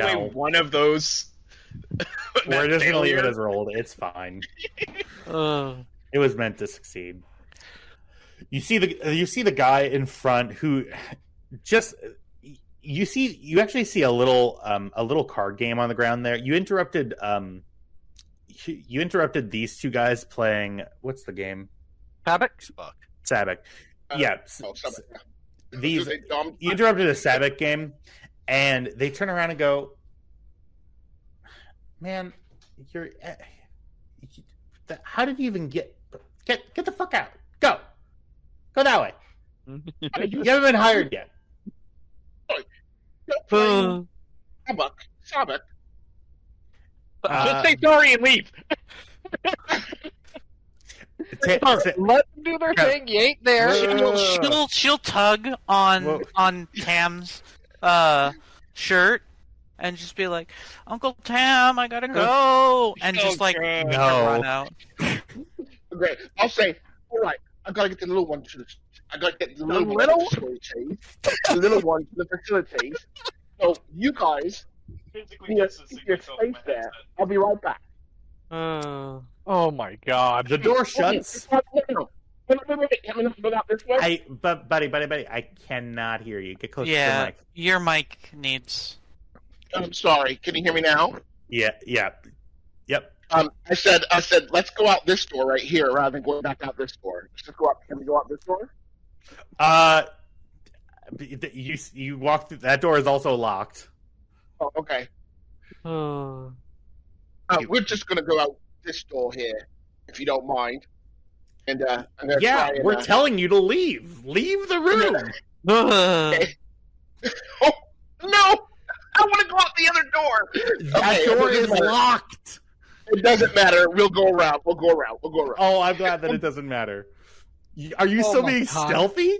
away one of those? We're just gonna leave it failure? as rolled. It's fine. Ugh. It was meant to succeed. You see the guy in front who just you actually see a little card game on the ground there. You interrupted these two guys playing, what's the game? Sabak. Yeah. These you interrupted a Sabak game, and they turn around and go, "Man, how did you even get the fuck out? Go that way. You haven't been hired yet." Sabak. Just say sorry and leave. Let them do their thing. You ain't there. She'll tug on Tam's shirt and just be like, "Uncle Tam, I gotta go," and just like run out. Great. I'll say, all right. I gotta get the little one to the little one to the facilities. So you guys, your space there. I'll be right back. Oh my God! The door shuts. No. Go out this way. Buddy, I cannot hear you. Get closer to the mic. Your mic needs. I'm sorry. Can you hear me now? Yeah. Yep. I said, let's go out this door right here rather than going back out this door. Let's just go out. Can we go out this door? You walk through. That door is also locked. Oh, okay. We're just gonna go out this door here, if you don't mind. And I'm gonna try and, we're telling you to leave. Leave the room. Okay. Oh no! I want to go out the other door. That door is locked. It doesn't matter. We'll go around. Oh, I'm glad that it doesn't matter. Are you still being stealthy?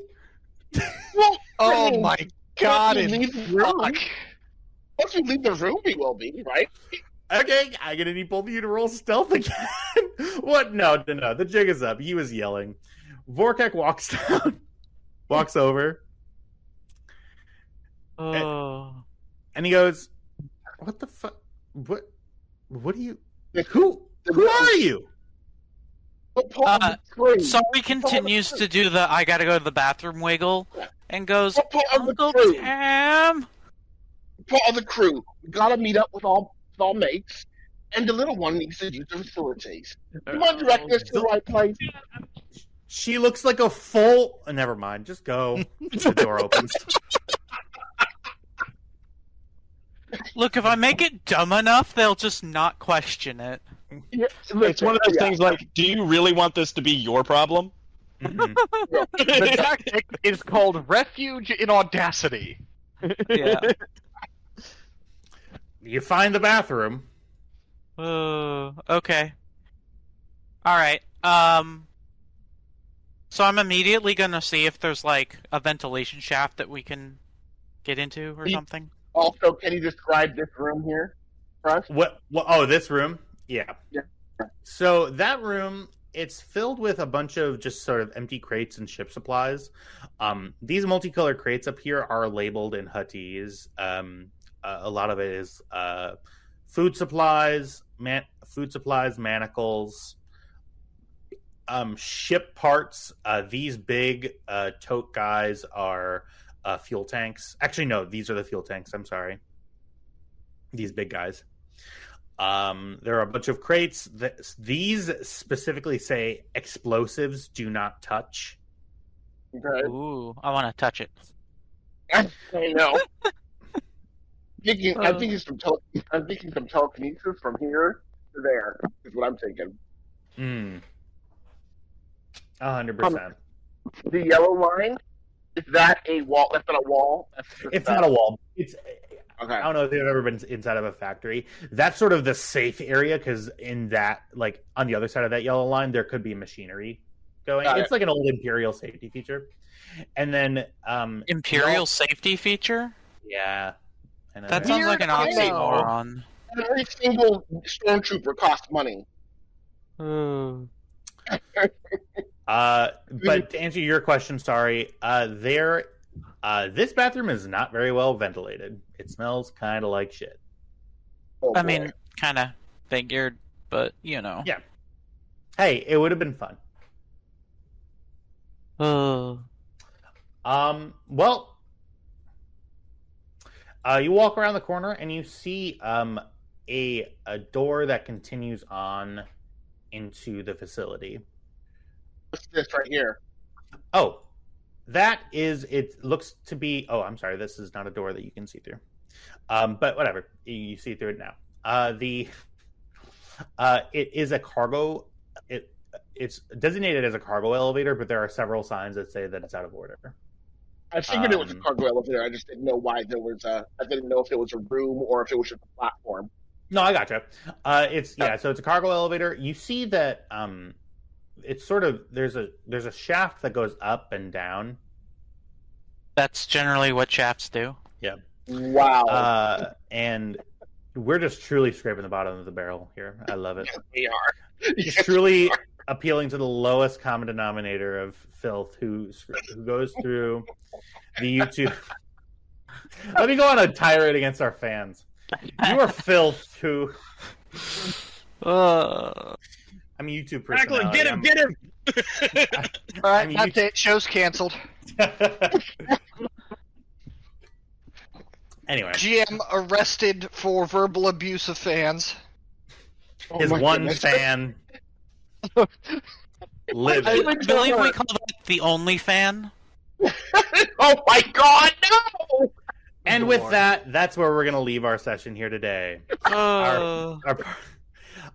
Well, oh my God! Once we leave the room, we will be, right? Okay, I'm gonna need both of you to roll stealth again. What? No. The jig is up. He was yelling. Vorkek walks down, walks over, and he goes, "What the fuck? What are you? Who are you?" Sorry continues to do the "I gotta go to the bathroom" wiggle and goes, "Uncle Tam." Part of the crew. We gotta meet up with all mates, and the little one needs to use the facilities. You mind directing us to the right place? She looks like a full. Never mind. Just go. The door opens. Look, if I make it dumb enough, they'll just not question it. Yeah, It's one of those things like, do you really want this to be your problem? Mm-hmm. The tactic is called refuge in audacity. Yeah. You find the bathroom. Okay. Alright, so I'm immediately gonna see if there's, like, a ventilation shaft that we can get into or something. Also, can you describe this room here for us? What? Oh, this room? Yeah. Yeah. So that room, it's filled with a bunch of just sort of empty crates and ship supplies. These multicolored crates up here are labeled in Huttese. A lot of it is food supplies, manacles, ship parts. These big tote guys are fuel tanks. Actually, no, these are the fuel tanks. I'm sorry. These big guys. There are a bunch of crates. These specifically say explosives do not touch. Okay. Ooh, I want to touch it. I know. I'm thinking some telekinesis from here to there is what I'm thinking. 100%. The yellow line, is that a wall? That's not a wall. It's not a wall. It's. Okay. I don't know if you've ever been inside of a factory. That's sort of the safe area because in that, like on the other side of that yellow line, there could be machinery going. It's like an old Imperial safety feature. And then Imperial safety feature? Yeah. That sounds like an oxymoron. Every single stormtrooper costs money. But to answer your question, sorry, this bathroom is not very well ventilated. It smells kind of like shit. Oh, I mean, kind of figured, but you know. Yeah. Hey, it would have been fun. Well, You walk around the corner and you see a door that continues on into the facility. What's this right here? Oh, that is. It looks to be. Oh, I'm sorry. This is not a door that you can see through. But whatever. You see through it now. It is a cargo. It's designated as a cargo elevator, but there are several signs that say that it's out of order. I figured it was a cargo elevator. I just didn't know why there was a. I didn't know if it was a room or if it was just a platform. No, I gotcha. So it's a cargo elevator. You see that it's sort of there's a shaft that goes up and down. That's generally what shafts do. Yeah. Wow. And we're just truly scraping the bottom of the barrel here. I love it. Yes, we are. Just truly appealing to the lowest common denominator of filth who goes through the YouTube. Let me go on a tirade against our fans. You are filth who. I'm a YouTube personality. Get him! All right, that's it. Show's canceled. Anyway, GM arrested for verbal abuse of fans. his one fan I lives. believe we call that the only fan. Oh my God, no! And with that, that's where we're going to leave our session here today.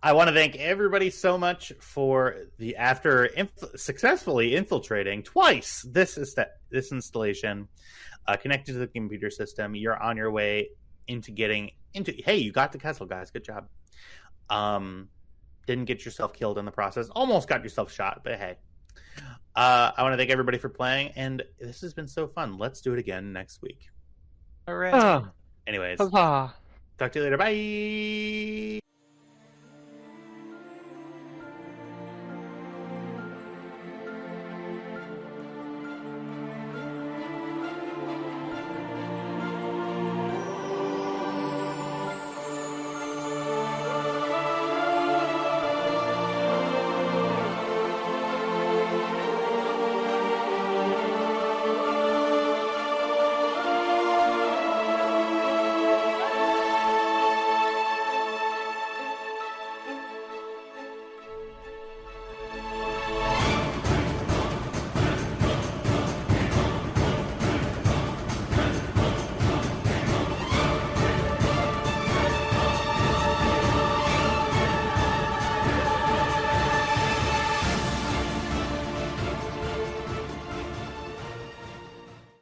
I want to thank everybody so much for after successfully infiltrating twice this installation, connected to the computer system. You're on your way into hey, you got the castle, guys. Good job. Didn't get yourself killed in the process. Almost got yourself shot, but hey. I want to thank everybody for playing, and this has been so fun. Let's do it again next week. All right. Anyways, Huzzah. talk to you later. Bye.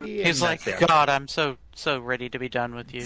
He's like, God, I'm so ready to be done with you.